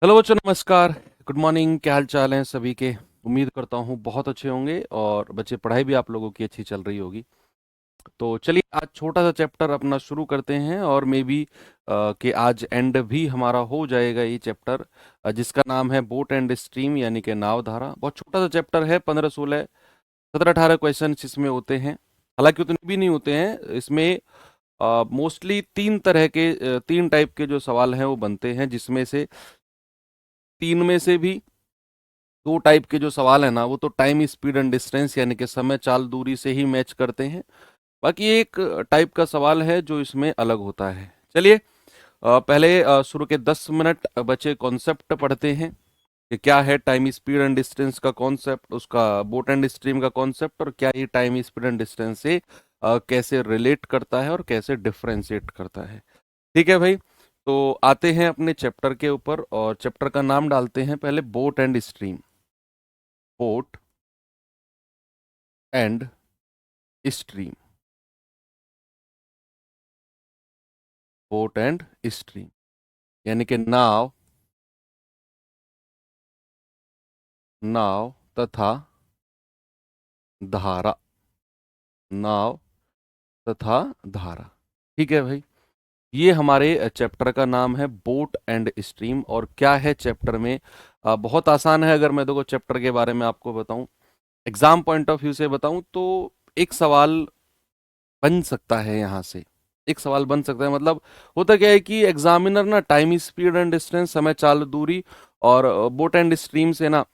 Hello बच्चों, नमस्कार। Good morning. क्या हाल चाल है सभी के? उम्मीद करता हूँ बहुत अच्छे होंगे और बच्चे पढ़ाई भी आप लोगों की अच्छी चल रही होगी। तो चलिए आज छोटा सा चैप्टर अपना शुरू करते हैं और मे बी कि आज एंड भी हमारा हो जाएगा ये चैप्टर, जिसका नाम है बोट एंड स्ट्रीम यानी कि नाव धारा। बहुत छोटा सा चैप्टर है, 15 16 17 18 क्वेश्चन इसमें होते हैं। हालांकि उतने भी नहीं होते हैं इसमें। मोस्टली तीन टाइप के जो सवाल हैं वो बनते हैं, जिसमें से तीन में से भी दो टाइप के जो सवाल है ना, वो तो टाइम स्पीड एंड डिस्टेंस यानी कि समय चाल दूरी से ही मैच करते हैं। बाकी एक टाइप का सवाल है जो इसमें अलग होता है। चलिए पहले शुरू के 10 मिनट बच्चे कॉन्सेप्ट पढ़ते हैं कि क्या है टाइम स्पीड एंड डिस्टेंस का कॉन्सेप्ट, उसका बोट एंड स्ट्रीम का कॉन्सेप्ट, और क्या ये टाइम स्पीड एंड डिस्टेंस से कैसे रिलेट करता है और कैसे डिफ्रेंशिएट करता है। ठीक है भाई। तो आते हैं अपने चैप्टर के ऊपर और चैप्टर का नाम डालते हैं पहले boat and stream. Boat and stream. Boat and stream यानी कि नाव, नाव तथा धारा। नाव तथा धारा। ठीक है भाई। ये हमारे चैप्टर का नाम है बोट एंड स्ट्रीम। और क्या है चैप्टर में? बहुत आसान है। अगर मैं देखो चैप्टर के बारे में आपको बताऊं, एग्जाम पॉइंट ऑफ व्यू से बताऊं, तो एक सवाल बन सकता है यहाँ से। एक सवाल बन सकता है, मतलब होता क्या है कि एग्जामिनर ना टाइम स्पीड एंड डिस्टेंस, समय चाल दूरी और बोट एंड स्ट्रीम से ना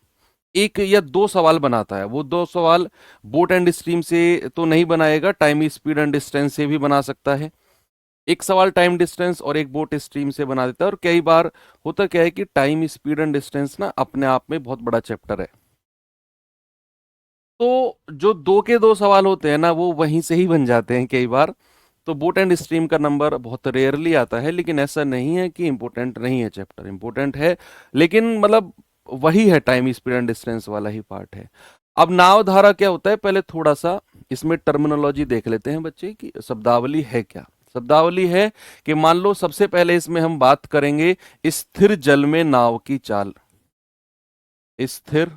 एक या दो सवाल बनाता है। वो दो सवाल बोट एंड स्ट्रीम से तो नहीं बनाएगा, टाइम स्पीड एंड डिस्टेंस से भी बना सकता है। एक सवाल टाइम डिस्टेंस और एक बोट स्ट्रीम से बना देता है। और कई बार होता क्या है कि टाइम स्पीड एंड डिस्टेंस ना अपने आप में बहुत बड़ा चैप्टर है, तो जो दो के दो सवाल होते हैं ना वो वहीं से ही बन जाते हैं कई बार। तो बोट एंड स्ट्रीम का नंबर बहुत रेयरली आता है, लेकिन ऐसा नहीं है कि इंपॉर्टेंट नहीं है, चैप्टर इंपॉर्टेंट है। लेकिन मतलब वही है, टाइम स्पीड एंड डिस्टेंस वाला ही पार्ट है। अब नाव धारा क्या होता है, पहले थोड़ा सा इसमें टर्मिनोलॉजी देख लेते हैं बच्चे की शब्दावली है क्या। शब्दावली है कि मान लो सबसे पहले इसमें हम बात करेंगे स्थिर जल में नाव की चाल। स्थिर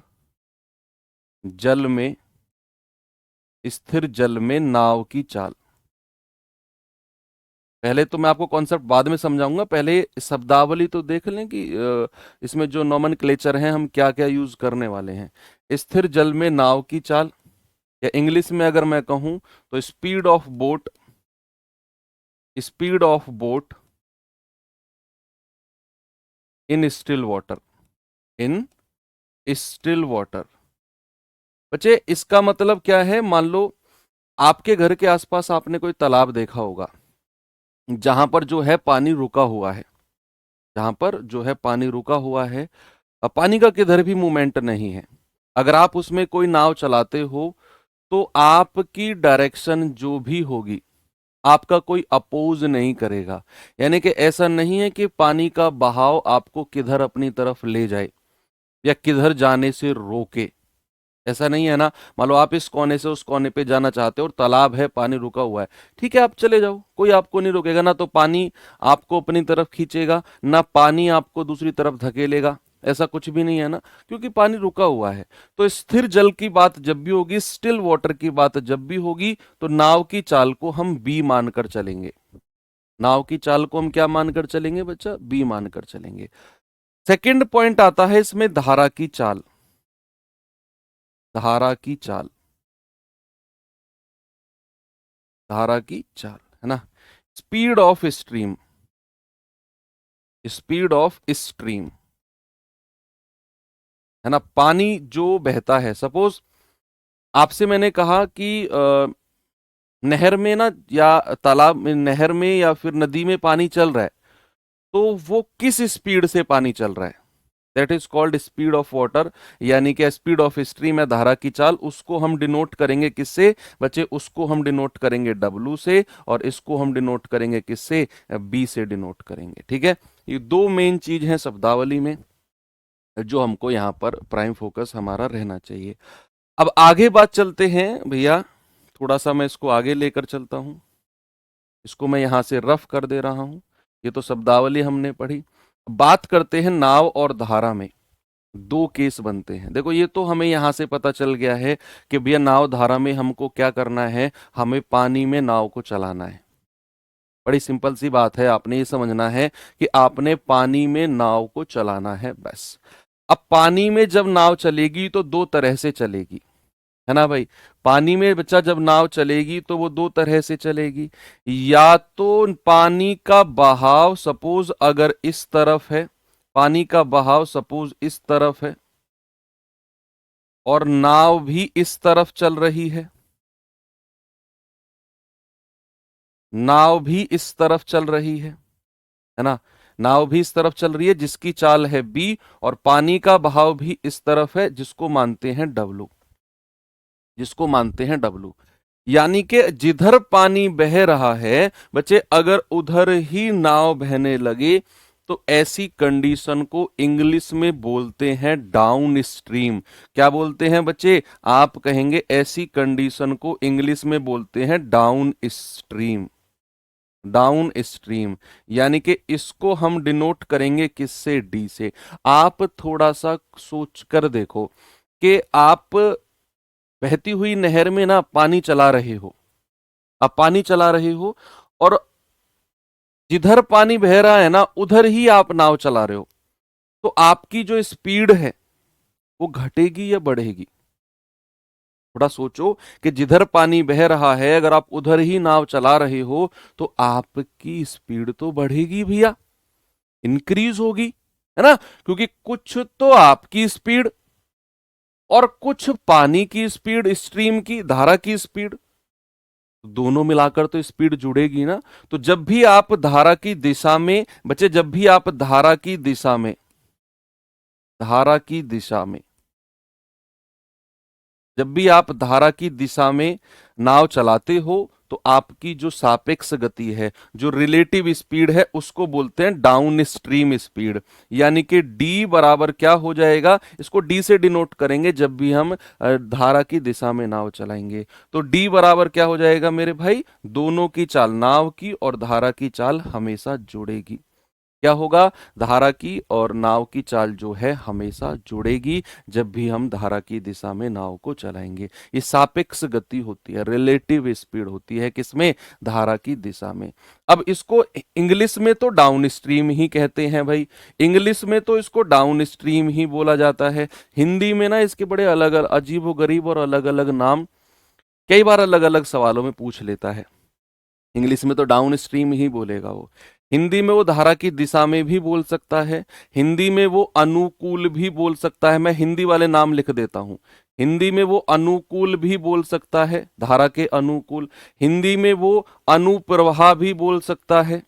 जल में, स्थिर जल में नाव की चाल। पहले तो मैं आपको कॉन्सेप्ट बाद में समझाऊंगा, पहले शब्दावली तो देख लें कि इसमें जो नोमेनक्लेचर हैं हम क्या क्या यूज करने वाले हैं। स्थिर जल में नाव की चाल, या इंग्लिश में अगर मैं कहूं तो speed of boat, speed of boat in still water, in still water. बच्चे इसका मतलब क्या है? मान लो आपके घर के आसपास आपने कोई तालाब देखा होगा जहां पर जो है पानी रुका हुआ है, जहां पर जो है पानी रुका हुआ है, पानी का किधर भी मूवमेंट नहीं है। अगर आप उसमें कोई नाव चलाते हो तो आपकी डायरेक्शन जो भी होगी, आपका कोई अपोज नहीं करेगा। यानी कि ऐसा नहीं है कि पानी का बहाव आपको किधर अपनी तरफ ले जाए या किधर जाने से रोके। ऐसा नहीं है ना। मान लो आप इस कोने से उस कोने पे जाना चाहते हो और तालाब है, पानी रुका हुआ है, ठीक है आप चले जाओ, कोई आपको नहीं रोकेगा। ना तो पानी आपको अपनी तरफ खींचेगा, ना पानी आपको दूसरी तरफ धकेलेगा। ऐसा कुछ भी नहीं है ना, क्योंकि पानी रुका हुआ है। तो स्थिर जल की बात जब भी होगी, स्टिल वाटर की बात जब भी होगी, तो नाव की चाल को हम बी मानकर चलेंगे। नाव की चाल को हम क्या मानकर चलेंगे बच्चा? बी मानकर चलेंगे। सेकंड पॉइंट आता है इसमें धारा की चाल। धारा की चाल, धारा की चाल है ना। Speed of stream, speed of stream है ना। पानी जो बहता है, सपोज आपसे मैंने कहा कि नहर में ना या तालाब में, नहर में या फिर नदी में पानी चल रहा है, तो वो किस स्पीड से पानी चल रहा है, that is called speed of water. यानी कि स्पीड ऑफ स्ट्रीम है धारा की चाल। उसको हम डिनोट करेंगे किससे बच्चे? उसको हम डिनोट करेंगे डब्लू से, और इसको हम डिनोट करेंगे किससे? बी से डिनोट करेंगे। ठीक है। ये दो मेन चीज हैं शब्दावली में जो हमको यहाँ पर प्राइम फोकस हमारा रहना चाहिए। अब आगे बात चलते हैं भैया, थोड़ा सा मैं इसको आगे लेकर चलता हूँ। इसको मैं यहाँ से रफ कर दे रहा हूँ। ये तो शब्दावली हमने पढ़ी। बात करते हैं नाव और धारा में दो केस बनते हैं। देखो ये तो हमें यहां से पता चल गया है कि भैया नाव धारा में हमको क्या करना है, हमें पानी में नाव को चलाना है। बड़ी सिंपल सी बात है, आपने ये समझना है कि आपने पानी में नाव को चलाना है, बस। अब पानी में जब नाव चलेगी तो दो तरह से चलेगी, है ना भाई। पानी में बच्चा जब नाव चलेगी तो वो दो तरह से चलेगी। या तो पानी का बहाव सपोज अगर इस तरफ है, पानी का बहाव सपोज इस तरफ है और नाव भी इस तरफ चल रही नाव भी इस तरफ चल रही है ना। नाव भी इस तरफ चल रही है जिसकी चाल है बी, और पानी का बहाव भी इस तरफ है जिसको मानते हैं डब्लू, जिसको मानते हैं डब्लू। यानी कि जिधर पानी बह रहा है बच्चे, अगर उधर ही नाव बहने लगे तो ऐसी कंडीशन को इंग्लिश में बोलते हैं डाउन स्ट्रीम। क्या बोलते हैं बच्चे? आप कहेंगे ऐसी कंडीशन को इंग्लिश में बोलते हैं डाउन स्ट्रीम। डाउन स्ट्रीम यानी कि इसको हम डिनोट करेंगे किससे? डी से। आप थोड़ा सा सोच कर देखो कि आप बहती हुई नहर में ना पानी चला रहे हो, आप पानी चला रहे हो और जिधर पानी बह रहा है ना उधर ही आप नाव चला रहे हो, तो आपकी जो स्पीड है वो घटेगी या बढ़ेगी? थोड़ा सोचो कि जिधर पानी बह रहा है अगर आप उधर ही नाव चला रहे हो तो आपकी स्पीड तो बढ़ेगी भैया, इंक्रीज होगी, है ना। क्योंकि कुछ तो आपकी स्पीड और कुछ पानी की स्पीड, स्ट्रीम की धारा की स्पीड, दोनों मिलाकर तो स्पीड जुड़ेगी ना। तो जब भी आप धारा की दिशा में बच्चे, जब भी आप धारा की दिशा में, धारा की दिशा में, जब भी आप धारा की दिशा में नाव चलाते हो तो आपकी जो सापेक्ष गति है, जो रिलेटिव स्पीड है, उसको बोलते हैं डाउन स्ट्रीम स्पीड। यानी कि d बराबर क्या हो जाएगा? इसको d से डिनोट करेंगे जब भी हम धारा की दिशा में नाव चलाएंगे। तो d बराबर क्या हो जाएगा मेरे भाई? दोनों की चाल, नाव की और धारा की चाल हमेशा जुड़ेगी। क्या होगा? धारा की और नाव की चाल जो है हमेशा जुड़ेगी जब भी हम धारा की दिशा में नाव को चलाएंगे। ये सापेक्ष गति होती है, रिलेटिव स्पीड होती है किसमें? धारा की दिशा में। अब इसको इंग्लिश में तो डाउन स्ट्रीम ही कहते हैं भाई, इंग्लिश में तो इसको डाउन स्ट्रीम ही बोला जाता है। हिंदी में ना इसके बड़े अलग अलग अजीब गरीब और अलग अलग नाम कई बार अलग अलग सवालों में पूछ लेता है। इंग्लिश में तो डाउन स्ट्रीम ही बोलेगा वो, हिंदी में वो धारा की दिशा में भी बोल सकता है, हिंदी में वो अनुकूल भी बोल सकता है। मैं हिंदी वाले नाम लिख देता हूं। हिंदी में वो अनुकूल भी बोल सकता है, धारा के अनुकूल। हिंदी में वो अनुप्रवाह भी बोल सकता है,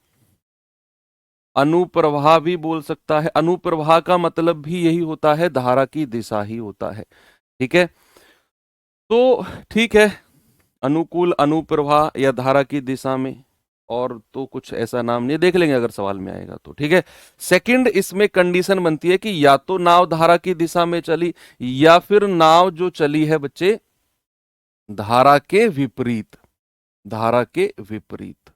अनुप्रवाह भी बोल सकता है। अनुप्रवाह का मतलब भी यही होता है, धारा की दिशा ही होता है। ठीक है, तो ठीक है, अनुकूल, अनुप्रवाह या धारा की दिशा में, और तो कुछ ऐसा नाम नहीं, देख लेंगे अगर सवाल में आएगा तो। ठीक है, सेकंड इसमें कंडीशन बनती है कि या तो नाव धारा की दिशा में चली या फिर नाव जो चली है बच्चे धारा के विपरीत, धारा के विपरीत,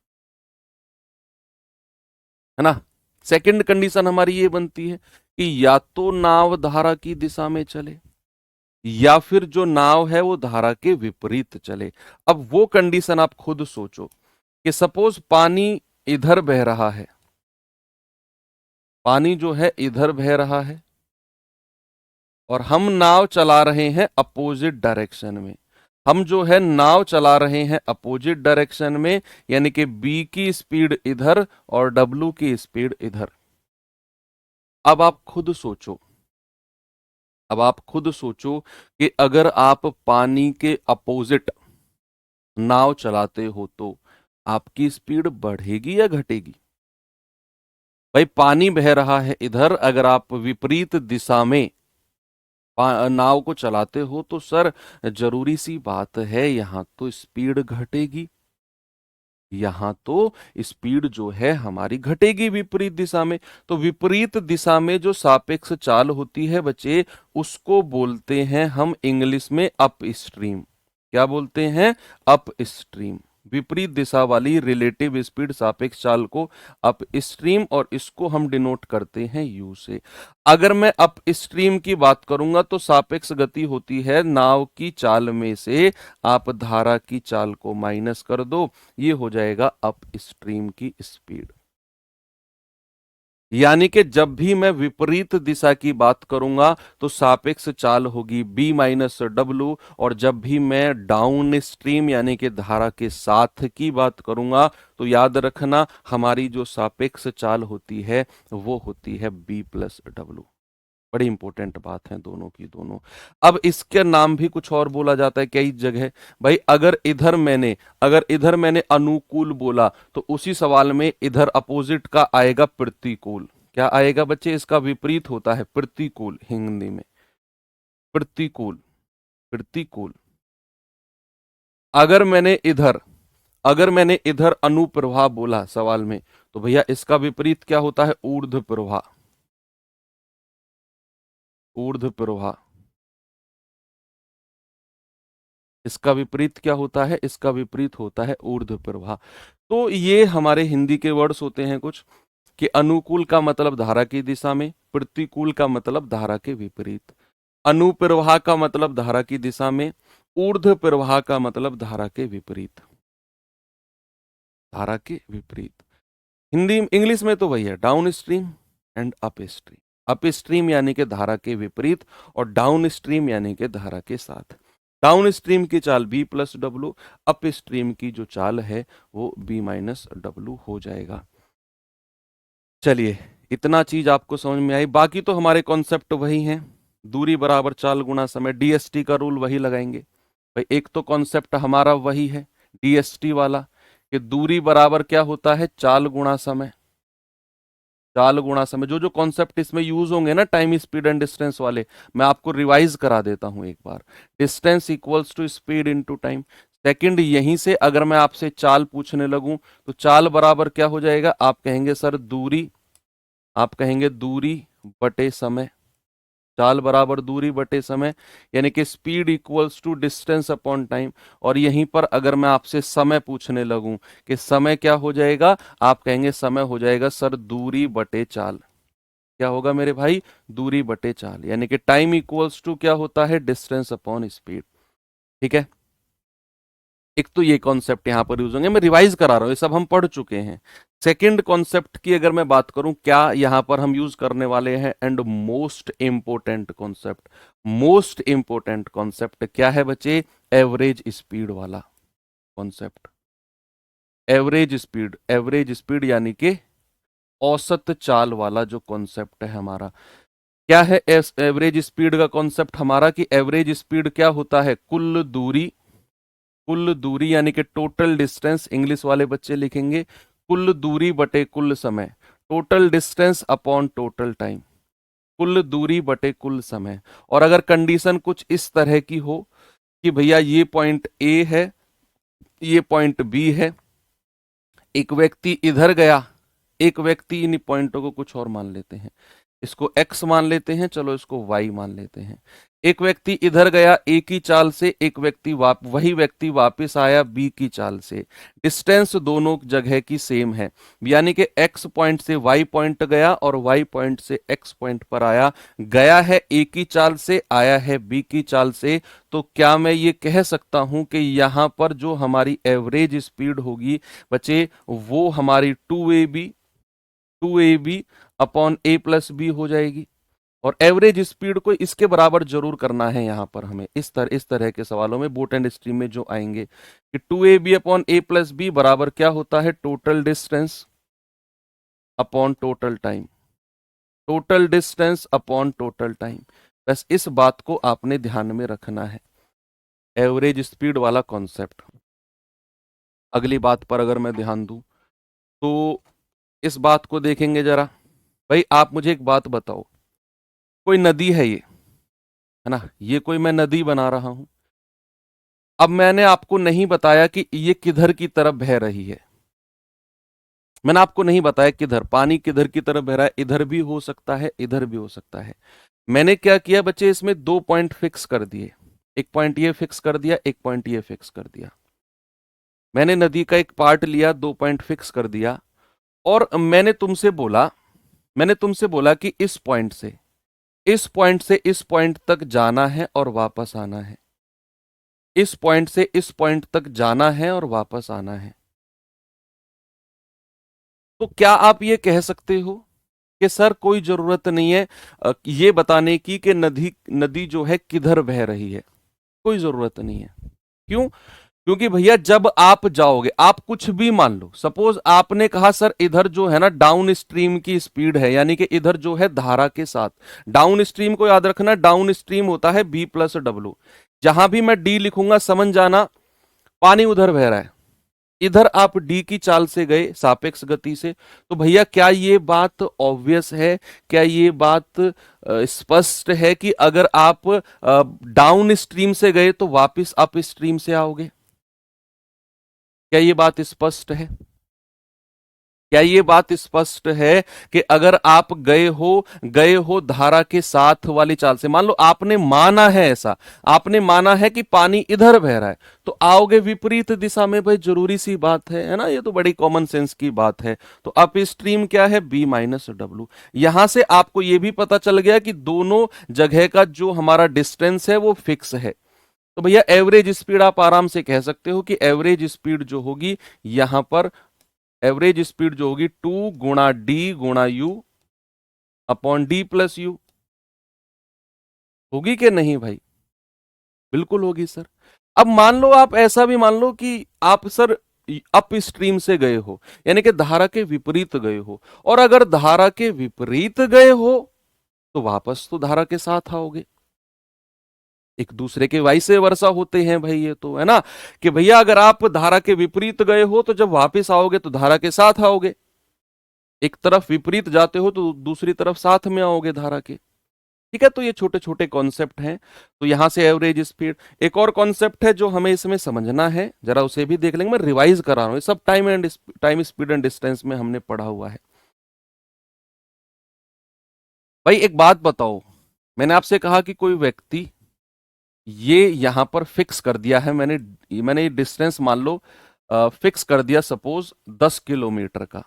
है ना। सेकंड कंडीशन हमारी ये बनती है कि या तो नाव धारा की दिशा में चले या फिर जो नाव है वो धारा के विपरीत चले। अब वो कंडीशन आप खुद सोचो कि सपोज पानी इधर बह रहा है, पानी जो है इधर बह रहा है और हम नाव चला रहे हैं अपोजिट डायरेक्शन में। हम जो है नाव चला रहे हैं अपोजिट डायरेक्शन में, यानी कि बी की स्पीड इधर और डब्लू की स्पीड इधर। अब आप खुद सोचो, अब आप खुद सोचो कि अगर आप पानी के अपोजिट नाव चलाते हो तो आपकी स्पीड बढ़ेगी या घटेगी? भाई पानी बह रहा है इधर, अगर आप विपरीत दिशा में नाव को चलाते हो तो सर जरूरी सी बात है यहां तो स्पीड घटेगी, यहां तो स्पीड जो है हमारी घटेगी विपरीत दिशा में। तो विपरीत दिशा में जो सापेक्ष चाल होती है बच्चे, उसको बोलते हैं हम इंग्लिश में अप स्ट्रीम। क्या बोलते हैं? Up stream. विपरीत दिशा वाली रिलेटिव स्पीड सापेक्ष चाल को अप स्ट्रीम, और इसको हम डिनोट करते हैं यू से। अगर मैं अप स्ट्रीम की बात करूंगा तो सापेक्ष गति होती है नाव की चाल में से आप धारा की चाल को माइनस कर दो, ये हो जाएगा अप स्ट्रीम की स्पीड। यानी कि जब भी मैं विपरीत दिशा की बात करूंगा तो सापेक्ष चाल होगी b माइनस डब्लू, और जब भी मैं डाउन स्ट्रीम यानी कि धारा के साथ की बात करूंगा तो याद रखना हमारी जो सापेक्ष चाल होती है वो होती है b प्लस डब्लू। बड़ी इंपॉर्टेंट बात है दोनों की दोनों। अब इसके नाम भी कुछ और बोला जाता है कई जगह। भाई अगर इधर मैंने अनुकूल बोला तो उसी सवाल में इधर अपोजिट का आएगा प्रतिकूल। क्या आएगा बच्चे? इसका विपरीत होता है प्रतिकूल, हिंदी में प्रतिकूल। प्रतिकूल। अगर मैंने इधर अगर मैंने इधर अनुप्रवाह बोला सवाल में तो भैया इसका विपरीत क्या होता है? ऊर्ध्व प्रवाह। ऊर्ध्व प्रवाह। इसका विपरीत क्या होता है? इसका विपरीत होता है ऊर्ध्व प्रवाह। तो ये हमारे हिंदी के वर्ड्स होते हैं कुछ, कि अनुकूल का मतलब धारा की दिशा में, प्रतिकूल का मतलब धारा के विपरीत, अनुप्रवाह का मतलब धारा की दिशा में, ऊर्ध्व प्रवाह का मतलब धारा के विपरीत। धारा के विपरीत हिंदी इंग्लिश में तो वही है, down stream and up stream. Up stream यानी कि धारा के विपरीत, और डाउन स्ट्रीम यानी कि धारा के साथ। डाउन स्ट्रीम की चाल b plus W, up stream की जो चाल है वो b माइनस डब्लू हो जाएगा। चलिए, इतना चीज आपको समझ में आई। बाकी तो हमारे कॉन्सेप्ट वही हैं, दूरी बराबर चाल गुणा समय, डीएसटी का रूल वही लगाएंगे। भाई एक तो कॉन्सेप्ट हमारा वही है डीएसटी वाला, कि दूरी बराबर क्या होता है? चाल गुणा समय। चाल गुणा समय, जो जो कॉन्सेप्ट इसमें यूज होंगे ना टाइम स्पीड एंड डिस्टेंस वाले, मैं आपको रिवाइज करा देता हूं एक बार। Distance equals to speed into time. Second, यहीं से अगर मैं आपसे चाल पूछने लगूं तो चाल बराबर क्या हो जाएगा? आप कहेंगे सर दूरी, आप कहेंगे दूरी बटे समय। चाल बराबर दूरी बटे समय, यानी कि speed equals to distance upon time. और यहीं पर अगर मैं आपसे समय पूछने लगूं कि समय क्या हो जाएगा, आप कहेंगे समय हो जाएगा सर दूरी बटे चाल। क्या होगा मेरे भाई? दूरी बटे चाल, यानी कि टाइम इक्वल्स टू क्या होता है? Distance upon speed. ठीक है, एक तो ये कॉन्सेप्ट यहां पर यूज होंगे, मैं रिवाइज करा रहा हूं, ये सब हम पढ़ चुके हैं। सेकंड कॉन्सेप्ट की अगर मैं बात करूं, क्या यहां पर हम यूज करने वाले हैं, and most important concept, most important concept क्या है बच्चे? एवरेज स्पीड वाला कॉन्सेप्ट। एवरेज स्पीड यानी कि औसत चाल वाला जो कॉन्सेप्ट है हमारा। क्या है एवरेज स्पीड का कॉन्सेप्ट हमारा? कि एवरेज स्पीड क्या होता है? कुल दूरी। कुल दूरी यानी कि टोटल डिस्टेंस, इंग्लिश वाले बच्चे लिखेंगे कुल दूरी बटे कुल समय। Total distance upon total time. कुल दूरी बटे कुल समय। और अगर कंडीशन कुछ इस तरह की हो कि भैया ये पॉइंट ए है, ये पॉइंट बी है, एक व्यक्ति इधर गया, एक व्यक्ति इन पॉइंटों को कुछ और मान लेते हैं, इसको x मान लेते हैं, चलो इसको y मान लेते हैं। एक व्यक्ति इधर गया a की चाल से, एक व्यक्ति वही व्यक्ति वापस आया b की चाल से। डिस्टेंस दोनों जगह की सेम है, यानी कि x पॉइंट से y पॉइंट गया और y पॉइंट से x पॉइंट पर आया। गया है a की चाल से, आया है b की चाल से। तो क्या मैं ये कह सकता हूं कि यहां पर जो हमारी एवरेज स्पीड होगी बच्चे, वो हमारी 2ab upon a plus B हो जाएगी। और एवरेज स्पीड को इसके बराबर जरूर करना है यहां पर हमें, इस तरह के सवालों में बोट एंड स्ट्रीम में जो आएंगे, कि 2ab upon a plus B बराबर क्या होता है? Total distance upon total time. Total distance upon total time. बस इस बात को आपने ध्यान में रखना है, एवरेज स्पीड वाला कॉन्सेप्ट। अगली बात पर अगर मैं ध्यान दूं तो इस बात को देखेंगे जरा। भाई आप मुझे एक बात बताओ, कोई नदी है ये, है ना, ये कोई मैं नदी बना रहा हूं। अब मैंने आपको नहीं बताया कि ये किधर की तरफ बह रही है, मैंने आपको नहीं बताया किधर पानी किधर की तरफ बह रहा है, इधर भी हो सकता है, इधर भी हो सकता है। मैंने क्या किया बच्चे, इसमें 2 पॉइंट फिक्स कर दिए, एक पॉइंट ये फिक्स कर दिया, एक पॉइंट ये फिक्स कर दिया। मैंने नदी का एक पार्ट लिया, 2 पॉइंट फिक्स कर दिया, और मैंने तुमसे बोला कि इस पॉइंट से इस पॉइंट तक जाना है और वापस आना है, इस पॉइंट से इस पॉइंट तक जाना है और वापस आना है। तो क्या आप ये कह सकते हो कि सर कोई जरूरत नहीं है ये बताने की कि नदी नदी जो है किधर बह रही है? कोई जरूरत नहीं है। क्यों? क्योंकि भैया जब आप जाओगे, आप कुछ भी मान लो, सपोज आपने कहा सर इधर जो है ना डाउन स्ट्रीम की स्पीड है, यानी कि इधर जो है धारा के साथ, डाउन स्ट्रीम को याद रखना, डाउन स्ट्रीम होता है बी प्लस डब्ल्यू। जहां भी मैं डी लिखूंगा समझ जाना पानी उधर बह रहा है। इधर आप डी की चाल से गए सापेक्ष गति से, तो भैया क्या ये बात ऑब्वियस है, क्या ये बात स्पष्ट है कि अगर आप डाउन स्ट्रीम से गए तो वापस अप स्ट्रीम से आओगे? क्या ये बात स्पष्ट है? क्या ये बात स्पष्ट है कि अगर आप गए हो धारा के साथ वाली चाल से, मान लो आपने माना है ऐसा, आपने माना है कि पानी इधर बह रहा है, तो आओगे विपरीत दिशा में, भाई जरूरी सी बात है ना, ये तो बड़ी कॉमन सेंस की बात है। तो अप स्ट्रीम क्या है? B minus W. यहां से आपको यह भी पता चल गया कि दोनों जगह का जो हमारा डिस्टेंस है वो फिक्स है। तो भैया एवरेज स्पीड आप आराम से कह सकते हो कि एवरेज स्पीड जो होगी यहां पर, एवरेज स्पीड जो होगी 2 गुणा डी गुणा you upon D plus you. होगी कि नहीं भाई? बिल्कुल होगी सर। अब मान लो आप ऐसा भी मान लो कि आप सर अप स्ट्रीम से गए हो, यानी कि धारा के विपरीत गए हो, और अगर धारा के विपरीत गए हो तो वापस तो धारा के साथ आओगे। एक दूसरे के वाइसे वर्षा होते हैं भाई, ये तो है ना, कि भैया अगर आप धारा के विपरीत गए हो तो जब वापस आओगे तो धारा के साथ आओगे, एक तरफ विपरीत जाते हो तो दूसरी तरफ साथ में आओगे धारा के। ठीक है, तो ये छोटे छोटे कॉन्सेप्ट हैं। तो यहां से एवरेज स्पीड, एक और कॉन्सेप्ट है जो हमें इसमें समझना है, जरा उसे भी देख लेंगे। मैं रिवाइज करा रहा हूं, ये सब टाइम स्पीड एंड डिस्टेंस में हमने पढ़ा हुआ है। भाई एक बात बताओ, मैंने आपसे कहा कि कोई व्यक्ति ये यहां पर फिक्स कर दिया है, मैंने ये डिस्टेंस मान लो फिक्स कर दिया, सपोज 10 किलोमीटर का।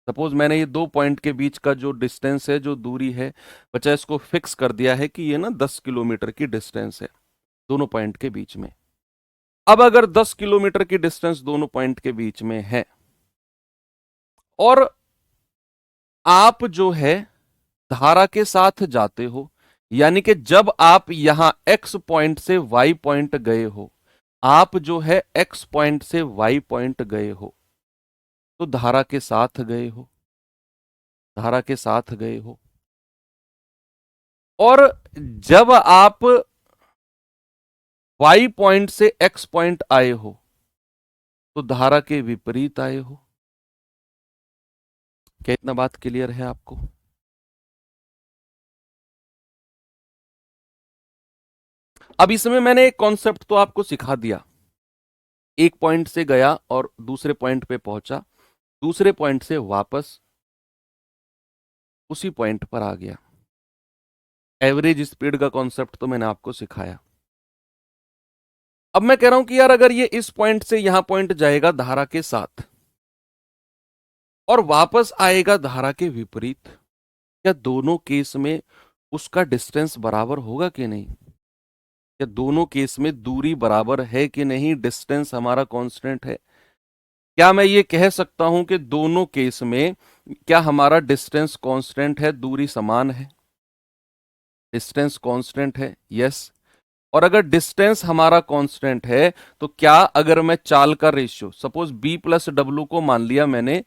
सपोज मैंने ये 2 पॉइंट के बीच का जो डिस्टेंस है, जो दूरी है, बच्चा इसको फिक्स कर दिया है कि ये ना 10 किलोमीटर की डिस्टेंस है दोनों पॉइंट के बीच में। अब अगर 10 किलोमीटर की डिस्टेंस दोनों पॉइंट के बीच में है, और आप जो है धारा के साथ जाते हो, यानी कि जब आप यहां एक्स पॉइंट से वाई पॉइंट गए हो, आप जो है एक्स पॉइंट से वाई पॉइंट गए हो, तो धारा के साथ गए हो, धारा के साथ गए हो। और जब आप वाई पॉइंट से एक्स पॉइंट आए हो तो धारा के विपरीत आए हो। क्या इतना बात क्लियर है आपको? अब इसमें मैंने एक कॉन्सेप्ट तो आपको सिखा दिया, एक पॉइंट से गया और दूसरे पॉइंट पे पहुंचा, दूसरे पॉइंट से वापस उसी पॉइंट पर आ गया। एवरेज स्पीड का कॉन्सेप्ट तो मैंने आपको सिखाया। अब मैं कह रहा हूं कि यार अगर ये इस पॉइंट से यहां पॉइंट जाएगा धारा के साथ और वापस आएगा धारा के विपरीत, क्या दोनों केस में उसका डिस्टेंस बराबर होगा कि नहीं? क्या दोनों केस में दूरी बराबर है कि नहीं? डिस्टेंस हमारा कांस्टेंट है। क्या मैं ये कह सकता हूं कि दोनों केस में क्या हमारा डिस्टेंस कांस्टेंट है, दूरी समान है? डिस्टेंस कांस्टेंट है, यस। और अगर डिस्टेंस हमारा कांस्टेंट है तो क्या, अगर मैं चाल का ratio, suppose B plus W को मान लिया मैंने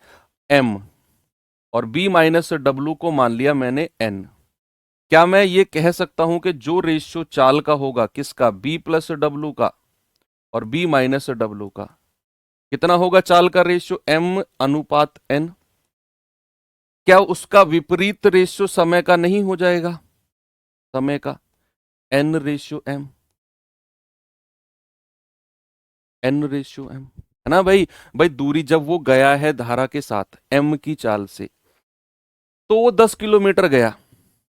एम और बी माइनस डब्ल्यू को मान लिया मैंने एन, क्या मैं ये कह सकता हूं कि जो रेशियो चाल का होगा, किसका? बी प्लस डब्ल्यू का और बी माइनस डब्ल्यू का, कितना होगा चाल का रेशियो? एम अनुपात एन। क्या उसका विपरीत रेशियो समय का नहीं हो जाएगा? समय का, N ratio M, N ratio M, है ना भाई? भाई दूरी जब वो गया है धारा के साथ एम की चाल से, तो वो 10 किलोमीटर गया,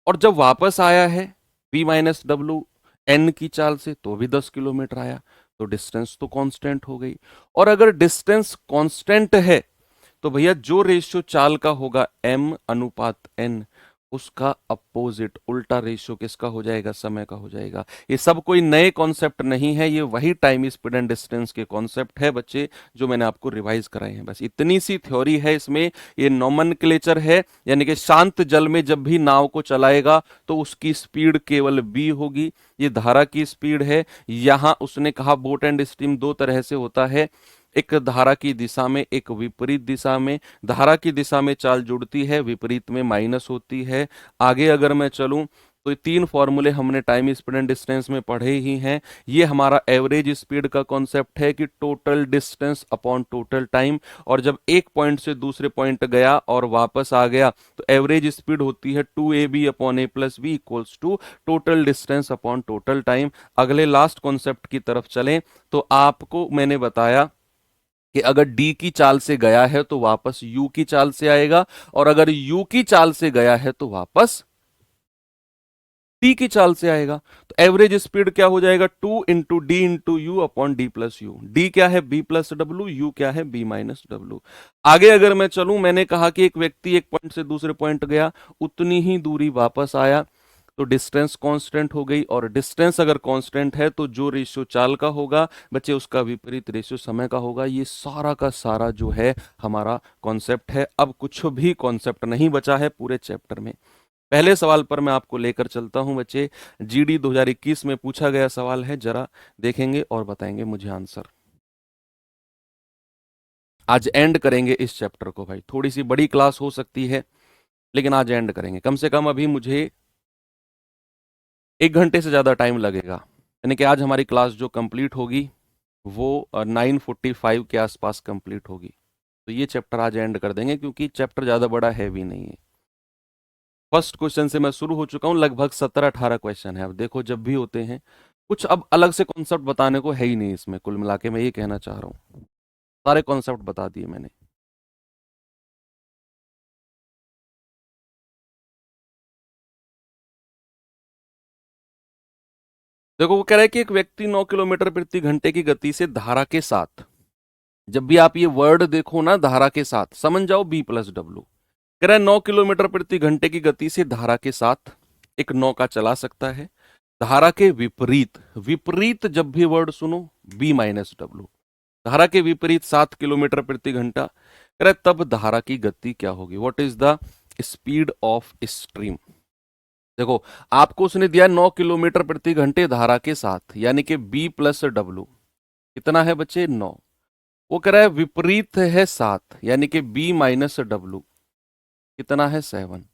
और जब वापस आया है बी माइनस डब्ल्यू एन की चाल से, तो भी 10 किलोमीटर आया। तो डिस्टेंस तो कांस्टेंट हो गई। और अगर डिस्टेंस कांस्टेंट है तो भैया जो रेशियो चाल का होगा m अनुपात n, उसका अपोजिट उल्टा रेशियो किसका हो जाएगा, समय का हो जाएगा। ये सब कोई नए कॉन्सेप्ट नहीं है, ये वही टाइम स्पीड एंड डिस्टेंस के कॉन्सेप्ट है बच्चे, जो मैंने आपको रिवाइज कराए हैं। बस इतनी सी थ्योरी है इसमें। ये नोमेनक्लेचर है, यानी कि शांत जल में जब भी नाव को चलाएगा तो उसकी स्पीड केवल v होगी। ये धारा की स्पीड है। यहां उसने कहा बोट एंड स्टीम दो तरह से होता है, एक धारा की दिशा में, एक विपरीत दिशा में। धारा की दिशा में चाल जुड़ती है, विपरीत में माइनस होती है। आगे अगर मैं चलूं तो ये तीन फॉर्मूले हमने टाइम स्पीड एंड डिस्टेंस में पढ़े ही हैं। ये हमारा एवरेज स्पीड का कॉन्सेप्ट है कि total distance upon total time, और जब एक पॉइंट से दूसरे पॉइंट गया और वापस आ गया तो एवरेज स्पीड होती है 2ab upon a plus B equals to total distance upon total time. अगले लास्ट कॉन्सेप्ट की तरफ चलें तो आपको मैंने बताया कि अगर डी की चाल से गया है तो वापस यू की चाल से आएगा, और अगर यू की चाल से गया है तो वापस टी की चाल से आएगा। तो एवरेज स्पीड क्या हो जाएगा, 2 × d × u upon D plus you. D क्या है, b प्लस डब्ल्यू, यू क्या है, b माइनस डब्ल्यू। आगे अगर मैं चलूं, मैंने कहा कि एक व्यक्ति एक पॉइंट से दूसरे पॉइंट गया, उतनी ही दूरी वापस आया, तो डिस्टेंस कांस्टेंट हो गई। और डिस्टेंस अगर कांस्टेंट है तो जो रेशियो चाल का होगा बच्चे, उसका विपरीत रेशियो समय का होगा। ये सारा का सारा जो है हमारा कॉन्सेप्ट है। अब कुछ भी कॉन्सेप्ट नहीं बचा है पूरे चैप्टर में। पहले सवाल पर मैं आपको लेकर चलता हूं बच्चे, जीडी 2021 में पूछा गया सवाल है, जरा देखेंगे और बताएंगे मुझे आंसर। आज एंड करेंगे इस चैप्टर को भाई, थोड़ी सी बड़ी क्लास हो सकती है लेकिन आज एंड करेंगे। कम से कम अभी मुझे 1 घंटे से ज्यादा टाइम लगेगा, यानी कि आज हमारी क्लास जो कंप्लीट होगी वो 9:45 के आसपास कंप्लीट होगी। तो ये चैप्टर आज एंड कर देंगे क्योंकि चैप्टर ज्यादा बड़ा हैवी नहीं है। फर्स्ट क्वेश्चन से मैं शुरू हो चुका हूं, लगभग 17-18 क्वेश्चन है। अब देखो जब भी होते हैं कुछ अब अलग से कॉन्सेप्ट बताने को है ही नहीं इसमें, कुल मिला के मैं ये कहना चाह रहा हूँ, सारे कॉन्सेप्ट बता दिए मैंने। देखो वो कह रहा है कि एक व्यक्ति 9 किलोमीटर प्रति घंटे की गति से धारा के साथ, जब भी आप ये वर्ड देखो ना धारा के साथ, समझ जाओ b प्लस डब्ल्यू। कह रहा है 9 किलोमीटर प्रति घंटे की गति से धारा के साथ एक नौका चला सकता है। धारा के विपरीत, विपरीत जब भी वर्ड सुनो b माइनस डब्ल्यू, धारा के विपरीत 7 किलोमीटर प्रति घंटा, कह रहा है तब धारा की गति क्या होगी, what is the speed of stream. देखो आपको उसने दिया 9 किलोमीटर प्रति घंटे धारा के साथ, यानी कि b प्लस डब्ल्यू कितना है बच्चे, 9। वो कह रहा है विपरीत है 7, यानी कि b माइनस डब्ल्यू कितना है, 7।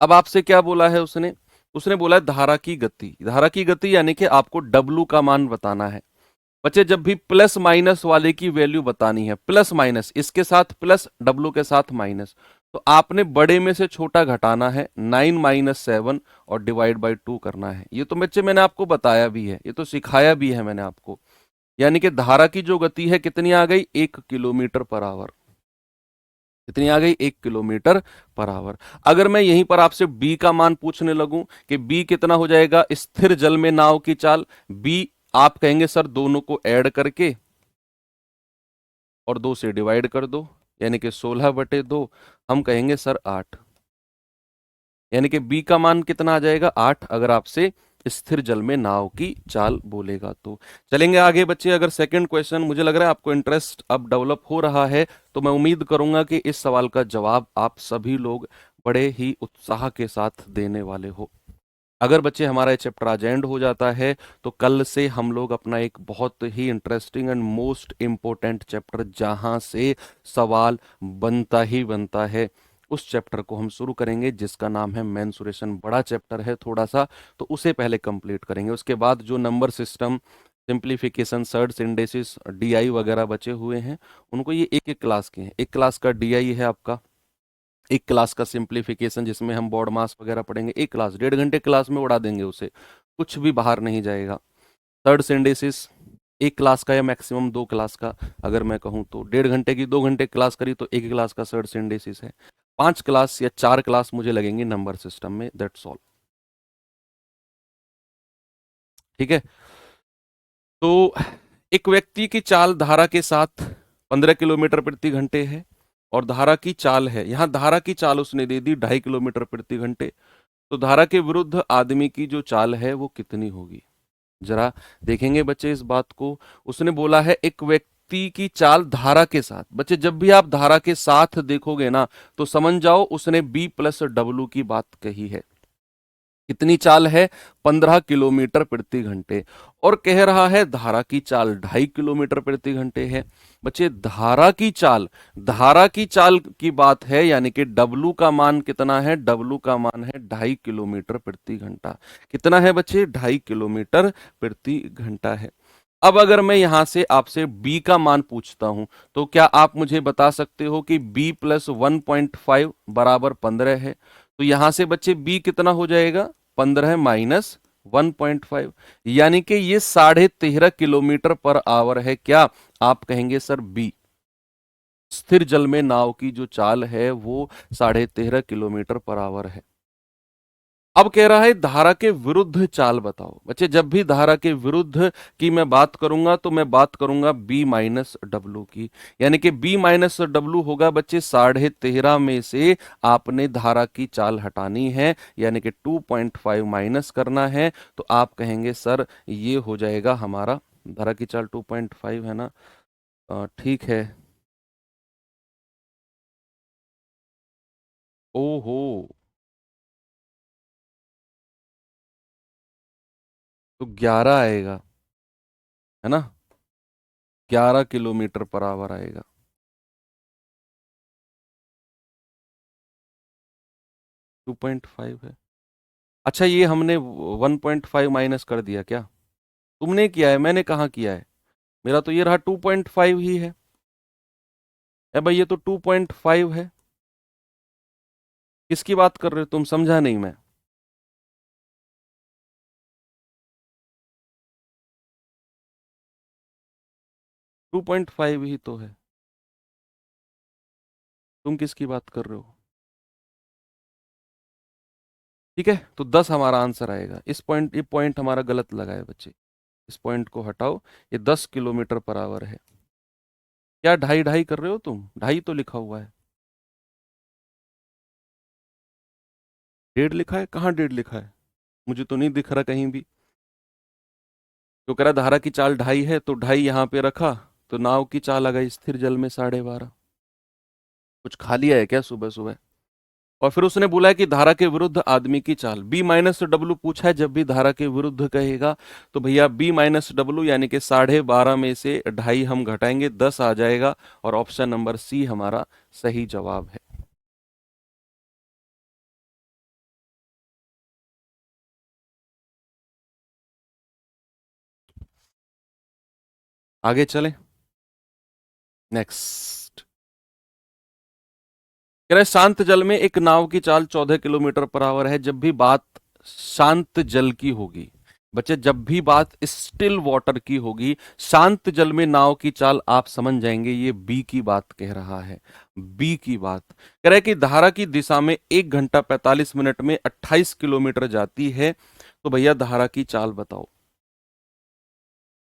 अब आपसे क्या बोला है उसने, उसने बोला है धारा की गति, धारा की गति यानी कि आपको w का मान बताना है। बच्चे जब भी प्लस माइनस वाले की वैल्यू बतानी है, प्लस माइनस, इसके साथ प्लस डब्ल्यू के साथ माइनस, तो आपने बड़े में से छोटा घटाना है, 9 - 7 और डिवाइड बाई 2 करना है। ये तो बच्चे मैंने आपको बताया भी है, ये तो सिखाया भी है मैंने आपको। यानी कि धारा की जो गति है कितनी आ गई, 1 किलोमीटर पर आवर। कितनी आ गई, 1 किलोमीटर पर आवर। अगर मैं यहीं पर आपसे b का मान पूछने लगूं कि b कितना हो जाएगा, स्थिर जल में नाव की चाल, b आप कहेंगे सर दोनों को ऐड करके और 2 से डिवाइड कर दो, यानी कि 16/2। हम कहेंगे सर 8, यानी कि b का मान कितना आ जाएगा, 8, अगर आपसे स्थिर जल में नाव की चाल बोलेगा तो। चलेंगे आगे बच्चे। अगर सेकंड क्वेश्चन, मुझे लग रहा है आपको इंटरेस्ट अब डेवलप हो रहा है, तो मैं उम्मीद करूंगा कि इस सवाल का जवाब आप सभी लोग बड़े ही उत्साह के साथ देने वाले हो। अगर बच्चे हमारा ये चैप्टर आज एंड हो जाता है तो कल से हम लोग अपना एक बहुत ही interesting and most important chapter, जहां से सवाल बनता ही बनता है, उस चैप्टर को हम शुरू करेंगे जिसका नाम है मेंसुरेशन। बड़ा चैप्टर है थोड़ा सा, तो उसे पहले कंप्लीट करेंगे। उसके बाद जो number system, simplification, surds, indices, DI वगैरह बचे हुए हैं, उनको ये एक एक क्लास के हैं। एक क्लास का डीआई है आपका, एक क्लास का सिंप्लीफिकेशन जिसमें हम बॉड मास वगैरह पढ़ेंगे, एक क्लास 1.5 घंटे क्लास में उड़ा देंगे उसे, कुछ भी बाहर नहीं जाएगा। थर्ड सिंडेसिस एक क्लास का या मैक्सिमम 2 क्लास का, अगर मैं कहूँ तो 1.5 घंटे की 2 घंटे क्लास करी तो एक क्लास का सर्ड सिंडेसिस है। 5 क्लास या 4 क्लास मुझे लगेंगे नंबर सिस्टम में, दैट्स ऑल। ठीक है, तो एक व्यक्ति की चाल धारा के साथ 15 किलोमीटर प्रति घंटे है और धारा की चाल है, यहां धारा की चाल उसने दे दी 2.5 किलोमीटर प्रति घंटे। तो धारा के विरुद्ध आदमी की जो चाल है वो कितनी होगी? जरा देखेंगे बच्चे इस बात को। उसने बोला है एक व्यक्ति की चाल धारा के साथ। बच्चे जब भी आप धारा के साथ देखोगे ना तो समझ जाओ उसने बी प्लस डब्लू की बात कही है। कितनी चाल है? 15 किलोमीटर प्रति घंटे। और कह रहा है धारा की चाल 2.5 किलोमीटर प्रति घंटे है। बच्चे धारा की चाल की बात है, यानी कि डब्लू का मान कितना है? डब्लू का मान है 2.5 किलोमीटर प्रति घंटा। कितना है बच्चे? 2.5 किलोमीटर प्रति घंटा है। अब अगर मैं यहां से आपसे b का मान पूछता हूं तो क्या आप मुझे बता सकते हो कि b प्लस 1.5 बराबर 15 है? तो यहां से बच्चे b कितना हो जाएगा? 15 माइनस 1.5, यानी कि ये 13.5 किलोमीटर पर आवर है। क्या आप कहेंगे सर बी? स्थिर जल में नाव की जो चाल है वो 13.5 किलोमीटर पर आवर है। अब कह रहा है धारा के विरुद्ध चाल बताओ। बच्चे जब भी धारा के विरुद्ध की मैं बात करूंगा तो मैं बात करूंगा बी माइनस डब्लू की, यानी कि बी माइनस डब्लू होगा बच्चे 13.5 में से आपने धारा की चाल हटानी है, यानी कि 2.5 माइनस करना है। तो आप कहेंगे सर ये हो जाएगा हमारा, धारा की चाल 2.5 है ना? ठीक है। ओहो, तो 11 आएगा, है ना? 11 किलोमीटर पर आवर आएगा। 2.5 है। अच्छा, ये हमने 1.5 माइनस कर दिया क्या? तुमने किया है, मैंने कहाँ किया है? मेरा तो ये रहा 2.5 ही है। ए भाई ये तो 2.5 है। किसकी बात कर रहे हो तुम? समझा नहीं मैं। 2.5 ही तो है। तुम किसकी बात कर रहे हो? ठीक है, तो 10 हमारा आंसर आएगा। ये पॉइंट हमारा गलत लगा है बच्चे, इस पॉइंट को हटाओ। ये 10 किलोमीटर पर आवर है। क्या ढाई ढाई कर रहे हो तुम? ढाई तो लिखा हुआ है। डेढ़ लिखा है? कहाँ डेढ़ लिखा है? मुझे तो नहीं दिख रहा कहीं भी। तो कह रहा धारा की चाल 2.5 है, तो 2.5 यहाँ पे रखा, तो नाव की चाल आ गई स्थिर जल में 12.5। कुछ खा लिया है क्या सुबह सुबह? और फिर उसने बोला है कि धारा के विरुद्ध आदमी की चाल, बी माइनस डब्लू पूछा है। जब भी धारा के विरुद्ध कहेगा तो भैया बी माइनस डब्लू यानी कि 12.5 में से 2.5 हम घटाएंगे, 10 आ जाएगा। और ऑप्शन नंबर सी हमारा सही जवाब है। आगे चलें। नेक्स्ट कह रहा है शांत जल में एक नाव की चाल 14 किलोमीटर पर आवर है। जब भी बात शांत जल की होगी, बच्चे जब भी बात स्टिल वाटर की होगी, शांत जल में नाव की चाल, आप समझ जाएंगे ये बी की बात कह रहा है। बी की बात कह रहा है कि धारा की दिशा में 1 घंटा 45 मिनट में 28 किलोमीटर जाती है। तो भैया धारा की चाल बताओ।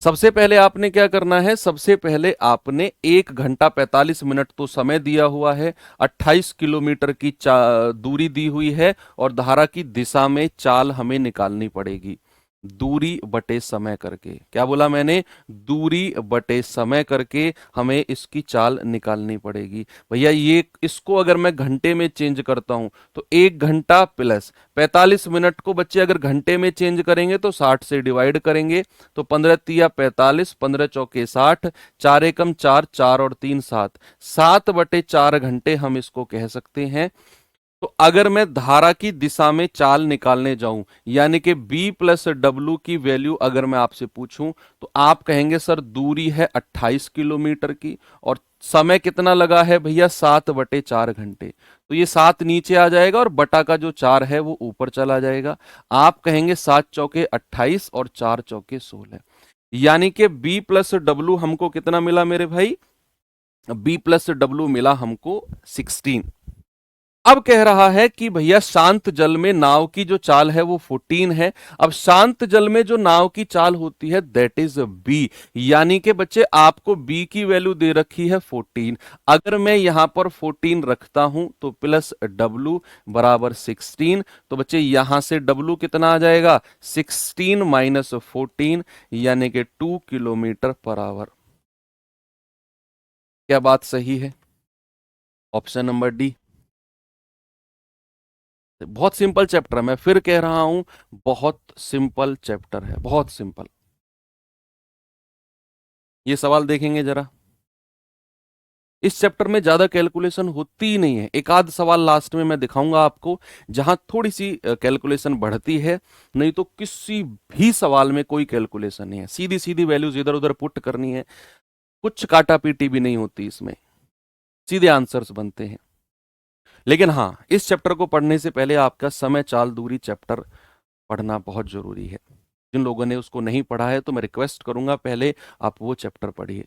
सबसे पहले आपने क्या करना है? सबसे पहले आपने 1 घंटा 45 मिनट तो समय दिया हुआ है, 28 किलोमीटर की दूरी दी हुई है, और धारा की दिशा में चाल हमें निकालनी पड़ेगी। दूरी बटे समय करके, क्या बोला मैंने? दूरी बटे समय करके हमें इसकी चाल निकालनी पड़ेगी। भैया ये इसको अगर मैं घंटे में चेंज करता हूं तो 1 घंटा प्लस 45 मिनट को बच्चे अगर घंटे में चेंज करेंगे तो 60 से डिवाइड करेंगे, तो 15 तिया 45, 15 चौके 60, 4 एकम 4, 4 और 3 7, 7/4 घंटे हम इसको कह सकते हैं। तो अगर मैं धारा की दिशा में चाल निकालने जाऊं, यानी कि b प्लस डब्ल्यू की वैल्यू अगर मैं आपसे पूछूं, तो आप कहेंगे सर दूरी है 28 किलोमीटर की और समय कितना लगा है भैया? 7/4 घंटे। तो ये 7 नीचे आ जाएगा और बटा का जो 4 है वो ऊपर चला जाएगा। आप कहेंगे 7 चौके 28 और 4 चौके 16, यानी कि b प्लस डब्ल्यू हमको कितना मिला मेरे भाई? b प्लस डब्ल्यू मिला हमको 16। अब कह रहा है कि भैया शांत जल में नाव की जो चाल है वो 14 है। अब शांत जल में जो नाव की चाल होती है दैट इज बी, यानी कि बच्चे आपको बी की वैल्यू दे रखी है 14। अगर मैं यहां पर 14 रखता हूं तो प्लस डब्लू बराबर 16, तो बच्चे यहां से डब्लू कितना आ जाएगा 16 माइनस 14, यानी कि 2 किलोमीटर पर आवर। क्या बात सही है? Option number D. बहुत सिंपल चैप्टर है, मैं फिर कह रहा हूं, बहुत सिंपल चैप्टर है, बहुत सिंपल। ये सवाल देखेंगे जरा। इस चैप्टर में ज्यादा कैलकुलेशन होती ही नहीं है, एक आध सवाल लास्ट में मैं दिखाऊंगा आपको जहां थोड़ी सी कैलकुलेशन बढ़ती है, नहीं तो किसी भी सवाल में कोई कैलकुलेशन नहीं है, सीधी सीधी वैल्यूज इधर उधर पुट करनी है, कुछ काटा पीटी भी नहीं होती इसमें, सीधे आंसर्स बनते हैं। लेकिन हाँ, इस चैप्टर को पढ़ने से पहले आपका समय चाल दूरी चैप्टर पढ़ना बहुत जरूरी है। जिन लोगों ने उसको नहीं पढ़ा है तो मैं रिक्वेस्ट करूंगा पहले आप वो चैप्टर पढ़िए,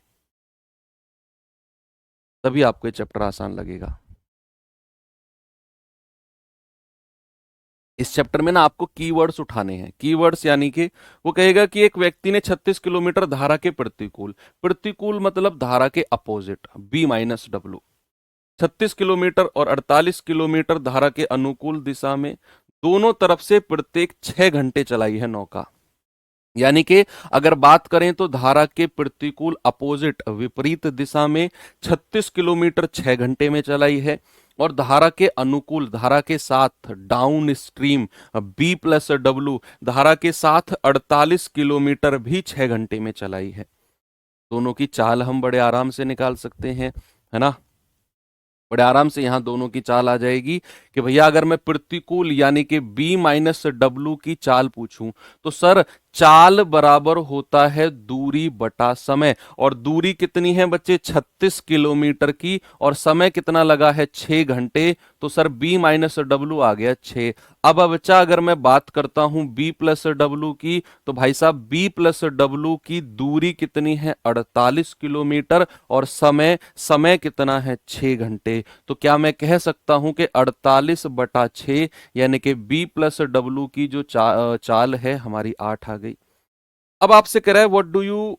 तभी आपको ये चैप्टर आसान लगेगा। इस चैप्टर में ना आपको कीवर्ड्स उठाने हैं, कीवर्ड्स यानी कि वो कहेगा कि एक व्यक्ति ने 36 किलोमीटर धारा के प्रतिकूल, प्रतिकूल मतलब धारा के opposite, B minus W, 36 kilometre और 48 किलोमीटर धारा के अनुकूल दिशा में दोनों तरफ से प्रत्येक 6 घंटे चलाई है नौका। यानी कि अगर बात करें तो धारा के प्रतिकूल अपोजिट विपरीत दिशा में 36 किलोमीटर 6 घंटे में चलाई है, और धारा के अनुकूल धारा के साथ downstream B plus W धारा के साथ 48 किलोमीटर भी 6 घंटे में चलाई है। दोनों की चाल हम बड़े आराम से निकाल सकते हैं, है ना। बड़े आराम से यहां दोनों की चाल आ जाएगी कि भैया अगर मैं प्रतिकूल यानी कि बी माइनस डब्ल्यू की चाल पूछूं तो सर चाल बराबर होता है दूरी बटा समय, और दूरी कितनी है बच्चे 36 किलोमीटर की, और समय कितना लगा है 6 घंटे, तो सर बी माइनस डब्ल्यू आ गया 6। अब बच्चा अगर मैं बात करता हूं बी प्लस डब्ल्यू की, तो भाई साहब बी प्लस डब्ल्यू की दूरी कितनी है 48 किलोमीटर, और समय समय कितना है 6 घंटे। तो क्या मैं कह सकता हूं कि 48/6 यानी कि बी प्लस डब्ल्यू की जो चाल है हमारी 8 आ गई। अब आपसे कह रहा है what do you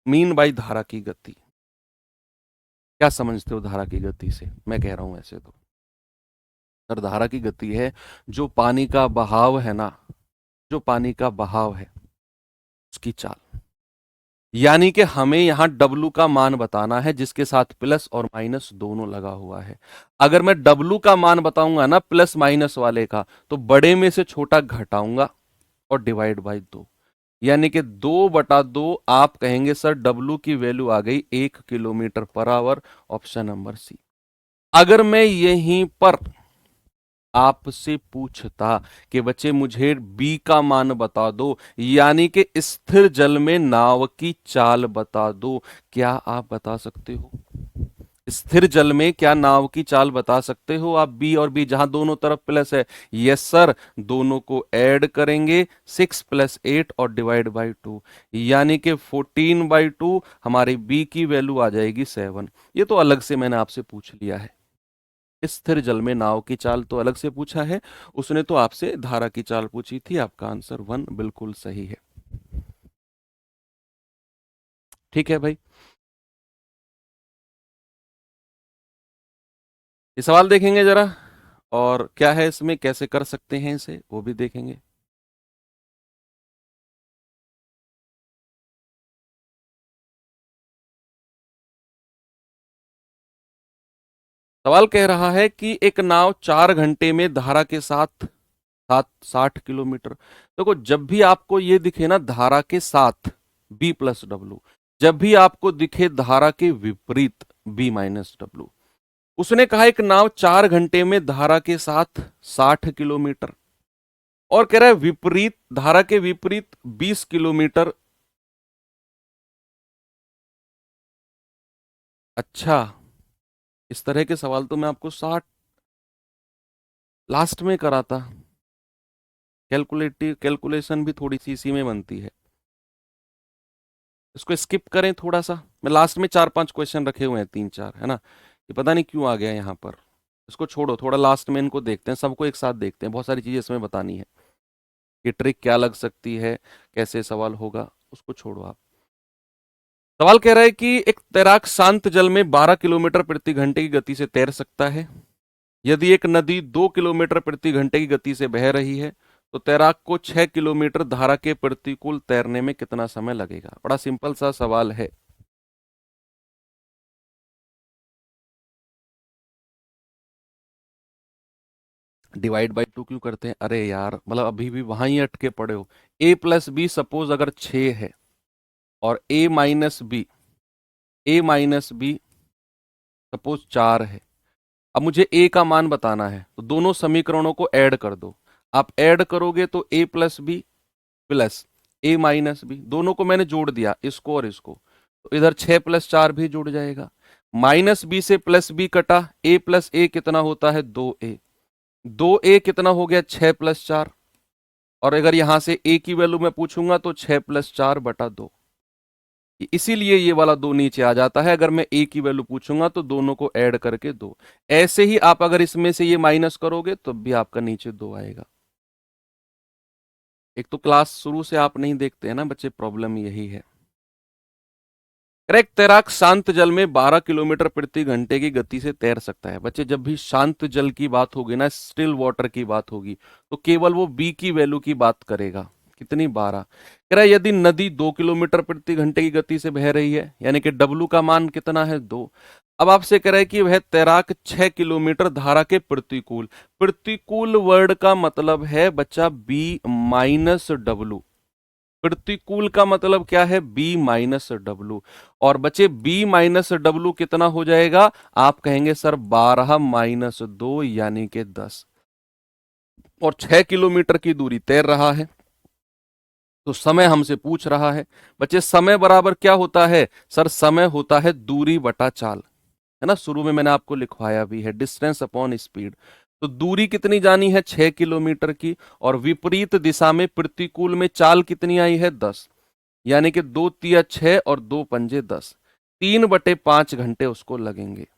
mean by धारा की गति, क्या समझते हो धारा की गति से? मैं कह रहा हूं ऐसे तो सर धारा की गति है जो पानी का बहाव है ना, जो पानी का बहाव है उसकी चाल। यानी कि हमें यहां डब्लू का मान बताना है जिसके साथ प्लस और माइनस दोनों लगा हुआ है। अगर मैं डब्लू का मान बताऊंगा ना प्लस माइनस वाले का, तो बड़े में से छोटा घटाऊंगा और डिवाइड बाई 2, यानी कि 2/2 आप कहेंगे सर डब्लू की वैल्यू आ गई 1 kilometre per hour, option number C. अगर मैं यहीं पर आपसे पूछता कि बच्चे मुझे बी का मान बता दो, यानी कि स्थिर जल में नाव की चाल बता दो, क्या आप बता सकते हो? स्थिर जल में क्या नाव की चाल बता सकते हो आप? बी और बी जहां दोनों तरफ प्लस है, यस सर, दोनों को ऐड करेंगे 6 + 8 और डिवाइड बाई 2, यानी कि 14/2 हमारी बी की वैल्यू आ जाएगी 7। ये तो अलग से मैंने आपसे पूछ लिया है, स्थिर जल में नाव की चाल तो अलग से पूछा है, उसने तो आपसे धारा की चाल पूछी थी। आपका आंसर 1 बिल्कुल सही है। ठीक है भाई, ये सवाल देखेंगे जरा, और क्या है इसमें, कैसे कर सकते हैं इसे वो भी देखेंगे। सवाल कह रहा है कि एक नाव 4 घंटे में धारा के साथ 60 किलोमीटर। देखो जब भी आपको ये दिखे ना धारा के साथ बी प्लस डब्ल्यू, जब भी आपको दिखे धारा के विपरीत बी माइनस डब्ल्यू, उसने कहा एक नाव 4 घंटे में धारा के साथ 60 किलोमीटर, और कह रहा है विपरीत धारा के विपरीत 20 किलोमीटर। अच्छा, इस तरह के सवाल तो मैं आपको 60 लास्ट में कराता, कैलकुलेटिव कैलकुलेशन भी थोड़ी सी इसी में बनती है। इसको स्किप करें थोड़ा सा, मैं लास्ट में 4-5 क्वेश्चन रखे हुए हैं, 3-4 है ना, ये पता नहीं क्यों आ गया यहाँ पर, इसको छोड़ो, थोड़ा लास्ट में इनको देखते हैं, सबको एक साथ देखते हैं, बहुत सारी चीजें इसमें बतानी है कि ट्रिक क्या लग सकती है, कैसे सवाल होगा, उसको छोड़ो आप। सवाल कह रहा है कि एक तैराक शांत जल में 12 किलोमीटर प्रति घंटे की गति से तैर सकता है। यदि एक नदी 2 किलोमीटर प्रति घंटे की गति से बह रही है तो तैराक को 6 किलोमीटर धारा के प्रतिकूल तैरने में कितना समय लगेगा। बड़ा सिंपल सा सवाल है। डिवाइड बाई टू क्यों करते हैं? अरे यार, मतलब अभी भी वहां ही अटके पड़े हो। ए प्लस बी सपोज अगर 6 है और ए माइनस बी सपोज 4 है। अब मुझे ए का मान बताना है तो दोनों समीकरणों को ऐड कर दो। आप ऐड करोगे तो ए प्लस बी प्लस ए माइनस बी, दोनों को मैंने जोड़ दिया, इसको और इसको, तो इधर 6 + 4 भी जुड़ जाएगा। माइनस बी से प्लस बी कटा, ए प्लस ए कितना होता है? 2a। 2a कितना हो गया? 6 + 4। और अगर यहां से a की वैल्यू मैं पूछूंगा तो 6 + 4/2। इसीलिए ये वाला 2 नीचे आ जाता है। अगर मैं a की वैल्यू पूछूंगा तो दोनों को ऐड करके 2। ऐसे ही आप अगर इसमें से ये माइनस करोगे तो भी आपका नीचे 2 आएगा। एक तो क्लास शुरू से आप नहीं देखते हैं ना बच्चे, प्रॉब्लम यही है। करेक्ट, तैराक शांत जल में 12 किलोमीटर प्रति घंटे की गति से तैर सकता है। बच्चे जब भी शांत जल की बात होगी ना, स्टिल वाटर की बात होगी, तो केवल वो बी की वैल्यू की बात करेगा। कितनी? 12। कह रहा है यदि नदी 2 किलोमीटर प्रति घंटे की गति से बह रही है, यानी कि डब्लू का मान कितना है? 2। अब आपसे कह रहा है कि वह तैराक 6 किलोमीटर धारा के प्रतिकूल, प्रतिकूल वर्ड का मतलब है बच्चा बी माइनस डब्लू। प्रतिकूल का मतलब क्या है? B minus W. और बचे बी माइनस डब्लू कितना हो जाएगा? आप कहेंगे सर 12 - 2 यानी कि 10। और 6 किलोमीटर की दूरी तैर रहा है तो समय हमसे पूछ रहा है। बच्चे समय बराबर क्या होता है? सर समय होता है दूरी बटा चाल, है ना, शुरू में मैंने आपको लिखवाया भी है, डिस्टेंस अपॉन स्पीड। तो दूरी कितनी जानी है? 6 किलोमीटर की। और विपरीत दिशा में प्रतिकूल में चाल कितनी आई है? 10। यानी कि 2 × 6 और 2 × 5 = 10। 3/5 घंटे उसको लगेंगे।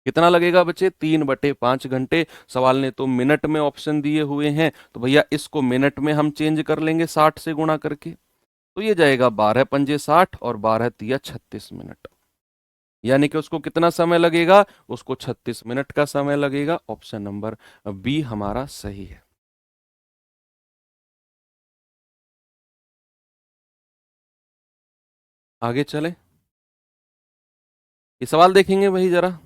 कितना लगेगा बच्चे? 3/5 घंटे। सवाल ने तो मिनट में ऑप्शन दिए हुए हैं, तो भैया इसको मिनट में हम चेंज कर लेंगे 60 से गुणा करके। तो ये जाएगा 12 × 5 = 60 और 12 × 3 = 36 मिनट। यानी कि उसको कितना समय लगेगा? उसको 36 मिनट का समय लगेगा। ऑप्शन नंबर बी हमारा सही है। आगे चले, ये सवाल देखेंगे वही जरा।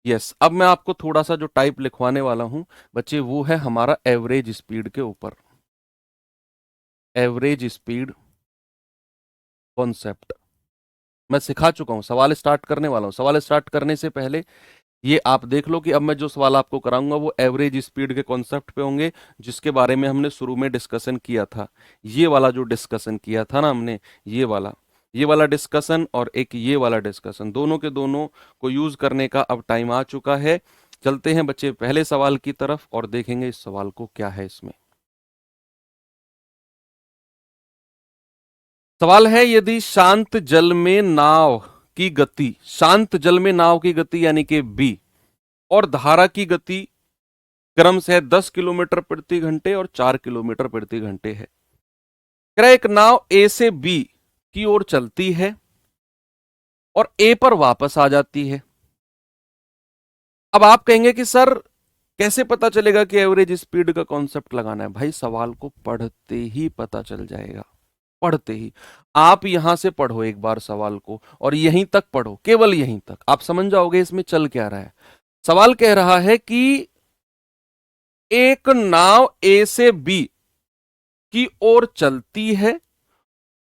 यस, अब मैं आपको थोड़ा सा जो टाइप लिखवाने वाला हूं बच्चे, वो है हमारा एवरेज स्पीड के ऊपर। एवरेज स्पीड कॉन्सेप्ट मैं सिखा चुका हूं, सवाल स्टार्ट करने वाला हूं। सवाल स्टार्ट करने से पहले ये आप देख लो कि अब मैं जो सवाल आपको कराऊंगा वो एवरेज स्पीड के कॉन्सेप्ट पे होंगे, जिसके बारे में हमने शुरू में डिस्कशन किया था। ये वाला जो डिस्कशन किया था ना हमने, ये वाला डिस्कशन और एक ये वाला डिस्कशन, दोनों के दोनों को यूज करने का अब टाइम आ चुका है। चलते हैं बच्चे पहले सवाल की तरफ और देखेंगे इस सवाल को क्या है इसमें। सवाल है, यदि शांत जल में नाव की गति, शांत जल में नाव की गति यानी कि बी, और धारा की गति क्रम से 10 किलोमीटर प्रति घंटे और 4 किलोमीटर प्रति घंटे है। कह एक नाव ए से बी की ओर चलती है और ए पर वापस आ जाती है। अब आप कहेंगे कि सर कैसे पता चलेगा कि एवरेज स्पीड का कॉन्सेप्ट लगाना है? भाई सवाल को पढ़ते ही पता चल जाएगा, पढ़ते ही। आप यहां से पढ़ो एक बार सवाल को और यहीं तक पढ़ो, केवल यहीं तक, आप समझ जाओगे इसमें चल क्या रहा है। सवाल कह रहा है कि एक नाव ए से बी की ओर चलती है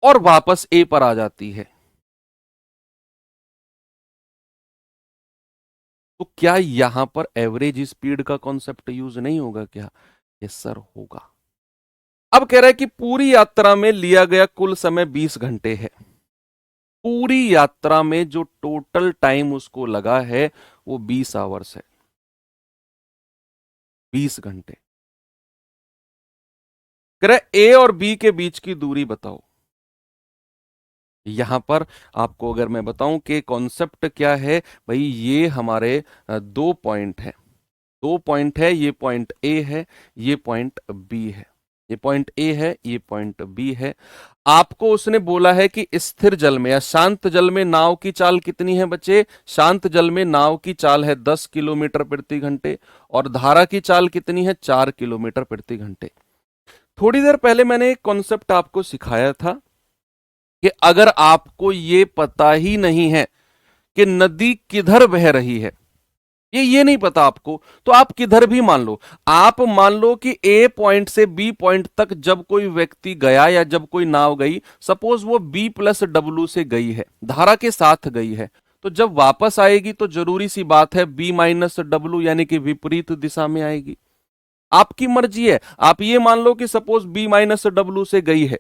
और वापस ए पर आ जाती है। तो क्या यहां पर एवरेज स्पीड का कॉन्सेप्ट यूज नहीं होगा क्या? यस सर होगा। अब कह रहा है कि पूरी यात्रा में लिया गया कुल समय 20 घंटे है। पूरी यात्रा में जो टोटल टाइम उसको लगा है वो 20 आवर्स है, 20 घंटे। कह रहा है ए और बी के बीच की दूरी बताओ। यहां पर आपको अगर मैं बताऊं कि कॉन्सेप्ट क्या है, भाई ये हमारे दो पॉइंट है, दो पॉइंट है, ये पॉइंट ए है, ये पॉइंट बी है, ये पॉइंट ए है, ये पॉइंट बी है। आपको उसने बोला है कि स्थिर जल में या शांत जल में नाव की चाल कितनी है बच्चे? शांत जल में नाव की चाल है 10 किलोमीटर प्रति घंटे और धारा की चाल कितनी है? 4 किलोमीटर प्रति घंटे। थोड़ी देर पहले मैंने एक कॉन्सेप्ट आपको सिखाया था कि अगर आपको ये पता ही नहीं है कि नदी किधर बह रही है, ये नहीं पता आपको, तो आप किधर भी मान लो, आप मान लो कि ए पॉइंट से बी पॉइंट तक जब कोई व्यक्ति गया या जब कोई नाव गई, सपोज वो बी प्लस डब्ल्यू से गई है, धारा के साथ गई है, तो जब वापस आएगी तो जरूरी सी बात है बी माइनस डब्ल्यू यानी कि विपरीत दिशा में आएगी। आपकी मर्जी है, आप ये मान लो कि सपोज बी माइनस डब्ल्यू से गई है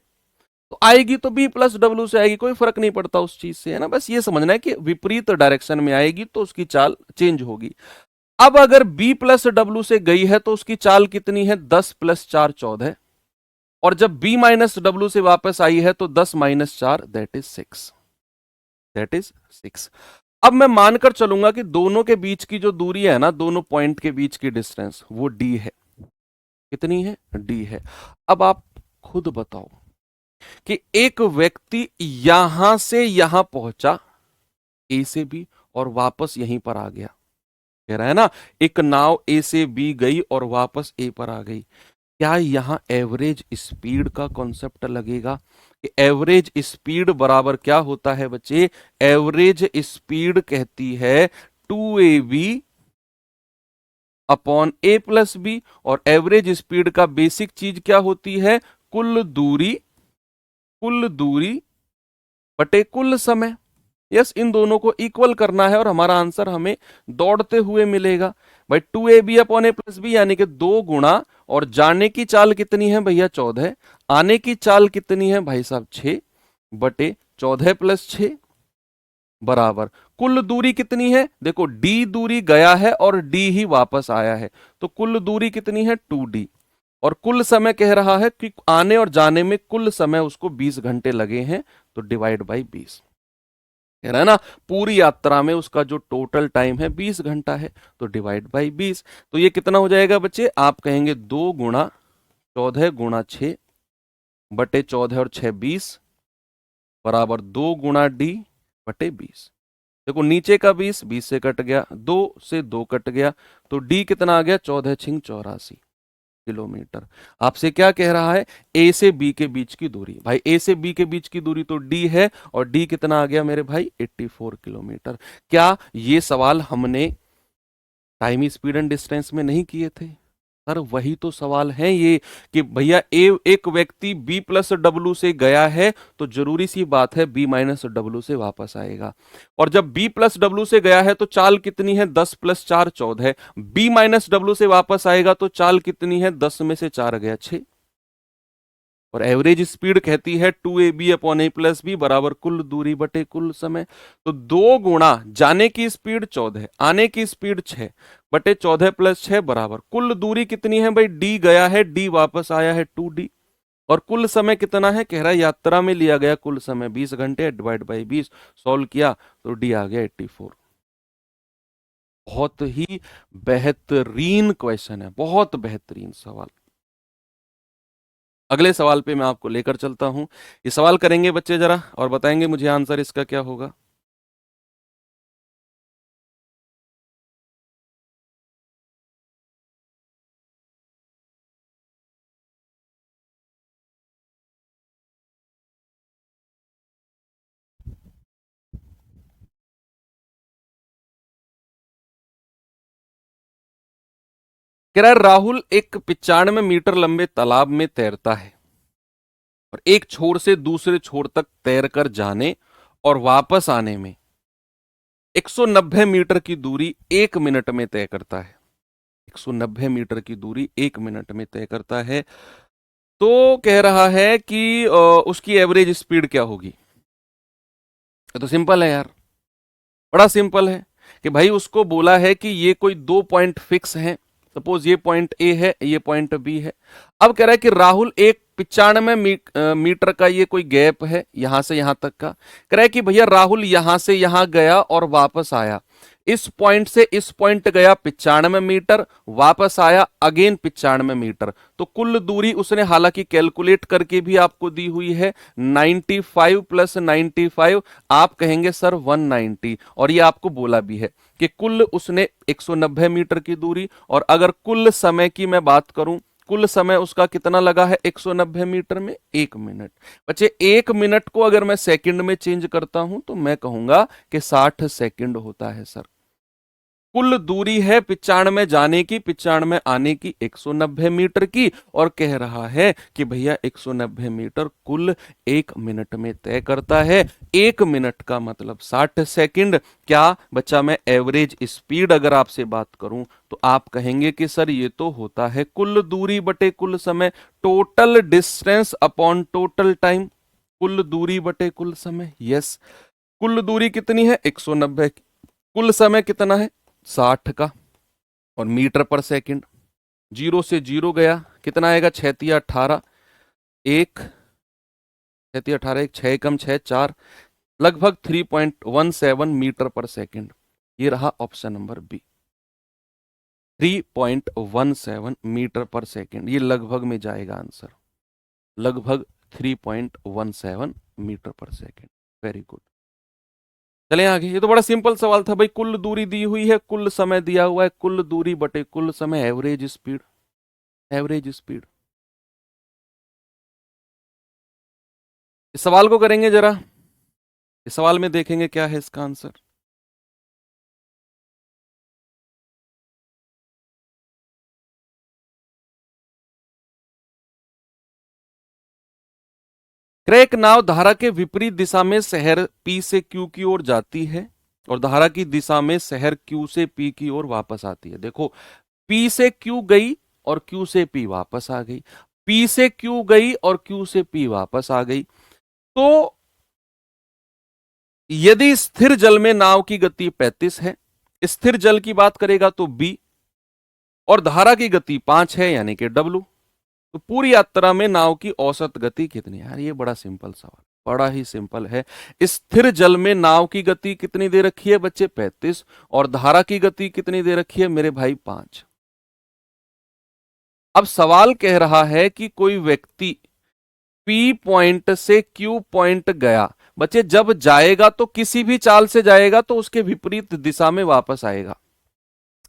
तो आएगी तो बी प्लस डब्ल्यू से आएगी, कोई फर्क नहीं पड़ता उस चीज से, है ना। बस ये समझना है कि विपरीत डायरेक्शन में आएगी तो उसकी चाल चेंज होगी। अब अगर b प्लस डब्ल्यू से गई है तो उसकी चाल कितनी है? 10 प्लस 4 14, और जब b माइनस डब्ल्यू से वापस आई है तो 10 minus 4 that is 6, that is 6। अब मैं मानकर चलूंगा कि दोनों के बीच की जो दूरी है ना, दोनों पॉइंट के बीच की डिस्टेंस वो d है। कितनी है? d है। अब आप खुद बताओ कि एक व्यक्ति यहां से यहां पहुंचा a से b और वापस यहीं पर आ गया, कह रहा है ना, एक नाव ए से बी गई और वापस ए पर आ गई, क्या यहां एवरेज स्पीड का कॉन्सेप्ट लगेगा? कि एवरेज स्पीड बराबर क्या होता है बच्चे? एवरेज स्पीड कहती है 2ab अपॉन ए प्लस बी, और एवरेज स्पीड का बेसिक चीज क्या होती है? कुल दूरी, कुल दूरी बटे कुल समय। यस, इन दोनों को इक्वल करना है और हमारा आंसर हमें दौड़ते हुए मिलेगा भाई 2ab अपॉन ए प्लस बी, यानी कि 2 गुणा, और जाने की चाल कितनी है भैया? 14, आने की चाल कितनी है भाई साहब? 6 बटे 14 प्लस 6 बराबर कुल दूरी कितनी है? देखो d दूरी गया है और d ही वापस आया है, तो कुल दूरी कितनी है? 2d, और कुल समय कह रहा है कि आने और जाने में कुल समय उसको 20 घंटे लगे हैं, तो डिवाइड बाई 20, कह रहा है ना, पूरी यात्रा में उसका जो टोटल टाइम है 20 घंटा है, तो डिवाइड बाई 20। तो ये कितना हो जाएगा बच्चे? आप कहेंगे 2 गुणा 14 गुणा 6 बटे 14 और 6 20 बराबर 2 गुणा d बटे 20। देखो नीचे का 20 20 से कट गया, 2 से 2 कट गया, तो d कितना आ गया? 14 छिंग 84 किलोमीटर। आपसे क्या कह रहा है? ए से बी के बीच की दूरी। भाई ए से बी के बीच की दूरी तो डी है, और डी कितना आ गया मेरे भाई? 84 किलोमीटर। क्या ये सवाल हमने टाइम स्पीड एंड डिस्टेंस में नहीं किए थे? सर वही तो सवाल है ये, कि भैया ए एक व्यक्ति बी प्लस डब्ल्यू से गया है तो जरूरी सी बात है बी माइनस डब्ल्यू से वापस आएगा, और जब बी प्लस डब्ल्यू से गया है तो चाल कितनी है? 10 प्लस 4 14, बी माइनस डब्ल्यू से वापस आएगा तो चाल कितनी है? 10 में से 4 गया 6, और एवरेज स्पीड कहती है 2ab अपॉन ए प्लस बी बराबर कुल दूरी बटे कुल समय। तो 2 गुणा जाने की स्पीड 14, आने की स्पीड 6 बटे 14 प्लस 6 बराबर कुल दूरी कितनी है भाई? d गया है, d वापस आया है 2d, और कुल समय कितना है? कह रहा है यात्रा में लिया गया कुल समय 20 घंटे, डिवाइड बाई 20, सॉल्व किया तो d आ गया 84। बहुत ही बेहतरीन क्वेश्चन है, बहुत बेहतरीन सवाल। अगले सवाल पे मैं आपको लेकर चलता हूं। ये सवाल करेंगे बच्चे जरा, और बताएंगे मुझे आंसर इसका क्या होगा। कह रहा है राहुल एक 95 मीटर लंबे तालाब में तैरता है और एक छोर से दूसरे छोर तक तैरकर जाने और वापस आने में 190 मीटर की दूरी 1 मिनट में तय करता है। 190 मीटर की दूरी 1 मिनट में तय करता है, तो कह रहा है कि उसकी एवरेज स्पीड क्या होगी? ये तो सिंपल है यार, बड़ा सिंपल है कि भाई उसको बोला है कि ये कोई दो पॉइंट फिक्स हैं, सपोज ये पॉइंट ए है, ये पॉइंट बी है। अब कह रहा है कि राहुल एक 95 मीटर का ये कोई गैप है यहां से यहां तक का। कह रहा है कि भैया राहुल यहां से यहां गया और वापस आया, इस पॉइंट से इस पॉइंट गया 95 मीटर, वापस आया अगेन 95 मीटर। तो कुल दूरी उसने हालांकि कैलकुलेट करके भी आपको दी हुई है 95 प्लस 95, आप कहेंगे सर 190, और ये आपको बोला भी है कि कुल उसने 190 मीटर की दूरी। और अगर कुल समय की मैं बात करूं, कुल समय उसका कितना लगा है 190 मीटर में? 1 मिनट। बच्चे 1 मिनट को अगर मैं सेकंड में चेंज करता हूं तो मैं कहूंगा कि 60 सेकंड होता है सर। कुल दूरी है 95 जाने की 95 आने की 190 मीटर की, और कह रहा है कि भैया 190 मीटर कुल 1 मिनट में तय करता है। 1 मिनट का मतलब 60 सेकंड। क्या बच्चा मैं एवरेज स्पीड अगर आपसे बात करूं तो आप कहेंगे कि सर ये तो होता है कुल दूरी बटे कुल समय, total distance upon total time, कुल दूरी बटे कुल समय। यस, कुल दूरी कितनी है 190 की, कुल समय कितना है 60 का, और मीटर पर सेकंड। जीरो से जीरो गया, कितना आएगा 6×18, एक 6×18 एक, 6 कम 6 4, लगभग 3.17 मीटर पर सेकंड। ये रहा ऑप्शन नंबर बी, 3.17 मीटर पर सेकंड। ये लगभग में जाएगा आंसर, लगभग 3.17 मीटर पर सेकंड। Very good. चलें आगे। ये तो बड़ा सिंपल सवाल था भाई, कुल दूरी दी हुई है, कुल समय दिया हुआ है, कुल दूरी बटे कुल समय, एवरेज स्पीड, एवरेज स्पीड। इस सवाल को करेंगे जरा, इस सवाल में देखेंगे क्या है इसका आंसर। क्रैक नाव धारा के विपरीत दिशा में शहर पी से क्यू की ओर जाती है और धारा की दिशा में शहर क्यू से पी की ओर वापस आती है। देखो, पी से क्यू गई और क्यू से पी वापस आ गई, पी से क्यू गई और क्यू से पी वापस आ गई। तो यदि स्थिर जल में नाव की गति 35 है, स्थिर जल की बात करेगा तो बी, और धारा की गति 5 है यानी कि डब्लू, तो पूरी यात्रा में नाव की औसत गति कितनी है? यार ये बड़ा सिंपल सवाल, बड़ा ही सिंपल है। स्थिर जल में नाव की गति कितनी दे रखी है बच्चे? 35, और धारा की गति कितनी दे रखी है मेरे भाई? 5। अब सवाल कह रहा है कि कोई व्यक्ति पी पॉइंट से क्यू पॉइंट गया। बच्चे जब जाएगा तो किसी भी चाल से जाएगा तो उसके विपरीत दिशा में वापस आएगा।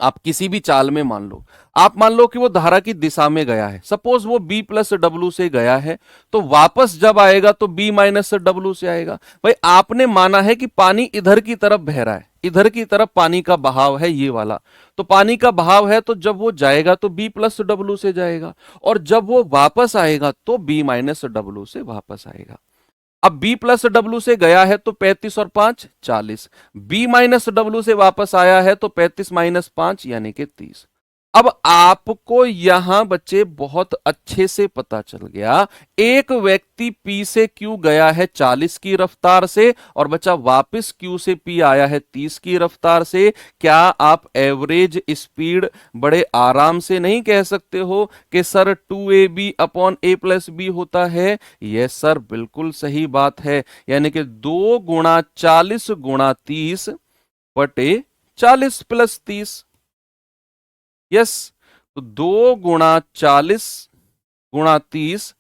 आप किसी भी चाल में मान लो, आप मान लो कि वो धारा की दिशा में गया है, सपोज वो बी प्लस डब्ल्यू से गया है, तो वापस जब आएगा तो बी माइनस डब्ल्यू से आएगा। भाई आपने माना है कि पानी इधर की तरफ बह रहा है, इधर की तरफ पानी का बहाव है ये वाला, तो पानी का बहाव है तो जब वो जाएगा तो बी प्लस डब्ल्यू से जाएगा, और जब वो वापस आएगा तो बी माइनस डब्ल्यू से वापस आएगा। अब b प्लस डब्ल्यू से गया है तो 35 और 5 40, b माइनस डब्ल्यू से वापस आया है तो 35 माइनस 5 यानी कि 30। अब आपको यहां बच्चे बहुत अच्छे से पता चल गया, एक व्यक्ति P से Q गया है 40 की रफ्तार से, और बच्चा वापस Q से P आया है 30 की रफ्तार से। क्या आप एवरेज स्पीड बड़े आराम से नहीं कह सकते हो कि sir 2ab upon a plus B होता है? यस सर, बिल्कुल सही बात है। यानी कि 2 × 40 × 30 बटे 40 प्लस 30। यस, तो 2 × 40 × 30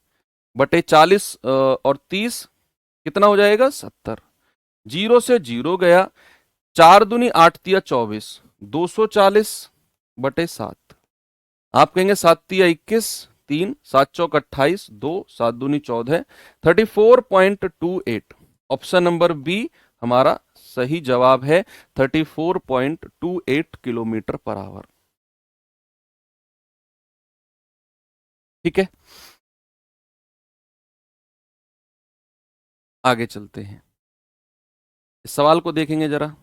बटे 40 और 30 कितना हो जाएगा? 70। जीरो से जीरो गया, 4×2 = 8 × 24, 240 बटे 7। आप कहेंगे 7×3 = 21, 3 7×4 = 28, 2 7×2 = 14, 34.28। ऑप्शन नंबर बी हमारा सही जवाब है, 34.28 किलोमीटर पर आवर। ठीक है, आगे चलते हैं, इस सवाल को देखेंगे जरा।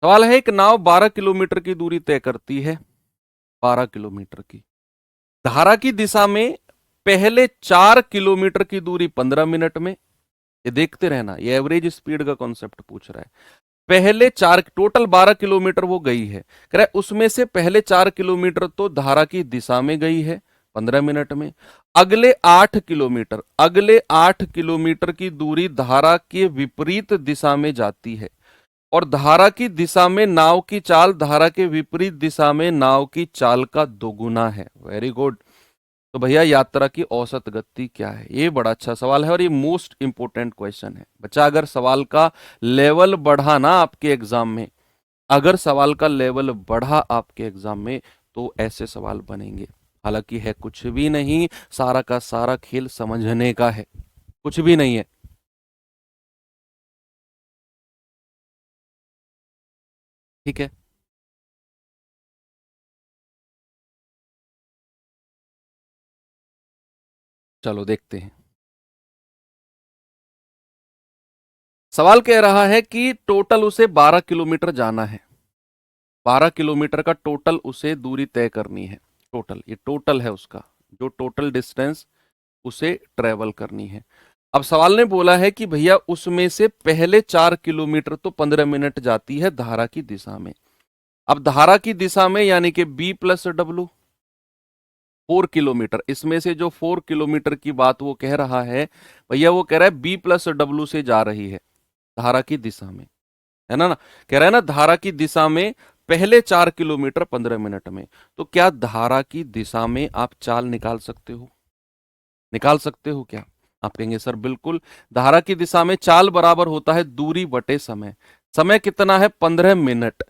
सवाल है, एक नाव 12 किलोमीटर की दूरी तय करती है, 12 किलोमीटर की। धारा की दिशा में पहले 4 किलोमीटर की दूरी 15 मिनट में, ये देखते रहना, ये एवरेज स्पीड का कॉन्सेप्ट पूछ रहा है। पहले 4, टोटल 12 किलोमीटर वो गई है, कह रहा है उसमें से पहले 4 किलोमीटर तो धारा की दिशा में गई है 15 मिनट में। अगले 8 किलोमीटर, अगले 8 किलोमीटर की दूरी धारा के विपरीत दिशा में जाती है, और धारा की दिशा में नाव की चाल धारा के विपरीत दिशा में नाव की चाल का दोगुना है। Very good. तो भैया यात्रा की औसत गति क्या है? ये बड़ा अच्छा सवाल है और ये मोस्ट इंपोर्टेंट क्वेश्चन है। बच्चा अगर सवाल का लेवल बढ़ा ना आपके एग्जाम में, अगर सवाल का लेवल बढ़ा आपके एग्जाम में, तो ऐसे सवाल बनेंगे। हालांकि है कुछ भी नहीं, सारा का सारा खेल समझने का है, कुछ भी नहीं है। ठीक है, चलो देखते हैं। सवाल कह रहा है कि टोटल उसे 12 किलोमीटर जाना है, 12 किलोमीटर का टोटल उसे दूरी तय करनी है। टोटल, ये टोटल है उसका, जो टोटल डिस्टेंस उसे ट्रेवल करनी है। अब सवाल ने बोला है कि भैया उसमें से पहले 4 किलोमीटर तो 15 मिनट जाती है धारा की दिशा में। अब धारा की दिशा में यानी कि बी प्लस डब्ल्यू, 4 किलोमीटर, इसमें से जो 4 किलोमीटर की बात वो कह रहा है, भैया वो कह रहा है बी प्लस डब्ल्यू से जा रही है धारा की दिशा में, है ना? कह रहा है ना धारा की दिशा में पहले 4 किलोमीटर 15 मिनट में। तो क्या धारा की दिशा में आप चाल निकाल सकते हो? निकाल सकते हो क्या? आप कहेंगे सर बिल्कुल। धारा की दिशा में चाल बराबर होता है दूरी बटे समय। समय कितना है? 15 मिनट।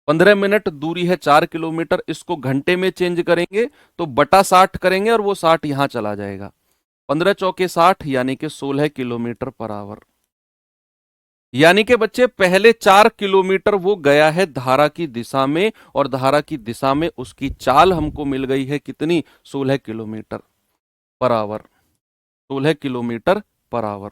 15 मिनट दूरी है 4 किलोमीटर, इसको घंटे में चेंज करेंगे तो बटा 60 करेंगे और वो 60 यहां चला जाएगा। 15 चौके 60 यानी कि 16 किलोमीटर पर आवर। यानी कि बच्चे पहले 4 किलोमीटर वो गया है धारा की दिशा में, और धारा की दिशा में उसकी चाल हमको मिल गई है कितनी? 16 kilometre per our. 16 kilometre per our.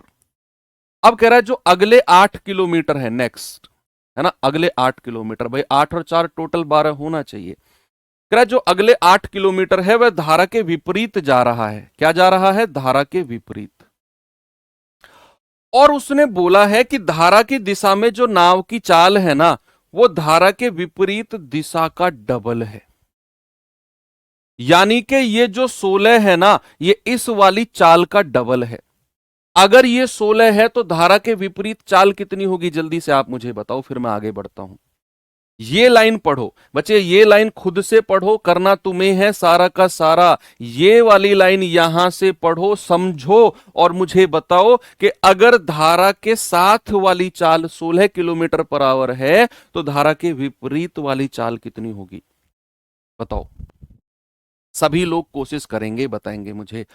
अब कह रहा है जो अगले 8 किलोमीटर है नेक्स्ट, है ना, अगले 8 किलोमीटर, भाई 8 और 4 टोटल 12 होना चाहिए। कह रहा है जो अगले 8 किलोमीटर है वह धारा के विपरीत जा रहा है। क्या जा रहा है? धारा के विपरीत। और उसने बोला है कि धारा की दिशा में जो नाव की चाल है ना, वो धारा के विपरीत दिशा का डबल है। यानी कि ये जो 16 है ना, ये इस वाली चाल का डबल है। अगर ये 16 है तो धारा के विपरीत चाल कितनी होगी? जल्दी से आप मुझे बताओ, फिर मैं आगे बढ़ता हूं। ये लाइन पढ़ो बच्चे, ये लाइन खुद से पढ़ो, करना तुम्हें है सारा का सारा। ये वाली लाइन यहां से पढ़ो, समझो और मुझे बताओ कि अगर धारा के साथ वाली चाल 16 किलोमीटर पर आवर है तो धारा के विपरीत वाली चाल कितनी होगी? बताओ। सभी लोग कोशिश करेंगे, बताएंगे मुझे।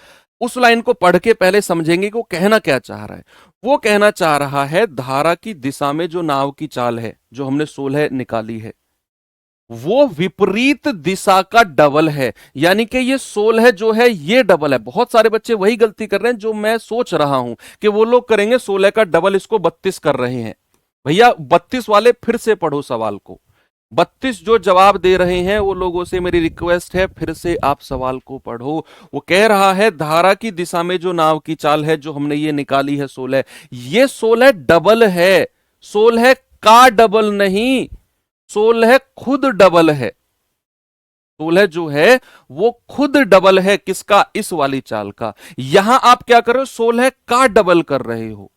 उस लाइन को पढ़ के पहले समझेंगे कि वो कहना क्या चाह रहा है। वो कहना चाह रहा है धारा की दिशा में जो नाव की चाल है, जो हमने 16 निकाली है, वो विपरीत दिशा का डबल है। यानी कि ये 16 जो है ये डबल है। बहुत सारे बच्चे वही गलती कर रहे हैं जो मैं सोच रहा हूं कि वो लोग करेंगे 16 का डबल, इसको 32 कर रहे हैं। भैया 32 वाले फिर से पढ़ो सवाल को। 32 जो जवाब दे रहे हैं वो लोगों से मेरी रिक्वेस्ट है, फिर से आप सवाल को पढ़ो। वो कह रहा है धारा की दिशा में जो नाव की चाल है, जो हमने ये निकाली है 16, ये 16 डबल है। 16 का डबल नहीं, 16 खुद डबल है। 16 जो है वो खुद डबल है। किसका? इस वाली चाल का। यहां आप क्या कर रहे हो? 16 का डबल कर रहे हो।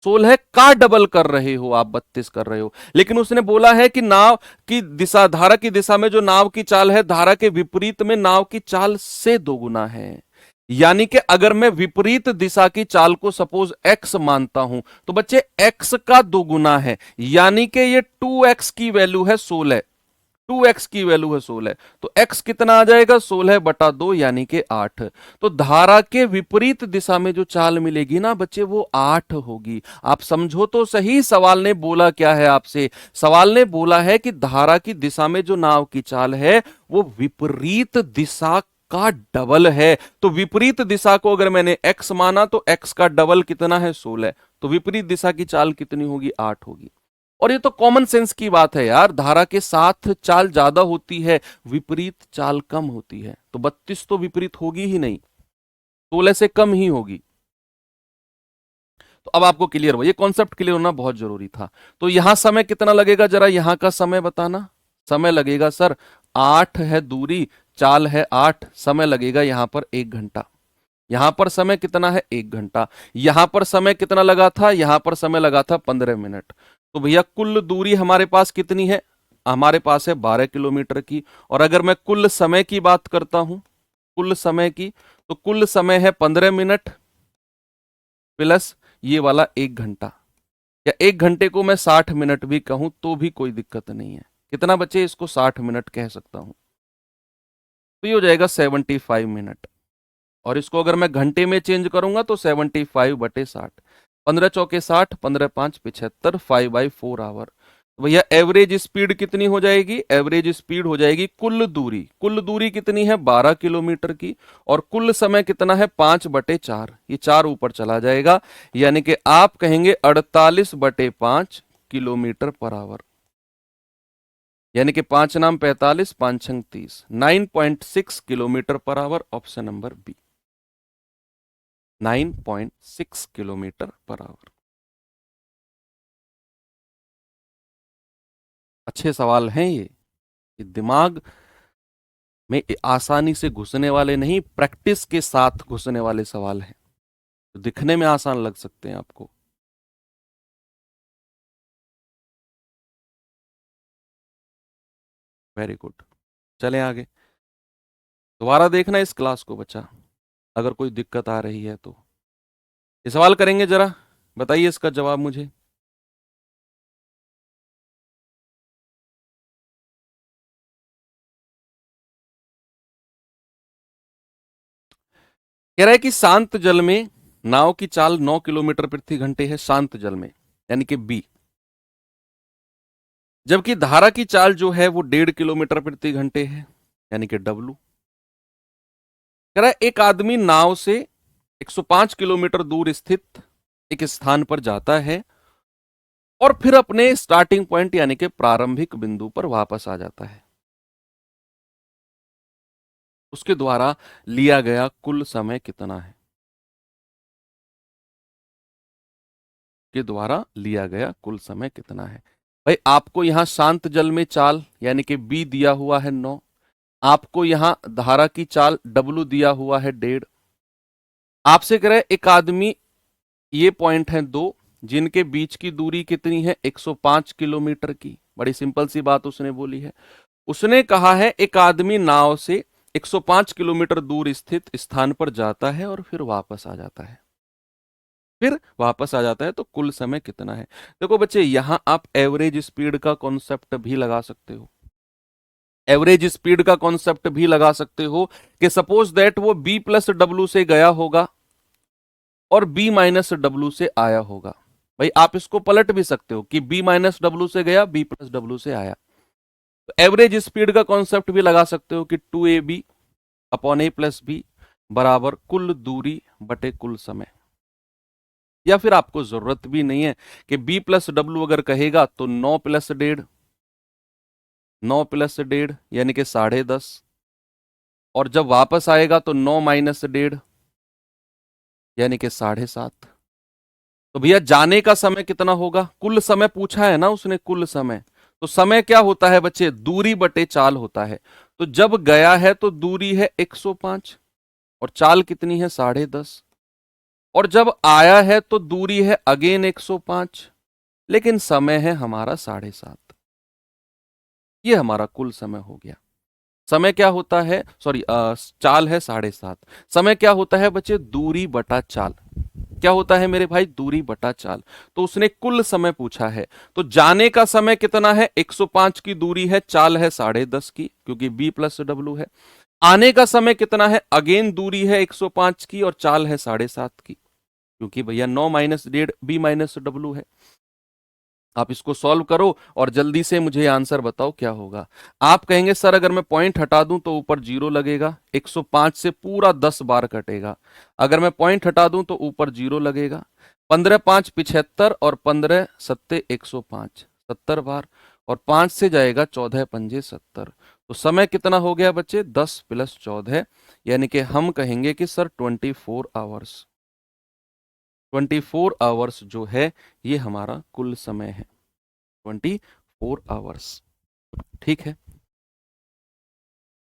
16 का डबल कर रहे हो आप, 32 कर रहे हो। लेकिन उसने बोला है कि नाव की दिशा, धारा की दिशा में जो नाव की चाल है, धारा के विपरीत में नाव की चाल से दोगुना है। यानी कि अगर मैं विपरीत दिशा की चाल को सपोज x मानता हूं, तो बच्चे x का दोगुना है। यानी कि ये 2x की वैल्यू है 16, 2x की वैल्यू है 16, तो x कितना आ जाएगा? 16/2 यानी कि 8। तो धारा के विपरीत दिशा में जो चाल मिलेगी ना बच्चे, वो 8 होगी। आप समझो तो सही, सवाल ने बोला क्या है आपसे? सवाल ने बोला है कि धारा की दिशा में जो नाव की चाल है वो विपरीत दिशा का डबल है। तो विपरीत दिशा को अगर मैंने x माना तो x का डबल कितना है? 16। तो विपरीत दिशा की चाल कितनी होगी? 8 होगी। और ये तो कॉमन सेंस की बात है यार, धारा के साथ चाल ज्यादा होती है, विपरीत चाल कम होती है, तो 32 तो विपरीत होगी ही नहीं, 16 से कम ही होगी। तो अब आपको क्लियर हुआ, ये कॉन्सेप्ट क्लियर होना बहुत जरूरी था। तो यहां समय कितना लगेगा, जरा यहां का समय बताना। समय लगेगा सर 8 है दूरी, चाल है 8, समय लगेगा यहां पर 1 घंटा। यहां पर समय कितना है, 1 घंटा। यहां पर समय कितना लगा था, यहां पर समय लगा था 15 मिनट। तो भैया कुल दूरी हमारे पास कितनी है, हमारे पास है 12 किलोमीटर की। और अगर मैं कुल समय की बात करता हूं, कुल समय की, तो कुल समय है 15 मिनट प्लस ये वाला 1 घंटा, या 1 घंटे को मैं 60 मिनट भी कहूं तो भी कोई दिक्कत नहीं है। कितना बचे, इसको 60 मिनट कह सकता हूं, तो ये हो जाएगा 75 मिनट। और इसको अगर मैं घंटे में चेंज करूंगा तो 75/60, 15 चौके 60, 15 5 75, 5/4 आवर। तो भैया एवरेज स्पीड कितनी हो जाएगी, एवरेज स्पीड हो जाएगी कुल दूरी, कुल दूरी कितनी है 12 किलोमीटर की, और कुल समय कितना है 5/4, ये 4 ऊपर चला जाएगा, यानी कि आप कहेंगे 48/5 किलोमीटर पर आवर, यानी कि 5 नाम 45, 5 छंग 30, 9.6 kilometre per hour, option number B, 9.6 kilometre per hour. अच्छे सवाल हैं ये दिमाग में आसानी से घुसने वाले नहीं, प्रैक्टिस के साथ घुसने वाले सवाल हैं, तो दिखने में आसान लग सकते हैं आपको। वेरी गुड, चलें आगे। दोबारा देखना इस क्लास को बच्चा, अगर कोई दिक्कत आ रही है तो ये सवाल करेंगे, जरा बताइए इसका जवाब मुझे। कह रहा है कि शांत जल में नाव की चाल 9 किलोमीटर प्रति घंटे है, शांत जल में, यानी कि बी। जबकि धारा की चाल जो है वो 1.5 किलोमीटर प्रति घंटे है, यानी कि डब्लू। कह रहा है एक आदमी नाव से 105 किलोमीटर दूर स्थित एक स्थान पर जाता है और फिर अपने स्टार्टिंग पॉइंट यानी कि प्रारंभिक बिंदु पर वापस आ जाता है। उसके द्वारा लिया गया कुल समय कितना है, के द्वारा लिया गया कुल समय कितना है। भाई आपको यहां शांत जल में चाल यानी कि बी दिया हुआ है 9, आपको यहां धारा की चाल डब्लू दिया हुआ है 1.5। आपसे कह रहे एक आदमी, ये पॉइंट है 2 जिनके बीच की दूरी कितनी है 105 किलोमीटर की। बड़ी सिंपल सी बात उसने बोली है, उसने कहा है एक आदमी नाव से 105 किलोमीटर दूर स्थित स्थान पर जाता है और फिर वापस आ जाता है, फिर वापस आ जाता है, तो कुल समय कितना है। देखो बच्चे यहां आप एवरेज स्पीड का कॉन्सेप्ट भी लगा सकते हो, एवरेज स्पीड का कॉन्सेप्ट भी लगा सकते हो कि सपोज दैट वो बी प्लस डब्ल्यू से गया होगा और बी माइनस डब्ल्यू से आया होगा। भाई आप इसको पलट भी सकते हो कि बी माइनस डब्ल्यू से गया, बी प्लस डब्ल्यू से आया। तो एवरेज स्पीड का कॉन्सेप्ट भी लगा सकते हो कि 2ab अपॉन ए प्लस बी बराबर कुल दूरी बटे कुल समय। या फिर आपको जरूरत भी नहीं है कि बी प्लस डब्ल्यू अगर कहेगा तो 9 प्लस 1.5, 9 प्लस 1.5 यानी कि 10.5, और जब वापस आएगा तो 9 माइनस 1.5 यानी कि 7.5। तो भैया जाने का समय कितना होगा, कुल समय पूछा है ना उसने, कुल समय। तो समय क्या होता है बच्चे, दूरी बटे चाल होता है। तो जब गया है तो दूरी है 105 और चाल कितनी है 10.5, और जब आया है तो दूरी है अगेन 105, लेकिन समय है हमारा 7.5। ये हमारा कुल समय हो गया। समय क्या होता है, सॉरी चाल है 7.5, समय क्या होता है बच्चे, दूरी बटा चाल। क्या होता है मेरे भाई, दूरी बटा चाल। तो उसने कुल समय पूछा है, तो जाने का समय कितना है 105 की दूरी है, चाल है 10.5 की क्योंकि बी प्लस डब्ल्यू है। आने का समय कितना है, अगेन दूरी है 105 की और चाल है 7.5 की, क्योंकि भैया 9 माइनस 1.5 बी माइनस डब्ल्यू है। आप इसको सॉल्व करो और जल्दी से मुझे आंसर बताओ क्या होगा। आप कहेंगे सर अगर मैं पॉइंट हटा दूं तो ऊपर 0 लगेगा, 105 से पूरा 10 बार कटेगा। अगर मैं पॉइंट हटा दूं तो ऊपर 0 लगेगा। 15 5 75 और 15 7 105, 70 बार, और 5 से जाएगा 14 पंजे 70। तो समय कितना हो गया बच्चे? 10 प्लस 14, यानी कि हम कहेंगे कि सर 24 आवर्स। 24 आवर्स जो है ये हमारा कुल समय है, 24 आवर्स। ठीक है,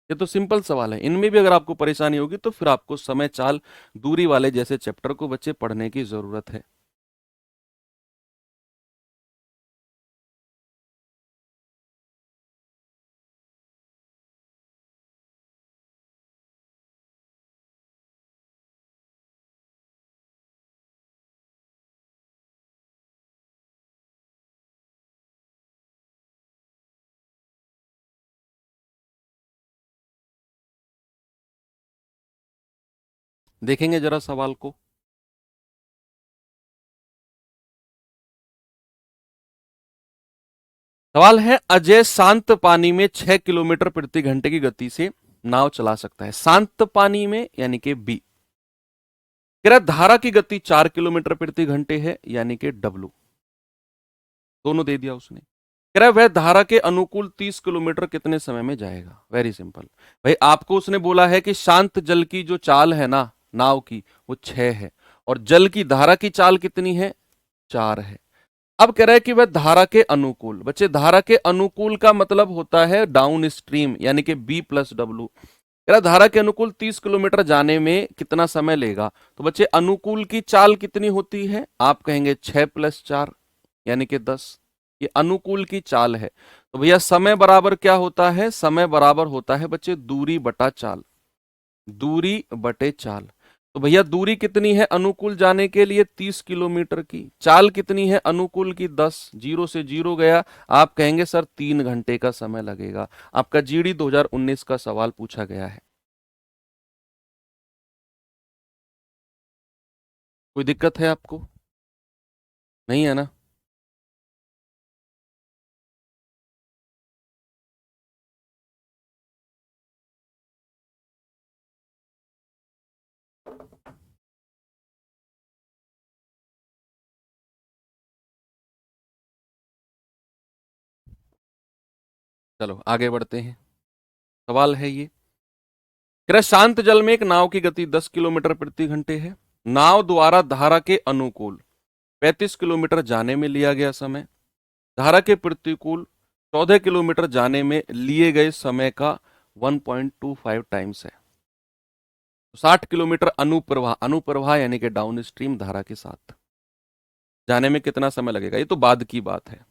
ये तो सिंपल सवाल है। इनमें भी अगर आपको परेशानी होगी तो फिर आपको समय चाल दूरी वाले जैसे चैप्टर को बच्चे पढ़ने की जरूरत है। देखेंगे जरा सवाल को। सवाल है, अजय शांत पानी में 6 किलोमीटर प्रति घंटे की गति से नाव चला सकता है। शांत पानी में यानी कि बी। कह रहा धारा की गति 4 किलोमीटर प्रति घंटे है, यानी कि डब्लू। दोनों दे दिया उसने। कह रहा वह धारा के अनुकूल 30 किलोमीटर कितने समय में जाएगा। वेरी सिंपल भाई, आपको उसने बोला है कि शांत जल की जो चाल है ना नाव की, वो 6 है, और जल की धारा की चाल कितनी है? 4 है। अब कह रहा है कि वह धारा के अनुकूल। बच्चे धारा के अनुकूल का मतलब होता है डाउन स्ट्रीम, यानी कि बी प्लस डब्लू। कह रहा धारा के अनुकूल 30 किलोमीटर जाने में कितना समय लेगा। तो बच्चे अनुकूल की चाल कितनी होती है? आप कहेंगे 6 प्लस 4 यानी कि 10। ये अनुकूल की चाल है। तो भैया समय बराबर क्या होता है? समय बराबर होता है बच्चे दूरी बटा चाल, दूरी बटे चाल। तो भैया दूरी कितनी है अनुकूल जाने के लिए? 30 किलोमीटर की। चाल कितनी है अनुकूल की? 10। जीरो से जीरो गया। आप कहेंगे सर 3 घंटे का समय लगेगा। आपका जीडी 2019 का सवाल पूछा गया है। कोई दिक्कत है आपको? नहीं है ना? चलो आगे बढ़ते हैं। सवाल है ये, कह रहा शांत जल में एक नाव की गति 10 किलोमीटर प्रति घंटे है। नाव द्वारा धारा के अनुकूल 35 किलोमीटर जाने में लिया गया समय, धारा के प्रतिकूल 14 किलोमीटर जाने में लिए गए समय का 1.25 टाइम्स है। 60 किलोमीटर अनुप्रवाह, अनुप्रवाह यानी कि डाउन स्ट्रीम धारा के साथ जाने में कितना समय लगेगा? ये तो बाद की बात है,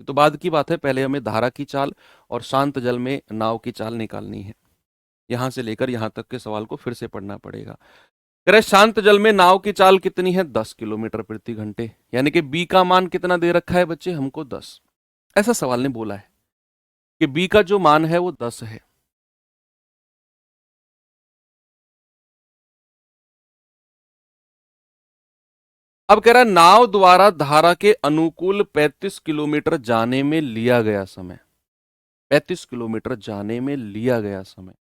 ये तो बाद की बात है। पहले हमें धारा की चाल और शांत जल में नाव की चाल निकालनी है। यहां से लेकर यहां तक के सवाल को फिर से पढ़ना पड़ेगा। कह शांत जल में नाव की चाल कितनी है? 10 किलोमीटर प्रति घंटे, यानी कि बी का मान कितना दे रखा है बच्चे हमको? 10। ऐसा सवाल ने बोला है कि बी का जो मान है वो 10 है। अब कह रहा है नाव द्वारा धारा के अनुकूल 35 किलोमीटर जाने में लिया गया समय, 35 किलोमीटर जाने में लिया गया समय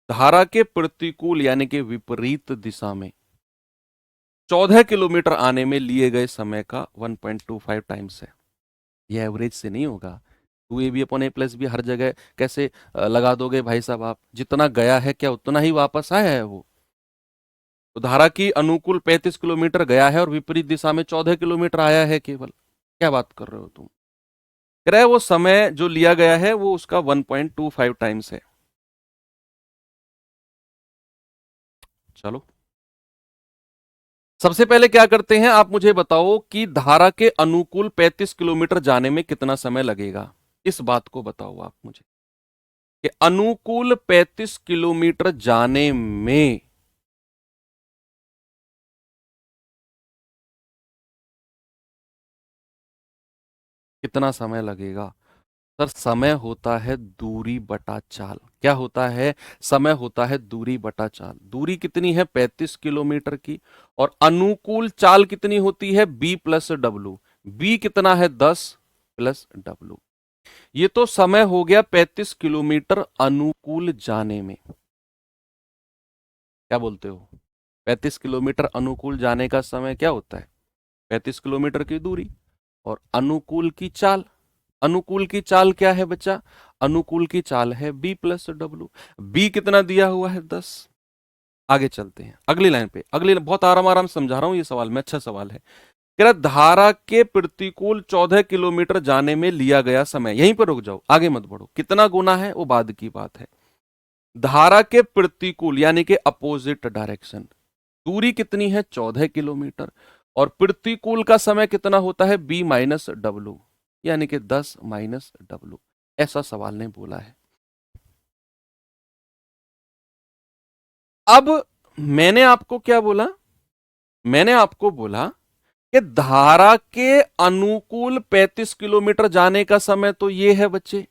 धारा के प्रतिकूल यानी कि विपरीत दिशा में 14 किलोमीटर आने में लिए गए समय का 1.25 टाइम्स है। यह एवरेज से नहीं होगा। 2ab upon a plus B हर जगह कैसे लगा दोगे भाई साहब? आप जितना गया है क्या उतना ही वापस आया है वो? तो धारा की अनुकूल 35 किलोमीटर गया है और विपरीत दिशा में 14 किलोमीटर आया है केवल। क्या बात कर रहे हो तुम? कह रहा है वो समय जो लिया गया है वो उसका 1.25 टाइम्स है। चलो सबसे पहले क्या करते हैं, आप मुझे बताओ कि धारा के अनुकूल 35 किलोमीटर जाने में कितना समय लगेगा। इस बात को बताओ आप मुझे कि अनुकूल 35 किलोमीटर जाने में कितना समय लगेगा। सर समय होता है दूरी बटा चाल। क्या होता है? समय होता है दूरी बटा चाल। दूरी कितनी है? 35 किलोमीटर की। और अनुकूल चाल कितनी होती है? B plus W. बी कितना है? 10 प्लस डब्लू। ये तो समय हो गया 35 किलोमीटर अनुकूल जाने में। क्या बोलते हो? 35 किलोमीटर अनुकूल जाने का समय क्या होता है? 35 किलोमीटर की दूरी और अनुकूल की चाल अनुकूल की चाल क्या है बच्चा? अनुकूल की चाल है b प्लस डब्ल्यू। b कितना दिया हुआ है? 10। आगे चलते हैं अगली लाइन पे। अगली बहुत आराम आराम समझा रहा हूं ये सवाल में, अच्छा सवाल है। कह रहा धारा के प्रतिकूल 14 किलोमीटर जाने में लिया गया समय, यहीं पर रुक जाओ, आगे मत बढ़ो। कितना गुना है वो बाद की बात है। धारा के प्रतिकूल यानी कि अपोजिट डायरेक्शन, दूरी कितनी है? 14 किलोमीटर। और प्रतिकूल का समय कितना होता है? b माइनस डब्ल्यू, यानी कि 10 माइनस डब्ल्यू। ऐसा सवाल ने बोला है। अब मैंने आपको क्या बोला? मैंने आपको बोला कि धारा के अनुकूल 35 किलोमीटर जाने का समय तो ये है बच्चे,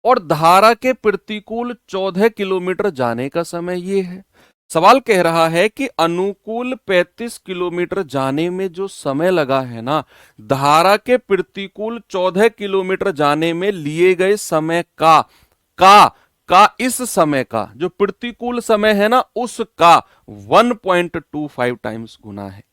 और धारा के प्रतिकूल 14 किलोमीटर जाने का समय ये है। सवाल कह रहा है कि अनुकूल 35 किलोमीटर जाने में जो समय लगा है ना, धारा के प्रतिकूल 14 किलोमीटर जाने में लिए गए समय का का इस समय का जो प्रतिकूल समय है ना, उसका 1.25 टाइम्स गुना है।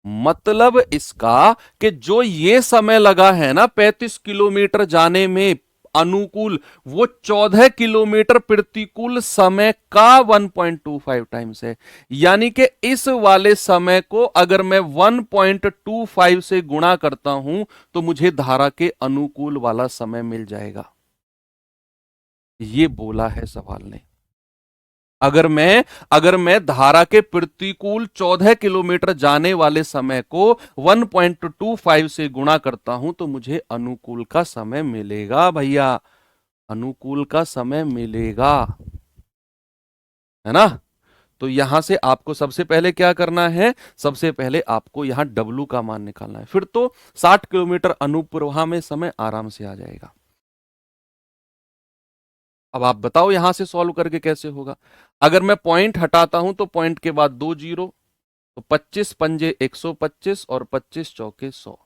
मतलब इसका कि जो ये समय लगा है ना 35 किलोमीटर जाने में अनुकूल, वो 14 किलोमीटर प्रतिकूल समय का 1.25 टाइम्स है। यानी कि इस वाले समय को अगर मैं 1.25 से गुणा करता हूं तो मुझे धारा के अनुकूल वाला समय मिल जाएगा। ये बोला है सवाल ने। अगर मैं धारा के प्रतिकूल 14 किलोमीटर जाने वाले समय को 1.25 से गुणा करता हूं तो मुझे अनुकूल का समय मिलेगा भैया, अनुकूल का समय मिलेगा, है ना? तो यहां से आपको सबसे पहले क्या करना है? सबसे पहले आपको यहां डब्लू का मान निकालना है, फिर तो 60 किलोमीटर अनुप्रवाह में समय आराम से आ जाएगा। अब आप बताओ यहां से सॉल्व करके कैसे होगा? अगर मैं पॉइंट हटाता हूं तो पॉइंट के बाद 2 जीरो, तो 25 पंजे 125 और 25 चौके 100।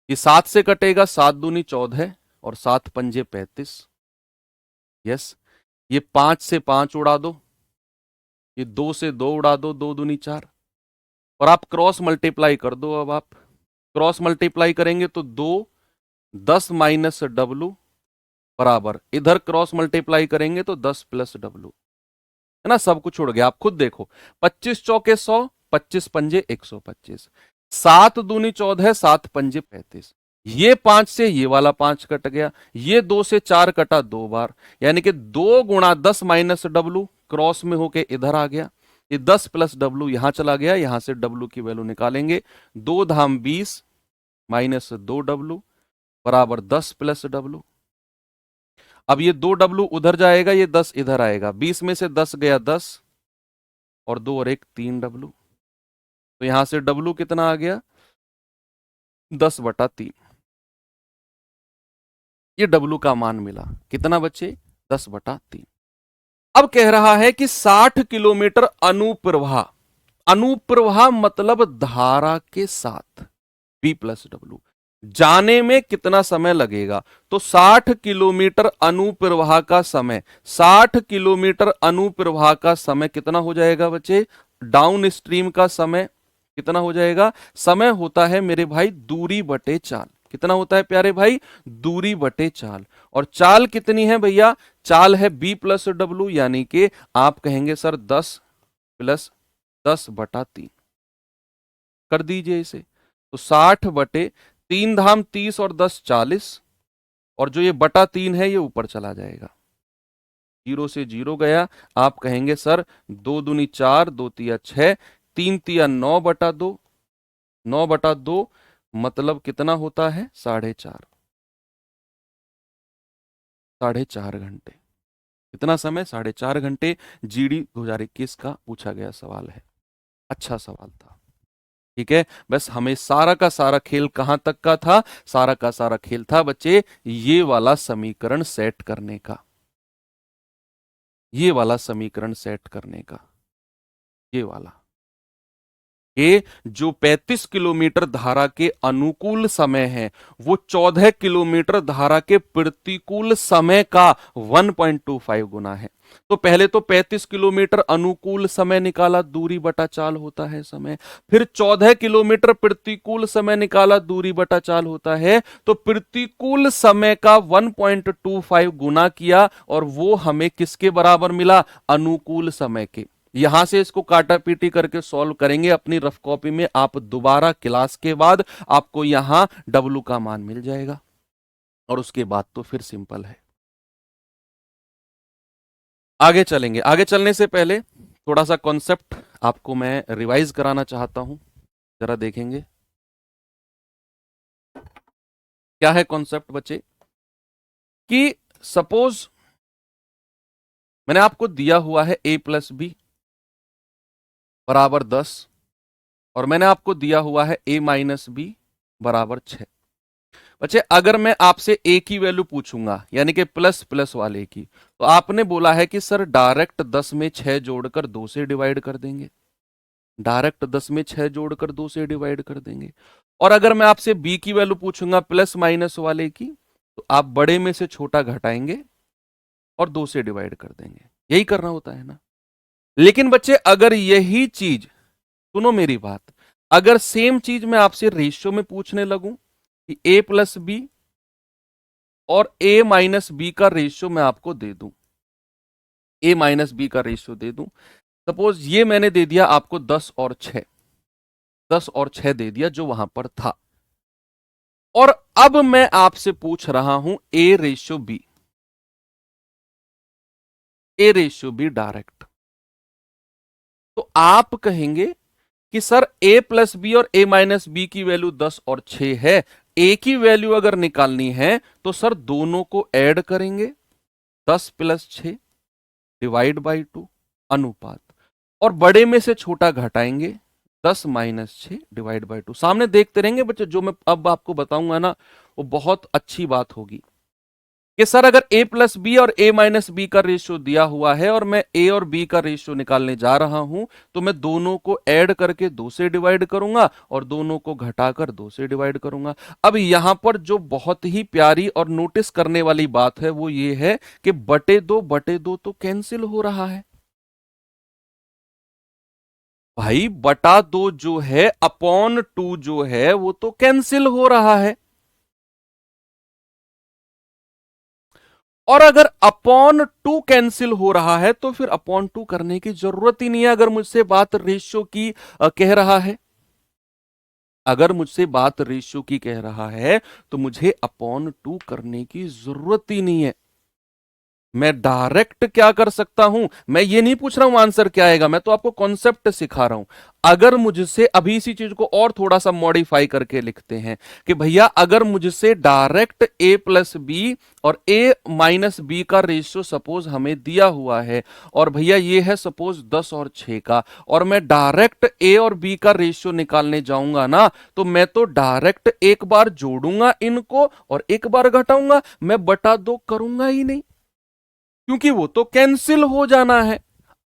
ये 7 से कटेगा, 7 दूनी 14 और 7 पंजे 35। यस, ये 5 से 5 उड़ा दो, ये 2 से 2 उड़ा दो, 2 दूनी 4। और आप क्रॉस मल्टीप्लाई कर दो। अब आप क्रॉस मल्टीप्लाई करेंगे तो 2 10 माइनस डब्लू बराबर, इधर क्रॉस मल्टीप्लाई करेंगे तो 10 प्लस डब्लू, है ना? सब कुछ उड़ गया, आप खुद देखो। 25 चौके 100, 25 पंजे 125, 7 दूनी 14, 7 पंजे 35। ये 5 से ये वाला 5 कट गया, ये 2 से 4 कटा 2 बार, यानी कि 2 गुणा 10 माइनस डब्लू क्रॉस में होके इधर आ गया। ये 10 प्लस डब्लू यहां चला गया, यहां से डब्लू की वैल्यू निकालेंगे। 2 धाम 20 माइनस 2 डब्लू बराबर 10 प्लस डब्लू। अब ये 2 डब्लू उधर जाएगा, ये 10 इधर आएगा, 20 में से 10 गया 10, और 2 और 1 3 डब्लू। तो यहां से डब्लू कितना आ गया? 10/3। ये डब्लू का मान मिला, कितना बच्चे? 10/3। अब कह रहा है कि 60 किलोमीटर अनुप्रवाह, अनुप्रवाह मतलब धारा के साथ बी प्लस डब्ल्यू जाने में कितना समय लगेगा? तो 60 किलोमीटर अनुप्रवाह का समय, 60 किलोमीटर अनुप्रवाह का समय कितना हो जाएगा बच्चे? डाउन स्ट्रीम का समय कितना हो जाएगा? समय होता है मेरे भाई दूरी बटे चाल। कितना होता है प्यारे भाई? दूरी बटे चाल। और चाल कितनी है भैया? चाल है b प्लस डब्ल्यू, यानी कि आप कहेंगे सर 10 प्लस 10/3 कर दीजिए इसे। तो 60/3 धाम 30 और 10 40, और जो ये बटा 3 है ये ऊपर चला जाएगा, 0 से 0 गया। आप कहेंगे सर 2 दूनी 4, 2 तिया 6, 3 तिया 9/2, 9/2 मतलब कितना होता है? 4.5, 4.5 घंटे। कितना समय? 4.5 घंटे। जीडी 2021 का पूछा गया सवाल है, अच्छा सवाल था। ठीक है, बस हमें सारा का सारा खेल कहां तक का था? सारा का सारा खेल था बच्चे ये वाला समीकरण सेट करने का, ये वाला समीकरण सेट करने का, ये वाला। कि जो 35 किलोमीटर धारा के अनुकूल समय है वो 14 किलोमीटर धारा के प्रतिकूल समय का 1.25 गुना है। तो पहले तो 35 किलोमीटर अनुकूल समय निकाला, दूरी बटा चाल होता है समय। फिर 14 किलोमीटर प्रतिकूल समय निकाला, दूरी बटा चाल होता है। तो प्रतिकूल समय का 1.25 गुना किया और वो हमें किसके बराबर मिला? अनुकूल समय के। यहां से इसको काटा पीटी करके सॉल्व करेंगे अपनी रफ कॉपी में, आप दोबारा क्लास के बाद आपको यहां W का मान मिल जाएगा और उसके बाद तो फिर सिंपल है। आगे चलेंगे। आगे चलने से पहले थोड़ा सा कॉन्सेप्ट आपको मैं रिवाइज कराना चाहता हूं, जरा देखेंगे क्या है कॉन्सेप्ट बच्चे। कि सपोज मैंने आपको दिया हुआ है a+b बराबर 10 और मैंने आपको दिया हुआ है a-b बराबर 6। बच्चे अगर मैं आपसे a की वैल्यू पूछूंगा यानी कि प्लस प्लस वाले की, तो आपने बोला है कि सर डायरेक्ट 10 में 6 जोड़कर 2 से डिवाइड कर देंगे। डायरेक्ट 10 में 6 जोड़कर 2 से डिवाइड कर देंगे। और अगर मैं आपसे b की वैल्यू पूछूंगा प्लस माइनस वाले की, तो आप बड़े में से छोटा घटाएंगे और 2 से डिवाइड कर देंगे। यही करना होता है ना। लेकिन बच्चे अगर यही चीज, सुनो मेरी बात, अगर सेम चीज मैं आपसे रेशियो में पूछने लगूं कि a+b और a-b का रेशियो मैं आपको दे दूं, a-b का रेशियो दे दूं, सपोज ये मैंने दे दिया आपको 10 और 6, 10 और 6 दे दिया जो वहां पर था। और अब मैं आपसे पूछ रहा हूं a/b, a/b डायरेक्ट। तो आप कहेंगे कि सर a+b और a-b की वैल्यू 10 और 6 है, a की वैल्यू अगर निकालनी है तो सर दोनों को ऐड करेंगे, 10 + 6 डिवाइड बाई 2 अनुपात, और बड़े में से छोटा घटाएंगे, 10 - 6 डिवाइड बाई 2। सामने देखते रहेंगे बच्चे, जो मैं अब आपको बताऊंगा ना वो बहुत अच्छी बात होगी। कि सर अगर a+b और a-b का रेशियो दिया हुआ है और मैं a और b का रेशियो निकालने जा रहा हूं, तो मैं दोनों को ऐड करके 2 से डिवाइड करूंगा और दोनों को घटाकर 2 से डिवाइड करूंगा। अब यहां पर जो बहुत ही प्यारी और नोटिस करने वाली बात है वो ये है कि बटे दो तो कैंसिल हो रहा है भाई। बटा 2 जो है अपॉन 2 जो है वो तो कैंसिल हो रहा है। और अगर अपॉन 2 कैंसिल हो रहा है तो फिर अपॉन 2 करने की जरूरत ही नहीं है। अगर मुझसे बात रेशियो की कह रहा है, अगर मुझसे बात रेशियो की कह रहा है तो मुझे अपॉन 2 करने की जरूरत ही नहीं है। मैं डायरेक्ट क्या कर सकता हूं, मैं ये नहीं पूछ रहा हूं आंसर क्या आएगा, मैं तो आपको कॉन्सेप्ट सिखा रहा हूं। अगर मुझसे अभी इसी चीज को और थोड़ा सा मॉडिफाई करके लिखते हैं कि भैया अगर मुझसे डायरेक्ट a+b और a-b का रेशियो सपोज हमें दिया हुआ है, और भैया ये है सपोज 10 और 6 का, और मैं डायरेक्ट a और b का रेशियो निकालने जाऊंगा ना, तो मैं तो डायरेक्ट एक बार जोड़ूंगा इनको और एक बार घटाऊंगा, मैं बटा 2 करूंगा ही नहीं, क्योंकि वो तो कैंसिल हो जाना है।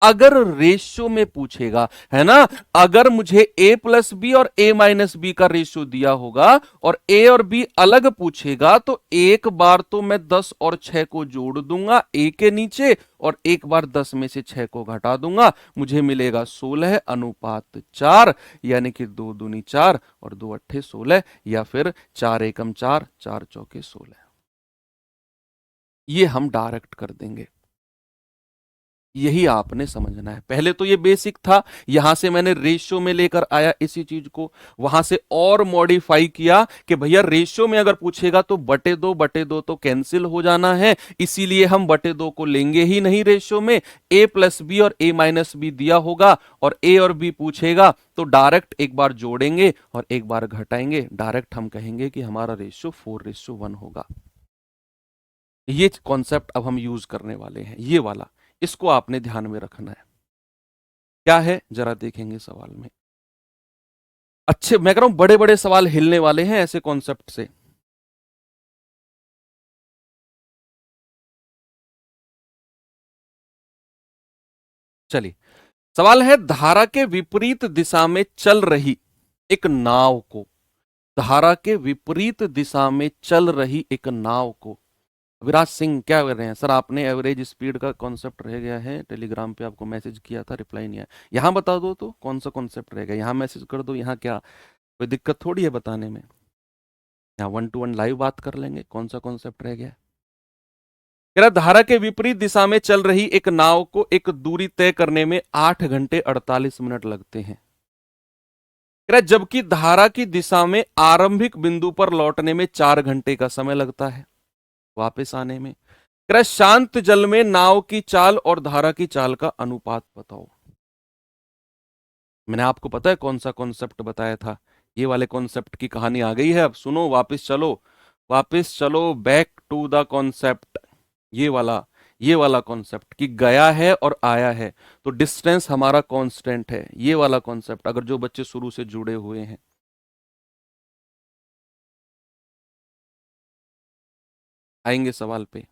अगर रेशियो में पूछेगा, है ना, अगर मुझे a+b और a-b का रेशियो दिया होगा और a और b अलग पूछेगा, तो एक बार तो मैं 10 और 6 को जोड़ दूंगा a के नीचे और एक बार 10 में से 6 को घटा दूंगा, मुझे मिलेगा 16 अनुपात 4, यानी कि 2 दूनी 4 और 2 अट्ठे 16, या फिर 4 एकम 4, 4 चौके 16। ये हम डायरेक्ट कर देंगे। यही आपने समझना है। पहले तो ये बेसिक था, यहां से मैंने रेशियो में लेकर आया इसी चीज को, वहां से और मॉडिफाई किया कि भैया रेशियो में अगर पूछेगा तो बटे दो तो कैंसिल हो जाना है, इसीलिए हम बटे दो को लेंगे ही नहीं रेशियो में। a+b और a-b दिया होगा और a और b पूछेगा तो डायरेक्ट एक बार जोड़ेंगे और एक बार घटाएंगे, डायरेक्ट हम कहेंगे कि हमारा रेशियो 4:1 होगा। ये कॉन्सेप्ट अब हम यूज करने वाले हैं, ये वाला, इसको आपने ध्यान में रखना है। क्या है जरा देखेंगे सवाल में। अच्छे, मैं कह रहा हूं बड़े बड़े सवाल हिलने वाले हैं ऐसे कॉन्सेप्ट से। चलिए सवाल है, धारा के विपरीत दिशा में चल रही एक नाव को, धारा के विपरीत दिशा में चल रही एक नाव को। विराज सिंह क्या कर रहे हैं सर? आपने एवरेज स्पीड का कॉन्सेप्ट रह गया है, टेलीग्राम पे आपको मैसेज किया था, रिप्लाई नहीं आया। यहाँ बता दो तो कौन सा कॉन्सेप्ट रहेगा, यहाँ मैसेज कर दो, यहाँ क्या कोई दिक्कत थोड़ी है बताने में। यहाँ 1-to-1 लाइव बात कर लेंगे, कौन सा कॉन्सेप्ट रह गया। कह रहा, धारा के विपरीत दिशा में चल रही एक नाव को एक दूरी तय करने में 8 घंटे 48 मिनट लगते हैं। कह रहा, जबकि धारा की दिशा में आरंभिक बिंदु पर लौटने में 4 घंटे का समय लगता है वापस आने में। कह रहा, शांत जल में नाव की चाल और धारा की चाल का अनुपात बताओ। मैंने आपको पता है कौन सा कॉन्सेप्ट बताया था, ये वाले कॉन्सेप्ट की कहानी आ गई है। अब सुनो, वापस चलो, वापस चलो, बैक टू द कॉन्सेप्ट। ये वाला कॉन्सेप्ट कि गया है और आया है तो डिस्टेंस हमारा कांस्टेंट है, ये वाला कॉन्सेप्ट। अगर जो बच्चे शुरू से जुड़े हुए हैं, आएंगे सवाल पे।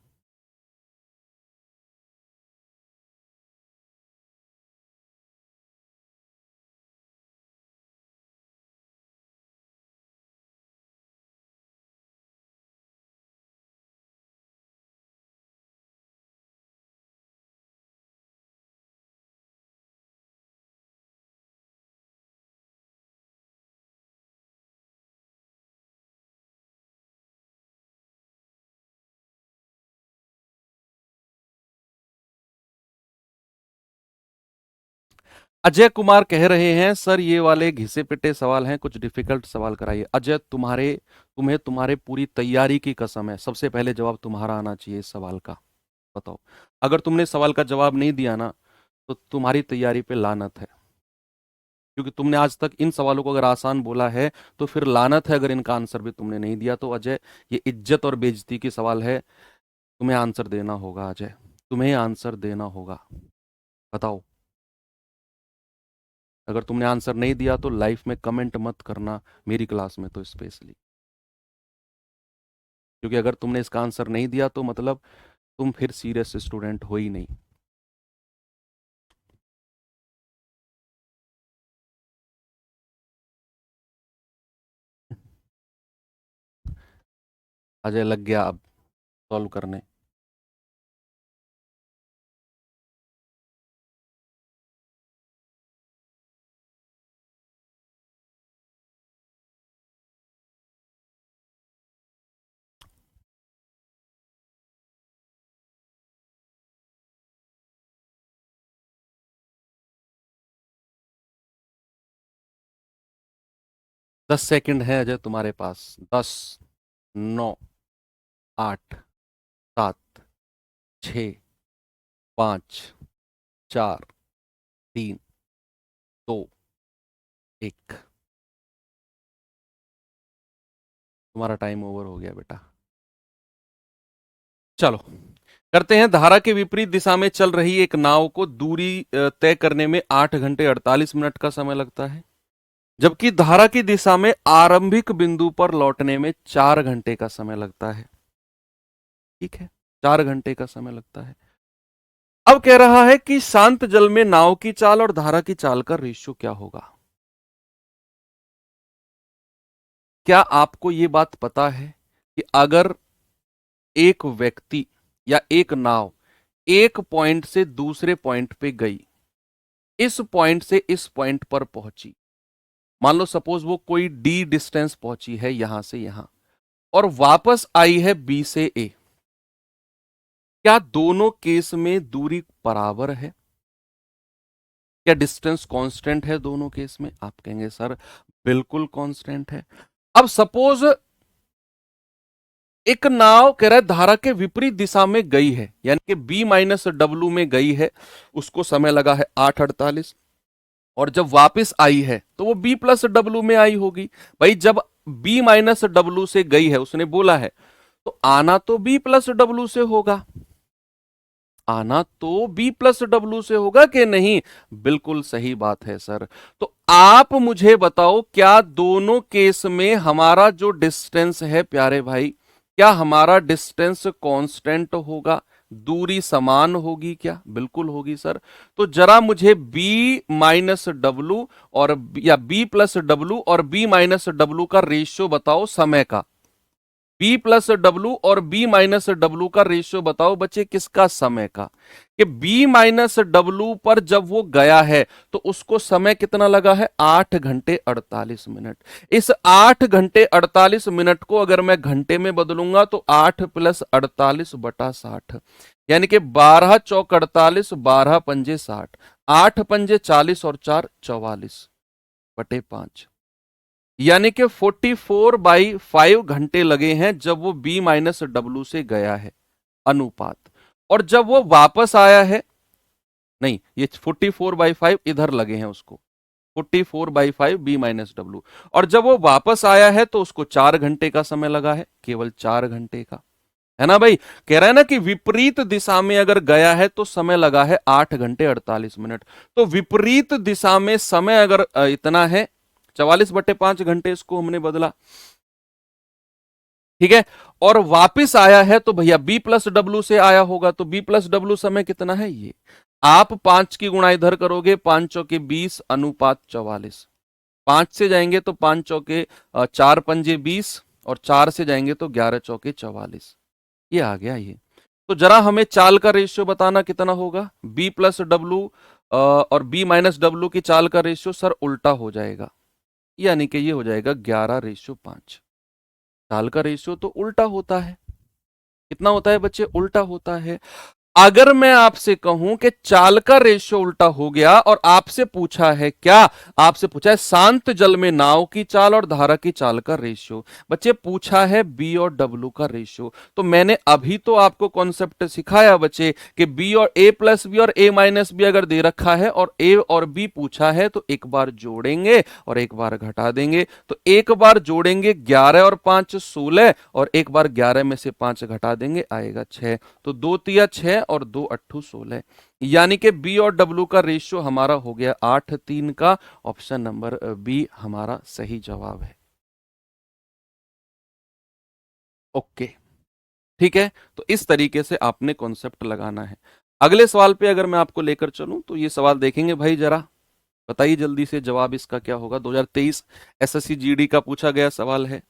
अजय कुमार कह रहे हैं, सर ये वाले घिसे पिटे सवाल हैं, कुछ डिफिकल्ट सवाल कराइए। अजय, तुम्हारे पूरी तैयारी की कसम है, सबसे पहले जवाब तुम्हारा आना चाहिए इस सवाल का। बताओ, अगर तुमने सवाल का जवाब नहीं दिया ना तो तुम्हारी तैयारी पे लानत है, क्योंकि तुमने आज तक इन सवालों को अगर आसान बोला है तो फिर लानत है अगर इनका आंसर भी तुमने नहीं दिया। तो अजय, ये इज्जत और बेइज्जती की सवाल है, तुम्हें आंसर देना होगा। अजय, तुम्हें आंसर देना होगा, बताओ। अगर तुमने आंसर नहीं दिया तो लाइफ में कमेंट मत करना, मेरी क्लास में तो स्पेशली, क्योंकि अगर तुमने इसका आंसर नहीं दिया तो मतलब तुम फिर सीरियस स्टूडेंट हो ही नहीं। अजय लग गया अब सॉल्व करने। दस सेकंड है अजय तुम्हारे पास। 10, 9, 8, 7, 6, 5, 4, 3, 2, 1। तुम्हारा टाइम ओवर हो गया बेटा। चलो करते हैं। धारा के विपरीत दिशा में चल रही एक नाव को दूरी तय करने में 8 घंटे 48 मिनट का समय लगता है, जबकि धारा की दिशा में आरंभिक बिंदु पर लौटने में 4 घंटे का समय लगता है। ठीक है, 4 घंटे का समय लगता है। अब कह रहा है कि शांत जल में नाव की चाल और धारा की चाल का रेशियो क्या होगा। क्या आपको यह बात पता है कि अगर एक व्यक्ति या एक नाव एक पॉइंट से दूसरे पॉइंट पे गई, इस पॉइंट से इस पॉइंट पर पहुंची, मान लो सपोज वो कोई डी डिस्टेंस पहुंची है यहां से यहां, और वापस आई है बी से ए, क्या दोनों केस में दूरी बराबर है? क्या डिस्टेंस कांस्टेंट है दोनों केस में? आप कहेंगे सर बिल्कुल कांस्टेंट है। अब सपोज एक नाव कह रहा है धारा के विपरीत दिशा में गई है, यानी कि B-W में गई है, उसको समय लगा है 8:48, और जब वापस आई है तो वो B+W में आई होगी। भाई जब B-W से गई है, उसने बोला है, तो आना तो B+W से होगा, आना तो B+W से होगा कि नहीं? बिल्कुल सही बात है सर। तो आप मुझे बताओ, क्या दोनों केस में हमारा जो डिस्टेंस है प्यारे भाई, क्या हमारा डिस्टेंस कांस्टेंट होगा? दूरी समान होगी क्या? बिल्कुल होगी सर। तो जरा मुझे b माइनस डब्लू और या b प्लस डब्लू और b माइनस डब्लू का रेशियो बताओ समय का। b प्लस डब्लू और b माइनस डब्लू का रेशियो बताओ बच्चे, किसका? समय का। कि b माइनस डब्लू पर जब वो गया है तो उसको समय कितना लगा है? 8 घंटे 48 मिनट। इस 8 घंटे 48 मिनट को अगर मैं घंटे में बदलूंगा तो 8 प्लस 48 बटा 60, यानी कि 12 चौक 48, 12 पंजे 60, 8 पंजे 40 और 4 44 बटे 5, यानी कि 44/5 घंटे लगे हैं जब वो b माइनस डब्लू से गया है, अनुपात। और जब वो वापस आया है, नहीं, ये 44/5 इधर लगे हैं उसको, 44/5 b माइनस डब्लू। और जब वो वापस आया है तो उसको 4 घंटे का समय लगा है, केवल 4 घंटे का, है ना भाई? कह रहा है ना कि विपरीत दिशा में अगर गया है तो समय लगा है 8 घंटे 48 मिनट। तो विपरीत दिशा में समय अगर इतना है, 44/5 घंटे इसको हमने बदला, ठीक है। और वापिस आया है तो भैया b प्लस डब्लू से आया होगा, तो b प्लस डब्लू समय कितना है? ये आप 5 की गुणा इधर करोगे, 5 चौके 20 अनुपात 44, 5 से जाएंगे तो 5 चौके 4 पंजे 20 और 4 से जाएंगे तो 11 चौके 44, ये आ गया ये। तो जरा हमें चाल का रेशियो बताना कितना होगा? b प्लस डब्लू और b माइनस डब्लू की चाल का रेशियो सर उल्टा हो जाएगा, यानी कि ये हो जाएगा 11:5। चाल का रेशियो तो उल्टा होता है, कितना होता है बच्चे? उल्टा होता है। अगर मैं आपसे कहूं कि चाल का रेशियो उल्टा हो गया और आपसे पूछा है क्या? आपसे पूछा है शांत जल में नाव की चाल और धारा की चाल का रेशियो। बच्चे पूछा है बी और डब्लू का रेशियो, तो मैंने अभी तो आपको कॉन्सेप्ट सिखाया बच्चे कि बी और ए प्लस बी और ए माइनस बी अगर दे रखा है और ए और बी पूछा है तो एक बार जोड़ेंगे और एक बार घटा देंगे। तो एक बार जोड़ेंगे 11 और 5 16 और एक बार 11 में से 5 घटा देंगे, आएगा 6। तो 2 तिया 6 और 2 अट्ठू 16, यानी कि बी और डब्लू का रेशियो हमारा हो गया 8:3 का। ऑप्शन नंबर बी हमारा सही जवाब है। ओके, ठीक है। तो इस तरीके से आपने कॉन्सेप्ट लगाना है। अगले सवाल पे अगर मैं आपको लेकर चलूं तो ये सवाल देखेंगे भाई, जरा बताइए जल्दी से जवाब इसका क्या होगा। 2023 एसएससी जीडी का पूछा गया सवाल है।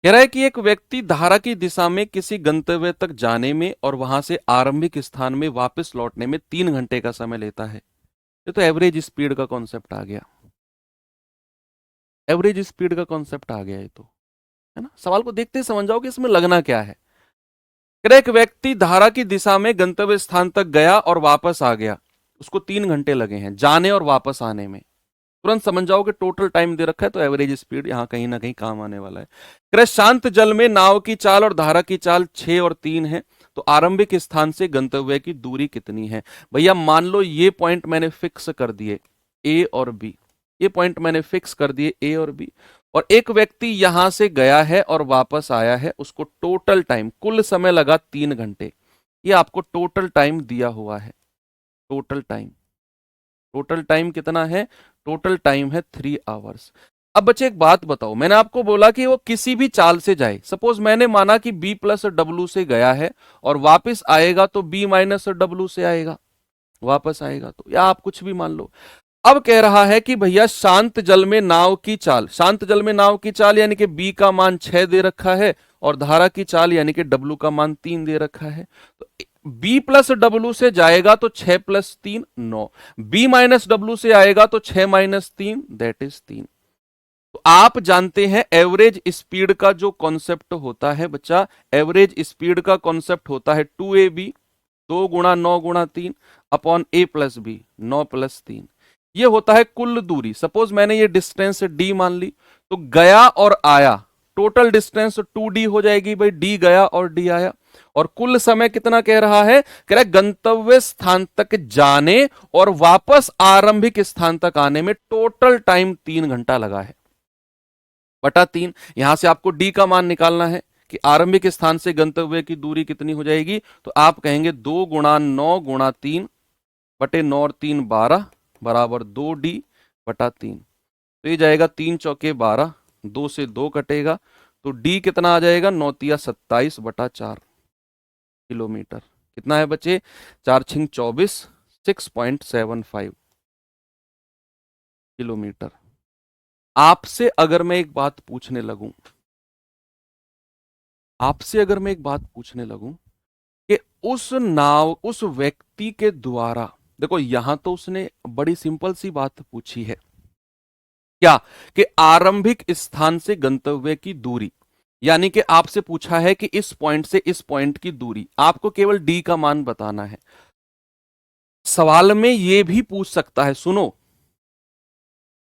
कह रहा है कि एक व्यक्ति धारा की दिशा में किसी गंतव्य तक जाने में और वहां से आरंभिक स्थान में वापस लौटने में 3 घंटे का समय लेता है। ये तो एवरेज स्पीड का कॉन्सेप्ट आ गया, एवरेज स्पीड का कॉन्सेप्ट आ गया ये तो, है ना? सवाल को देखते ही समझ जाओ कि इसमें लगना क्या है। कह रहा है एक व्यक्ति धारा की दिशा में गंतव्य स्थान तक गया और वापस आ गया, उसको 3 घंटे लगे हैं जाने और वापस आने में। तुरंत समझ जाओ कि टोटल टाइम दे रखा है तो एवरेज स्पीड यहां कहीं ना कहीं काम आने वाला है। कह शांत जल में नाव की चाल और धारा की चाल 6 और 3 है, तो आरंभिक स्थान से गंतव्य की दूरी कितनी है? भैया मान लो ये पॉइंट मैंने फिक्स कर दिए ए और बी, ये पॉइंट मैंने फिक्स कर दिए ए और बी, और एक व्यक्ति यहां से गया है और वापस आया है, उसको टोटल टाइम कुल समय लगा 3 घंटे। ये आपको टोटल टाइम दिया हुआ है। टोटल टाइम, टोटल टाइम कितना है? टोटल टाइम है 3 आवर्स। अब बच्चे एक बात बताओ, मैंने आपको बोला कि वो किसी भी चाल से जाए, सपोज मैंने माना कि b प्लस डब्लू से गया है और वापस आएगा तो b माइनस डब्लू से आएगा, वापस आएगा तो, या आप कुछ भी मान लो। अब कह रहा है कि भैया शांत जल में नाव की चाल, शांत जल में नाव की चाल यानी कि b का मान 6 दे रखा है और धारा की चाल यानी कि w का मान 3 दे रखा है। तो b प्लस डब्लू से जाएगा तो 6 प्लस 3 9, b माइनस डब्लू से आएगा तो 6 माइनस 3 दैट इज 3। तो आप जानते हैं एवरेज स्पीड का जो कॉन्सेप्ट होता है बच्चा, एवरेज स्पीड का कॉन्सेप्ट होता है 2ab, 2 गुणा 9 गुणा 3 upon a plus B, 9 plus 3। ये होता है कुल दूरी। सपोज मैंने ये डिस्टेंस d मान ली, तो गया और आया टोटल डिस्टेंस 2d हो जाएगी भाई, d गया और d आया। और कुल समय कितना कह रहा है? कह रहा है गंतव्य स्थान तक जाने और वापस आरंभिक स्थान तक आने में टोटल टाइम 3 घंटा लगा है, बटा 3। यहां से आपको d का मान निकालना है कि आरंभिक स्थान से गंतव्य की दूरी कितनी हो जाएगी, तो आप कहेंगे 2 × 9 × 3 बटे 9 और 3 12 बराबर 2d/3। तो ये जाएगा 3 × 4 = 12, 2 से 2 कटेगा, तो डी कितना आ जाएगा, 9×3 = 27/4 किलोमीटर। कितना है बच्चे, 4×6 = 24, 6.75 किलोमीटर। आपसे अगर मैं एक बात पूछने लगूं, कि उस व्यक्ति के द्वारा, देखो यहां तो उसने बड़ी सिंपल सी बात पूछी है, क्या, कि आरंभिक स्थान से गंतव्य की दूरी, यानी कि आपसे पूछा है कि इस पॉइंट से इस पॉइंट की दूरी, आपको केवल डी का मान बताना है। सवाल में यह भी पूछ सकता है, सुनो,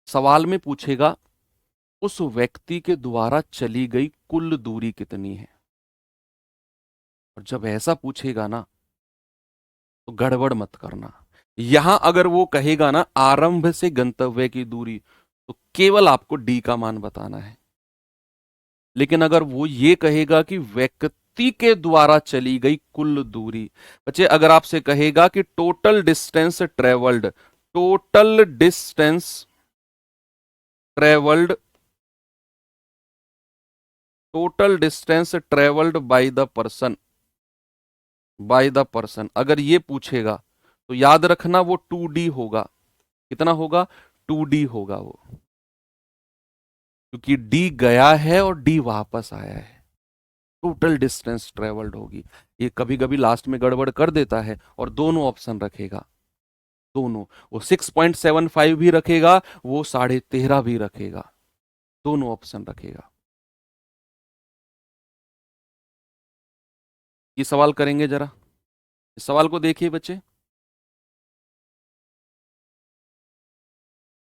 सवाल में पूछेगा उस व्यक्ति के द्वारा चली गई कुल दूरी कितनी है। और जब ऐसा पूछेगा ना, तो गड़बड़ मत करना। यहां अगर वो कहेगा ना आरंभ से गंतव्य की दूरी, तो केवल आपको डी का मान बताना है। लेकिन अगर वो ये कहेगा कि व्यक्ति के द्वारा चली गई कुल दूरी, बच्चे अगर आपसे कहेगा कि total distance travelled by the person, अगर ये पूछेगा तो याद रखना वो 2D होगा। कितना होगा, 2D होगा वो, क्योंकि डी गया है और डी वापस आया है, टोटल डिस्टेंस ट्रेवल्ड होगी। ये कभी कभी लास्ट में गड़बड़ कर देता है और दोनों ऑप्शन रखेगा, दोनों, वो 6.75 भी रखेगा, वो 13.5 भी रखेगा, दोनों ऑप्शन रखेगा। ये सवाल करेंगे जरा, इस सवाल को देखिए बच्चे।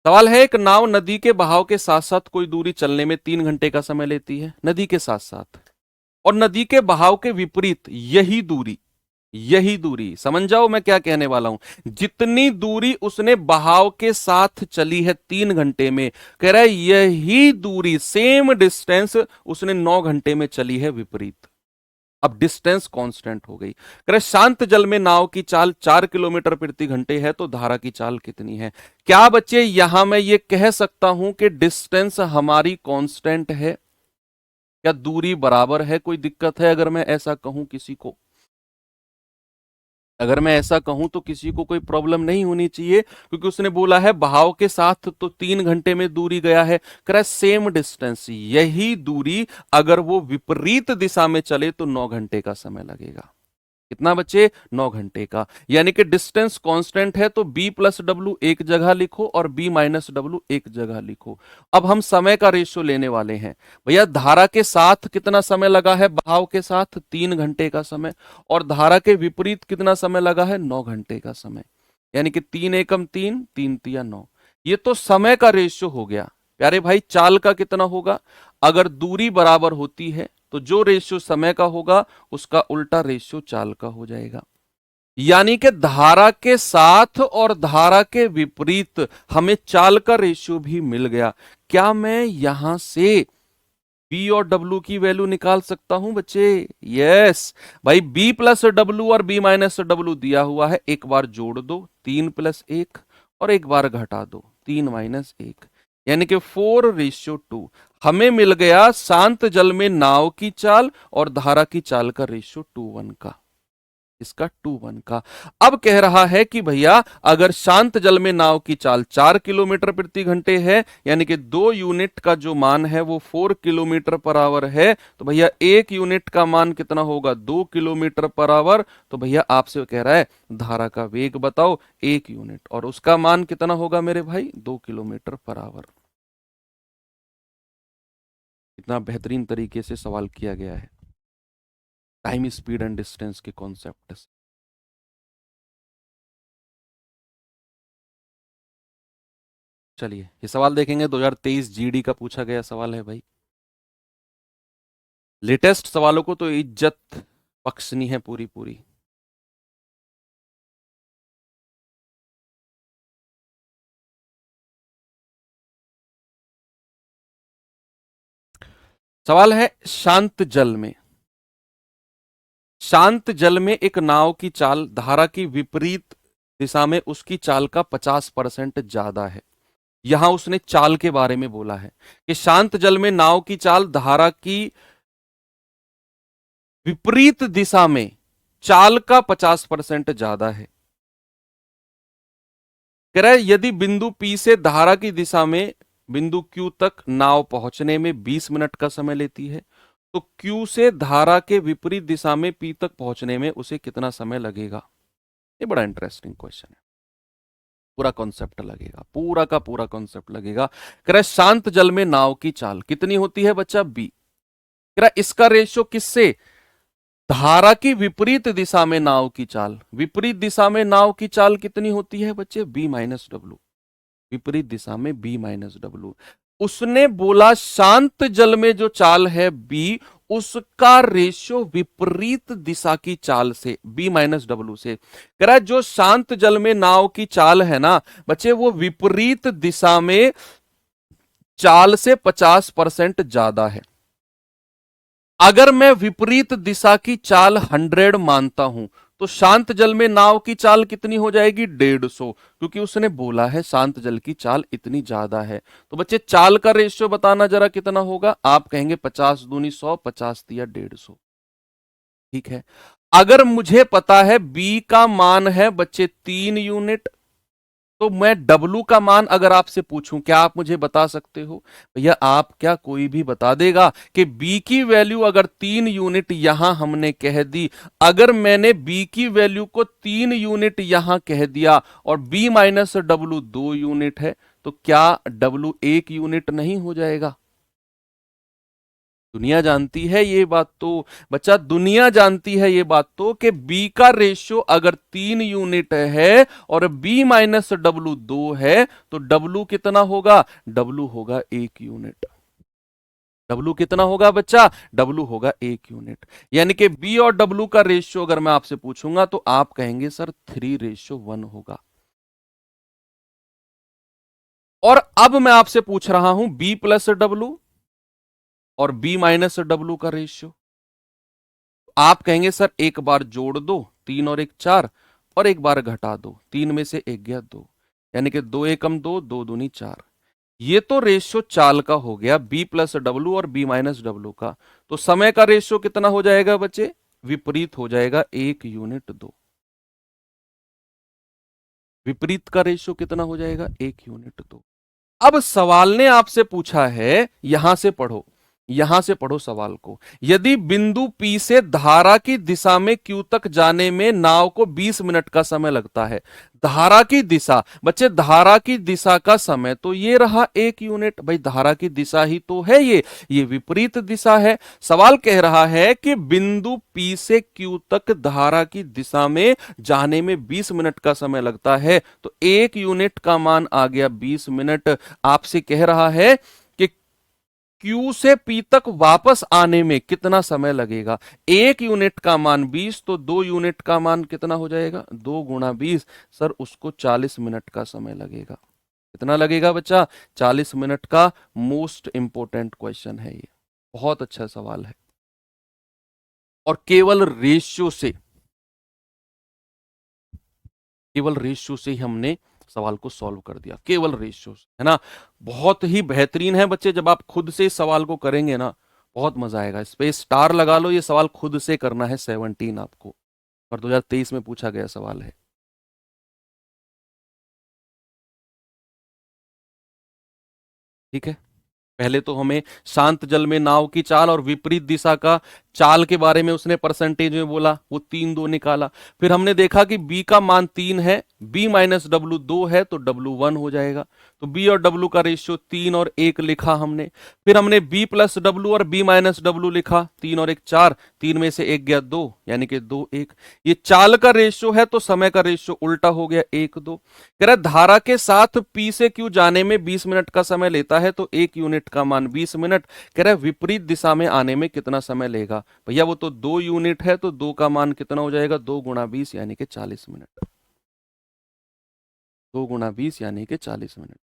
सवाल है, एक नाव नदी के बहाव के साथ साथ कोई दूरी चलने में 3 घंटे का समय लेती है, नदी के साथ साथ, और नदी के बहाव के विपरीत यही दूरी समझ जाओ मैं क्या कहने वाला हूं, जितनी दूरी उसने बहाव के साथ चली है 3 घंटे में, कह रहा है यही दूरी, सेम डिस्टेंस उसने 9 घंटे में चली है विपरीत। अब डिस्टेंस कांस्टेंट हो गई। कह रहे शांत जल में नाव की चाल 4 किलोमीटर प्रति घंटे है, तो धारा की चाल कितनी है। क्या बच्चे यहां मैं ये कह सकता हूं कि डिस्टेंस हमारी कांस्टेंट है, क्या दूरी बराबर है, कोई दिक्कत है अगर मैं ऐसा कहूं किसी को, अगर मैं ऐसा कहूं तो किसी को कोई प्रॉब्लम नहीं होनी चाहिए, क्योंकि उसने बोला है बहाव के साथ तो 3 घंटे में दूरी गया है, कह रहा है सेम डिस्टेंस, यही दूरी अगर वो विपरीत दिशा में चले तो 9 घंटे का समय लगेगा। कितना बच्चे, 9 घंटे का। यानी कि डिस्टेंस कांस्टेंट है, तो B+W एक जगह लिखो और B-W एक जगह लिखो। अब हम समय का रेशियो लेने वाले हैं। भैया धारा के साथ कितना समय लगा है, बहाव के साथ 3 घंटे का समय, और धारा के विपरीत कितना समय लगा है, 9 घंटे का समय। यानी कि 3 एकम 3, 3 तिया 9। ये तो समय का रेशियो हो गया। प्यारे भाई चाल का कितना होगा, अगर दूरी बराबर होती है तो जो रेशियो समय का होगा उसका उल्टा रेशियो चाल का हो जाएगा। यानी कि धारा के साथ और धारा के विपरीत हमें चाल का रेशियो भी मिल गया। क्या मैं यहां से बी और डब्ल्यू की वैल्यू निकाल सकता हूं बच्चे, यस भाई, B+W और B-W दिया हुआ है, एक बार जोड़ दो 3+1 और एक बार घटा दो 3-1, यानी कि 4:2 हमें मिल गया शांत जल में नाव की चाल और धारा की चाल का रेशियो 2:1 का, इसका 2:1 का। अब कह रहा है कि भैया अगर शांत जल में नाव की चाल 4 किलोमीटर प्रति घंटे है, यानी कि 2 यूनिट का जो मान है वो 4 किलोमीटर/आवर है, तो भैया 1 यूनिट का मान कितना होगा, 2 किलोमीटर/आवर। तो भैया आपसे कह रहा है धारा का वेग बताओ 1 यूनिट, और उसका मान कितना होगा मेरे भाई, 2 किलोमीटर/आवर। इतना बेहतरीन तरीके से सवाल किया गया है टाइम, स्पीड एंड डिस्टेंस के कॉन्सेप्ट से। चलिए ये सवाल देखेंगे, 2023 जीडी का पूछा गया सवाल है भाई। लेटेस्ट सवालों को तो इज्जत बख्शनी है पूरी पूरी। सवाल है शांत जल में, शांत जल में एक नाव की चाल धारा की विपरीत दिशा में उसकी चाल का 50% ज्यादा है। यहां उसने चाल के बारे में बोला है कि शांत जल में नाव की चाल धारा की विपरीत दिशा में चाल का 50% ज्यादा है। कह रहा है यदि बिंदु P से धारा की दिशा में बिंदु Q तक नाव पहुंचने में 20 मिनट का समय लेती है, तो Q से धारा के विपरीत दिशा में P तक पहुंचने में उसे कितना समय लगेगा। ये बड़ा इंटरेस्टिंग क्वेश्चन है। पूरा कॉन्सेप्ट लगेगा, पूरा का पूरा कॉन्सेप्ट लगेगा। कह रहा है शांत जल में नाव की चाल कितनी होती है बच्चा, B। कह रहा है इसका रेशियो किससे, धारा की विपरीत दिशा में नाव की चाल, विपरीत दिशा में नाव की चाल कितनी होती है बच्चे, B माइनस डब्ल्यू। विपरीत दिशा में B माइनस डब्ल्यू। उसने बोला शांत जल में जो चाल है B, उसका रेशियो विपरीत दिशा की चाल से B माइनस डब्ल्यू से। कह रहा है जो शांत जल में नाव की चाल है ना बच्चे, वो विपरीत दिशा में चाल से 50% ज्यादा है। अगर मैं विपरीत दिशा की चाल 100 मानता हूं तो शांत जल में नाव की चाल कितनी हो जाएगी, 150, क्योंकि उसने बोला है शांत जल की चाल इतनी ज्यादा है। तो बच्चे चाल का रेशियो बताना जरा कितना होगा, आप कहेंगे 50 दूनी 100, 50 दिया 150। ठीक है, अगर मुझे पता है बी का मान है बच्चे 3 यूनिट, तो मैं डब्लू का मान अगर आपसे पूछूं, क्या आप मुझे बता सकते हो भैया, आप क्या कोई भी बता देगा कि बी की वैल्यू अगर 3 यूनिट यहां हमने कह दी, अगर मैंने बी की वैल्यू को 3 यूनिट यहां कह दिया और बी माइनस डब्लू 2 यूनिट है, तो क्या डब्लू 1 यूनिट नहीं हो जाएगा। दुनिया जानती है ये बात तो बच्चा, दुनिया जानती है ये बात तो कि बी का रेशियो अगर 3 यूनिट है और बी माइनस डब्लू 2 है, तो डब्लू कितना होगा, डब्लू होगा 1 यूनिट। डब्लू कितना होगा बच्चा, डब्लू होगा 1 यूनिट। यानी कि बी और डब्लू का रेशियो अगर मैं आपसे पूछूंगा तो आप कहेंगे सर 3:1 होगा। और अब मैं आपसे पूछ रहा हूं बी प्लस डब्लू और बी माइनस डब्लू का रेशियो। आप कहेंगे सर एक बार जोड़ दो, 3 और 1 4, और एक बार घटा दो, 3 में से 1 गया 2, यानी कि 2 एकम 2, 2 दूनी 4। ये तो रेशियो चाल का हो गया, बी प्लस डब्लू और बी माइनस डब्लू का। तो समय का रेशियो कितना हो जाएगा बच्चे, विपरीत हो जाएगा 1 यूनिट 2। विपरीत का रेशियो कितना हो जाएगा, 1 यूनिट 2। अब सवाल ने आपसे पूछा है, यहां से पढ़ो, यहां से पढ़ो सवाल को, यदि बिंदु P से धारा की दिशा में Q तक जाने में नाव को 20 मिनट का समय लगता है। धारा की दिशा बच्चे, धारा की दिशा का समय तो ये रहा 1 यूनिट, भाई धारा की दिशा ही तो है ये विपरीत दिशा है। सवाल कह रहा है कि बिंदु P से Q तक धारा की दिशा में जाने में 20 मिनट का समय लगता है, तो 1 यूनिट का मान आ गया 20 मिनट। आपसे कह रहा है कि Q से P तक वापस आने में कितना समय लगेगा। 1 यूनिट का मान 20, तो 2 यूनिट का मान कितना हो जाएगा, 2 × 20, सर उसको 40 मिनट का समय लगेगा। कितना लगेगा बच्चा, 40 मिनट का। मोस्ट इंपोर्टेंट क्वेश्चन है ये, बहुत अच्छा सवाल है। और केवल रेशियो से ही हमने सवाल को सॉल्व कर दिया, केवल रेशियो से, है ना। बहुत ही बेहतरीन है बच्चे, जब आप खुद से इस सवाल को करेंगे ना बहुत मजा आएगा। इस पे स्टार लगा लो, ये सवाल खुद से करना है 17 आपको, और 2023 में पूछा गया सवाल है। ठीक है, पहले तो हमें शांत जल में नाव की चाल और विपरीत दिशा का चाल के बारे में उसने परसेंटेज में बोला, वो 3 2 निकाला। फिर हमने देखा कि बी का मान 3 है, बी माइनस डब्लू 2 है, तो डब्लू 1 हो जाएगा। तो बी और डब्लू का रेशियो 3 और 1 लिखा हमने। फिर हमने बी प्लस डब्लू और बी माइनस डब्लू लिखा, 3 और 1 4, 3 में से 1 गया 2, यानी कि 2 1। ये चाल का रेशियो है तो समय का रेशियो उल्टा हो गया 1 2। कह रहा धारा के साथ पी से क्यू जाने में 20 मिनट का समय लेता है, तो 1 यूनिट का मान 20 मिनट। कह रहा है विपरीत दिशा में आने में कितना समय लेगा, भैया वो तो 2 यूनिट है, तो 2 का मान कितना हो जाएगा, 2 × 20 यानी कि 40 मिनट। 2 × 20 यानी कि 40 मिनट।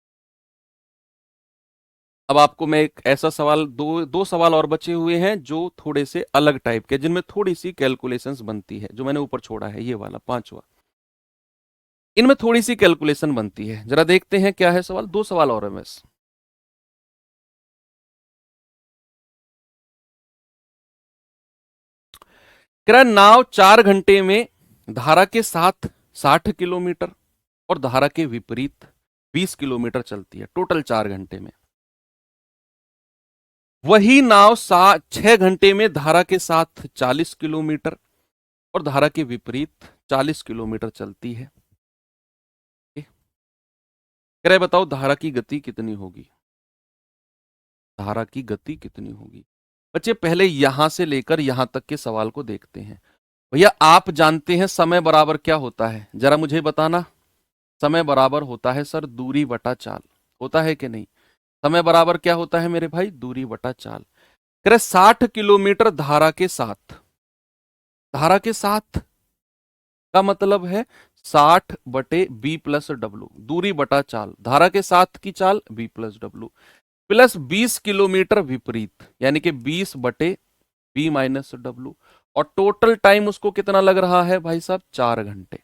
अब आपको मैं एक ऐसा सवाल, दो सवाल और बचे हुए हैं जो थोड़े से अलग टाइप के, जिनमें थोड़ी सी कैलकुलेशंस बनती है, जो मैंने ऊपर छोड़ा है ये वाला पांचवा, इनमें थोड़ी सी कैलकुलेशन बनती है। जरा देखते हैं क्या है सवाल, दो सवाल और है बस। कह रहा है नाव 4 घंटे में धारा के साथ 60 किलोमीटर और धारा के विपरीत 20 किलोमीटर चलती है, टोटल 4 घंटे में। वही नाव 6 घंटे में धारा के साथ 40 किलोमीटर और धारा के विपरीत 40 किलोमीटर चलती है। कह रहे बताओ धारा की गति कितनी होगी, धारा की गति कितनी होगी। बच्चे पहले यहां से लेकर यहां तक के सवाल को देखते हैं। भैया आप जानते हैं समय बराबर क्या होता है, जरा मुझे बताना। समय बराबर होता है सर दूरी बटा चाल, होता है कि नहीं। समय बराबर क्या होता है मेरे भाई, दूरी बटा चाल। कह रहे 60 किलोमीटर धारा के साथ, धारा के साथ का मतलब है 60/b+w, दूरी बटा चाल, धारा के साथ की चाल b+w, प्लस 20 किलोमीटर विपरीत यानी कि 20/b-w, और टोटल टाइम उसको कितना लग रहा है भाई साहब, 4 घंटे।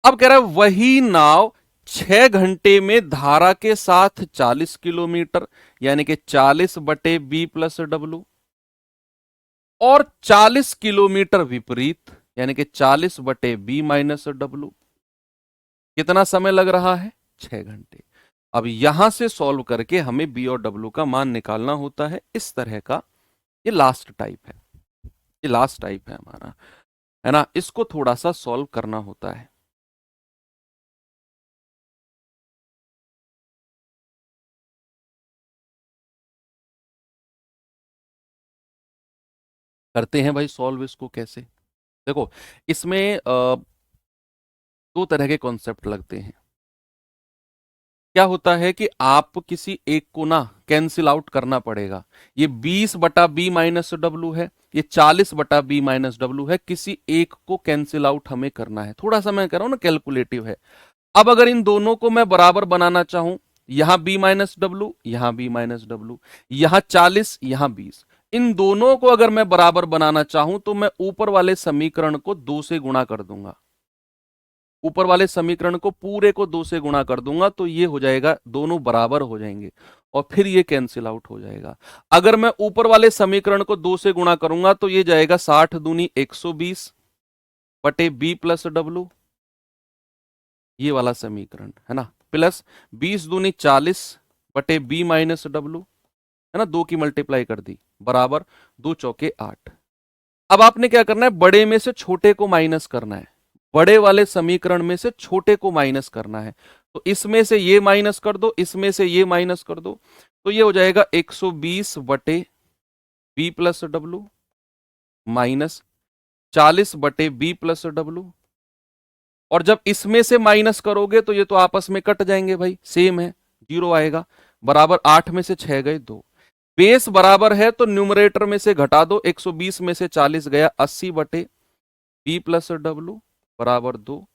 अब कह रहा है वही नाव 6 घंटे में धारा के साथ 40 किलोमीटर यानी कि 40/b+w और 40 किलोमीटर विपरीत यानी कि 40/b-w, कितना समय लग रहा है, 6 घंटे। अब यहां से सॉल्व करके हमें b और w का मान निकालना होता है, इस तरह का। ये लास्ट टाइप है, ये लास्ट टाइप है हमारा, है ना। इसको थोड़ा सा सॉल्व करना होता है। करते हैं भाई सॉल्व इसको कैसे। देखो इसमें दो तरह के कॉन्सेप्ट लगते हैं। क्या होता है कि आप किसी एक को ना कैंसिल आउट करना पड़ेगा। ये 20/b-w है, ये 40/b-w है, किसी एक को कैंसिल आउट हमें करना है। थोड़ा सा मैं कह रहा हूं ना कैलकुलेटिव है। अब अगर इन दोनों को मैं बराबर बनाना चाहूं, यहां b-w, यहां b-w, यहां 40, यहां 20, इन दोनों को अगर मैं बराबर बनाना चाहूं तो मैं ऊपर वाले समीकरण को 2 से गुणा कर दूंगा। ऊपर वाले समीकरण को पूरे को 2 से गुणा कर दूंगा तो ये हो जाएगा, दोनों बराबर हो जाएंगे और फिर ये कैंसिल आउट हो जाएगा। अगर मैं ऊपर वाले समीकरण को 2 से गुणा करूंगा तो ये जाएगा 60 दूनी 120 बटे b+w, ये वाला समीकरण है ना, प्लस 20 दूनी 40 बटे b-w, है ना, 2 की मल्टीप्लाई कर दी, बराबर 2 चौके 8। अब आपने क्या करना है, बड़े में से छोटे को माइनस करना है, बड़े वाले समीकरण में से छोटे को माइनस करना है। तो इसमें से ये माइनस कर दो, इसमें से ये माइनस कर दो, तो ये हो जाएगा 120 बटे b+w माइनस 40 बटे b+w। और जब इसमें से माइनस करोगे तो ये तो आपस में कट जाएंगे भाई, सेम है, 0 आएगा, बराबर 8 में से 6 गए 2। बेस बराबर है तो न्यूमरेटर में से घटा दो, 120 में से 40 गया 80 बटे b+w बराबर 2।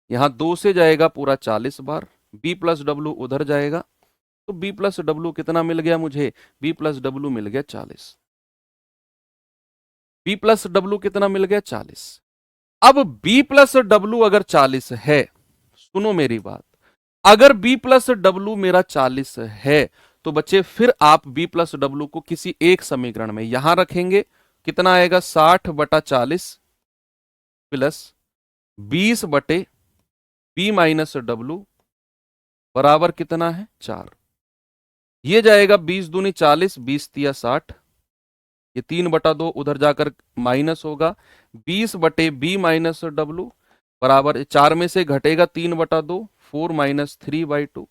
यहां 2 से जाएगा पूरा 40 बार, b+w उधर जाएगा, तो b+w कितना मिल गया मुझे, b+w मिल गया 40। b+w कितना मिल गया, 40। अब b+w अगर 40 है, सुनो मेरी बात, अगर b+w मेरा 40 है तो बच्चे फिर आप b+w को किसी एक समीकरण में यहां रखेंगे, कितना आएगा, 60/40 प्लस 20 बटे b-w बराबर कितना है, 4। ये जाएगा 20 दूनी 40, 20 तिया 60, ये 3/2 उधर जाकर माइनस होगा, 20 बटे b-w बराबर 4 में से घटेगा 3/2, 4 - 3/2,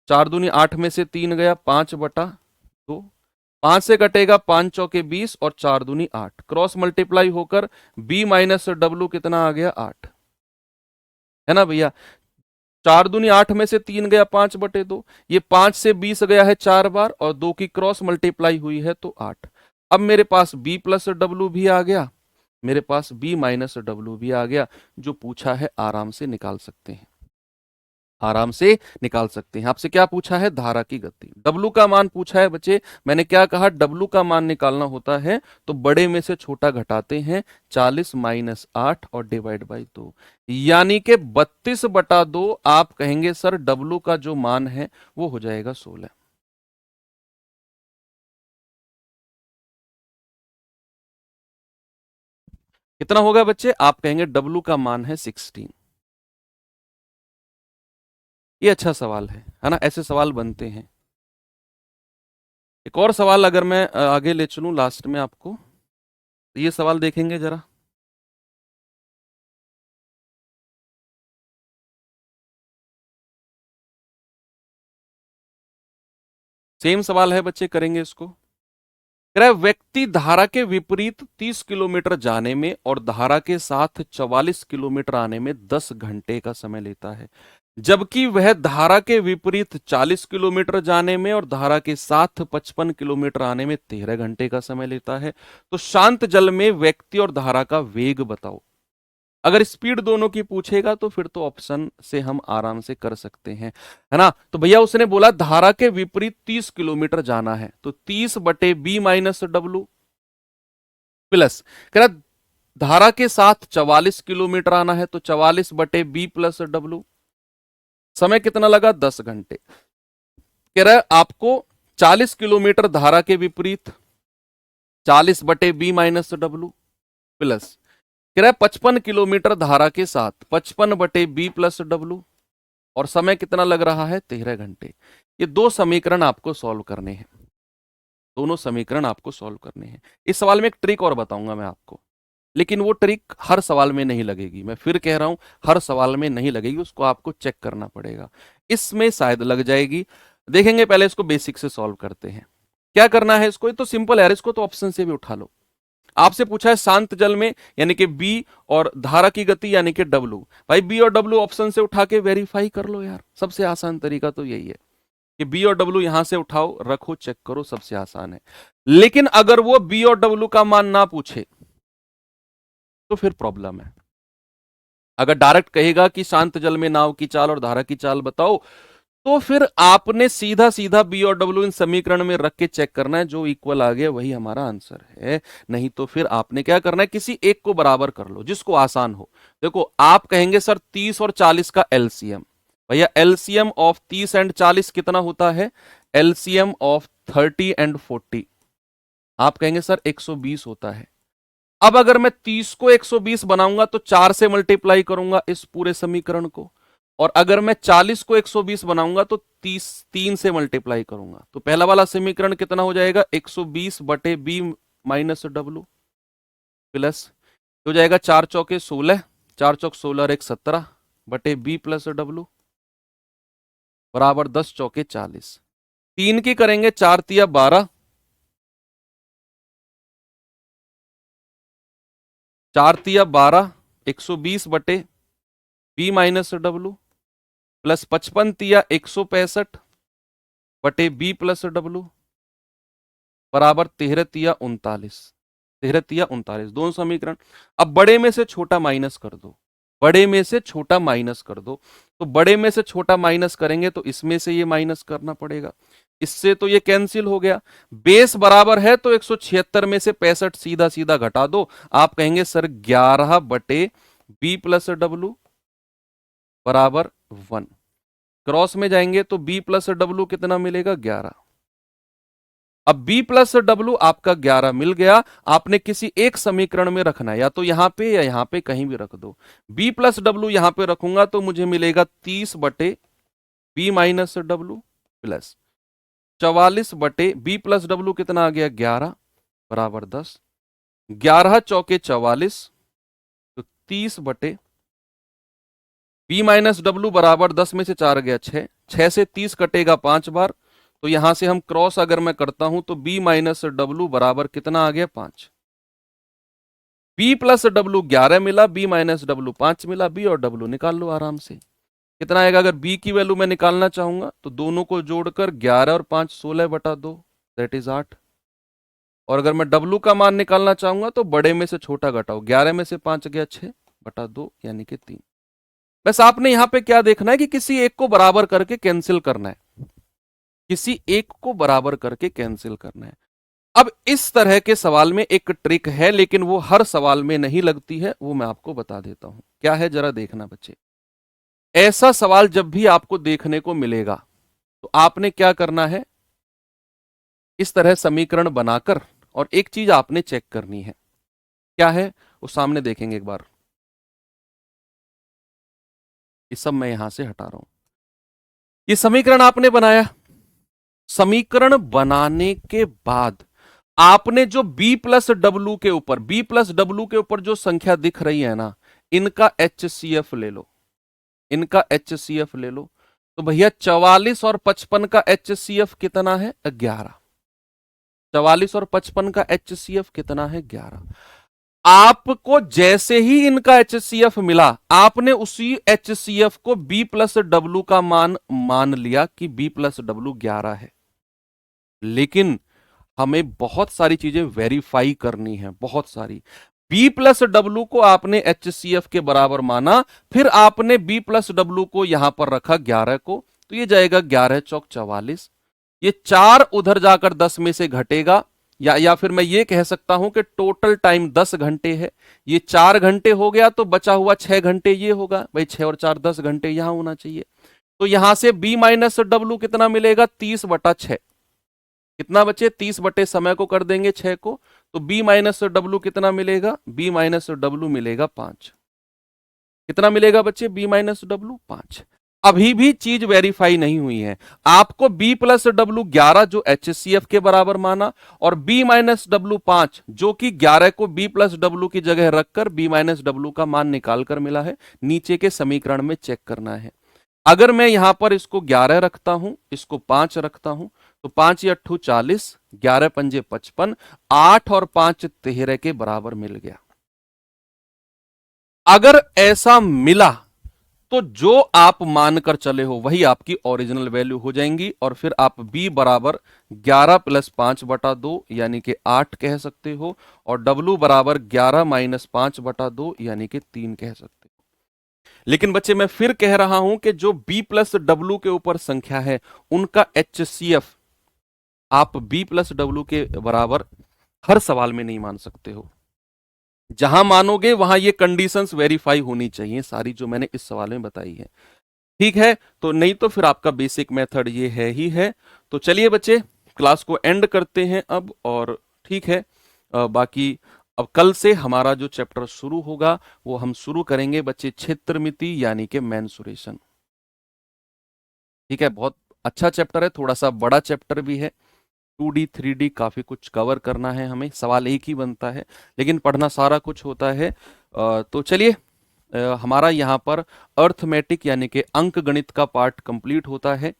4 दूनी 8 में से 3 गया 5/2, 5 से कटेगा 5 चौके 20 और 4 दूनी 8, क्रॉस मल्टीप्लाई होकर b-w कितना आ गया, 8, है ना भैया। 4 दूनी 8 में से 3 गया 5/2, ये 5 से 20 गया है 4 बार और 2 की क्रॉस मल्टीप्लाई हुई है तो 8। अब मेरे पास b+w भी आ गया, मेरे पास b-w भी आ गया, जो पूछा है आराम से निकाल सकते हैं। आराम से निकाल सकते हैं। आपसे क्या पूछा है? धारा की गति। डब्लू का मान पूछा है बच्चे। मैंने क्या कहा? डब्लू का मान निकालना होता है तो बड़े में से छोटा घटाते हैं, 40 माइनस 8 और डिवाइड बाई 2, यानी कि 32/2। आप कहेंगे सर डब्लू का जो मान है वो हो जाएगा 16। कितना होगा बच्चे? आप कहेंगे डब्लू का मान है 16। ये अच्छा सवाल है ना? ऐसे सवाल बनते हैं। एक और सवाल अगर मैं आगे ले चलूं लास्ट में आपको, तो ये सवाल देखेंगे जरा। सेम सवाल है बच्चे, करेंगे इसको। कह रहा है व्यक्ति धारा के विपरीत 30 किलोमीटर जाने में और धारा के साथ 44 किलोमीटर आने में 10 घंटे का समय लेता है, जबकि वह धारा के विपरीत 40 किलोमीटर जाने में और धारा के साथ 55 किलोमीटर आने में 13 घंटे का समय लेता है। तो शांत जल में व्यक्ति और धारा का वेग बताओ। अगर स्पीड दोनों की पूछेगा तो फिर तो ऑप्शन से हम आराम से कर सकते हैं, है ना? तो भैया उसने बोला धारा के विपरीत 30 किलोमीटर जाना है, तो 30/b-w प्लस, कह रहा धारा के साथ 44 किलोमीटर आना है तो 44/b+w। समय कितना लगा? 10 घंटे। कह रहा है आपको 40 किलोमीटर धारा के विपरीत 40/b-w प्लस, कह रहा है 55 किलोमीटर धारा के साथ 55/b+w, और समय कितना लग रहा है? 13 घंटे। ये दो समीकरण आपको सॉल्व करने हैं, दोनों समीकरण आपको सॉल्व करने हैं। इस सवाल में एक ट्रिक और बताऊंगा मैं आपको, लेकिन वो ट्रिक हर सवाल में नहीं लगेगी। मैं फिर कह रहा हूं, हर सवाल में नहीं लगेगी, उसको आपको चेक करना पड़ेगा। इसमें शायद लग जाएगी, देखेंगे। पहले इसको बेसिक से सॉल्व करते हैं। क्या करना है इसको? ये तो सिंपल है, इसको तो ऑप्शन से भी उठा लो। आपसे पूछा है शांत जल में यानी कि बी और धारा की गति यानी कि डब्लू। भाई बी और डब्लू ऑप्शन से उठा के वेरीफाई कर लो यार, सबसे आसान तरीका तो यही है कि बी और डब्लू यहां से उठाओ, रखो, चेक करो, सबसे आसान है। लेकिन अगर वो बी और डब्लू का मान ना पूछे तो फिर प्रॉब्लम है। अगर डायरेक्ट कहेगा कि शांत जल में नाव की चाल और धारा की चाल बताओ, तो फिर आपने सीधा सीधा बी और डब्ल्यू इन समीकरण में रख के चेक करना है, जो इक्वल आ गया वही हमारा आंसर है। नहीं तो फिर आपने क्या करना है? किसी एक को बराबर कर लो, जिसको आसान हो। देखो आप कहेंगे सर 30 और 40 का एलसीएम। भैया एलसीएम ऑफ 30 एंड 40 कितना होता है? एलसीएम ऑफ 30 एंड 40 आप कहेंगे सर 120 होता है। अब अगर मैं 30 को 120 बनाऊंगा तो 4 से मल्टीप्लाई करूंगा इस पूरे समीकरण को, और अगर मैं 40 को 120 बनाऊंगा तो 30 3 से मल्टीप्लाई करूंगा। तो पहला वाला समीकरण कितना हो जाएगा? 120/b-w प्लस हो जाएगा 4 चौके 16, 4 चौक 16 और 1 17 बटे b+w बराबर 10 चौके 40। 3 की करेंगे 4 तिया 12, 4 तिया 12, 120/b-w प्लस 55 तिया 165 बटे b+w बराबर 13 तिया 39, 13 तिया 39। दोनों समीकरण। अब बड़े में से छोटा माइनस कर दो, बड़े में से छोटा माइनस कर दो। तो बड़े में से छोटा माइनस करेंगे तो इसमें से ये माइनस करना पड़ेगा, इससे तो ये कैंसिल हो गया। बेस बराबर है तो 176 में से 65 सीधा सीधा घटा दो। आप कहेंगे सर 11/b+w बराबर 1। क्रॉस में जाएंगे तो b+w कितना मिलेगा? 11। अब b+w आपका 11 मिल गया। आपने किसी एक समीकरण में रखना है, या तो यहां पे या यहां पे कहीं भी रख दो। b+w यहां पे रखूंगा तो मुझे मिलेगा 30/b-w प्लस 44/b+w कितना आ गया? 11 बराबर 10। 11 चौके 44, तो 30/b-w बराबर 10 में से 4 गया 6, 6 से 30 कटेगा 5 बार। तो यहां से हम क्रॉस अगर मैं करता हूं तो b-w बराबर कितना आ गया? 5। b+w 11 मिला, b-w 5 मिला। b और w निकाल लो आराम से। कितना आएगा? अगर b की वैल्यू मैं निकालना चाहूंगा तो दोनों को जोड़कर 11 और 5 16/2 दैट इज 8। और अगर मैं w का मान निकालना चाहूंगा तो बड़े में से छोटा घटाओ, 11 में से 5 गया 6/2 यानी कि 3। बस आपने यहां पे क्या देखना है कि किसी एक को बराबर करके कैंसिल करना है, किसी एक को बराबर करके कैंसिल करना है। अब इस तरह के सवाल में एक ट्रिक है, लेकिन वो हर सवाल में नहीं लगती है, वो मैं आपको बता देता हूं क्या है, जरा देखना बच्चे। ऐसा सवाल जब भी आपको देखने को मिलेगा तो आपने क्या करना है, इस तरह समीकरण बनाकर और एक चीज आपने चेक करनी है, क्या है वो सामने देखेंगे एक बार। ये सब मैं यहां से हटा रहा हूं। ये समीकरण आपने बनाया, समीकरण बनाने के बाद आपने जो b प्लस डब्लू के ऊपर, b प्लस डब्लू के ऊपर जो संख्या दिख रही है ना, इनका HCF ले लो, इनका HCF ले लो। तो भैया 44 और 55 का HCF कितना है? 11। 44 और 55 का HCF कितना है? 11। आपको जैसे ही इनका HCF मिला, आपने उसी HCF को b प्लस डब्लू का मान मान लिया कि b प्लस डब्लू 11 है। लेकिन हमें बहुत सारी चीजें वेरीफाई करनी है, बहुत सारी। b प्लस डब्लू को आपने HCF के बराबर माना, फिर आपने b प्लस डब्लू को यहां पर रखा 11 को, तो ये जाएगा 11 चौक 44। ये 4 उधर जाकर 10 में से घटेगा, या फिर मैं ये कह सकता हूं कि टोटल टाइम 10 घंटे है। ये 4 घंटे हो गया तो बचा हुआ 6 घंटे ये होगा, भाई 6 और 4 10 घंटे यहां होना चाहिए। तो यहां से b माइनस डब्लू कितना मिलेगा? 30/6। कितना बचे? 30 बटे समय को कर देंगे 6 को, तो b माइनस डब्लू कितना मिलेगा? b माइनस डब्लू मिलेगा 5। कितना मिलेगा बच्चे? b minus W 5। अभी भी चीज वेरीफाई नहीं हुई है। आपको b प्लस डब्लू 11 जो HCF के बराबर माना, और b माइनस डब्लू 5 जो कि 11 को b प्लस डब्लू की जगह रखकर b माइनस डब्लू का मान निकाल कर मिला है, नीचे के समीकरण में चेक करना है। अगर मैं यहां पर इसको 11 रखता हूं, इसको 5 रखता हूं, तो 5 या 8 40, 11 पंजे 55, 8 और 5 13 के बराबर मिल गया। अगर ऐसा मिला तो जो आप मानकर चले हो वही आपकी ओरिजिनल वैल्यू हो जाएंगी, और फिर आप b बराबर 11 प्लस 5/2 यानी कि 8 कह सकते हो, और w बराबर 11 माइनस 5/2 यानी कि 3 कह सकते हो। लेकिन बच्चे मैं फिर कह रहा हूं कि जो b प्लस डब्लू के ऊपर संख्या है, उनका HCF आप b प्लस डब्लू के बराबर हर सवाल में नहीं मान सकते हो। जहां मानोगे वहां ये कंडीशंस वेरीफाई होनी चाहिए सारी, जो मैंने इस सवाल में बताई है। ठीक है, तो नहीं तो फिर आपका बेसिक मेथड ये है ही है। तो चलिए बच्चे, क्लास को एंड करते हैं अब, और ठीक है, बाकी अब कल से हमारा जो चैप्टर शुरू होगा वो हम शुरू करेंगे बच्चे क्षेत्रमिति यानी कि मेंसुरेशन। ठीक है, बहुत अच्छा चैप्टर है, थोड़ा सा बड़ा चैप्टर भी है, 2D 3D काफी कुछ कवर करना है हमें, सवाल एक ही बनता है लेकिन पढ़ना सारा कुछ होता है। तो चलिए, हमारा यहाँ पर अर्थमेटिक यानी कि अंक गणित का पार्ट कंप्लीट होता है,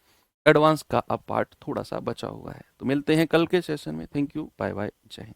एडवांस का अब पार्ट थोड़ा सा बचा हुआ है। तो मिलते हैं कल के सेशन में। थैंक यू, बाय बाय, जय हिंद।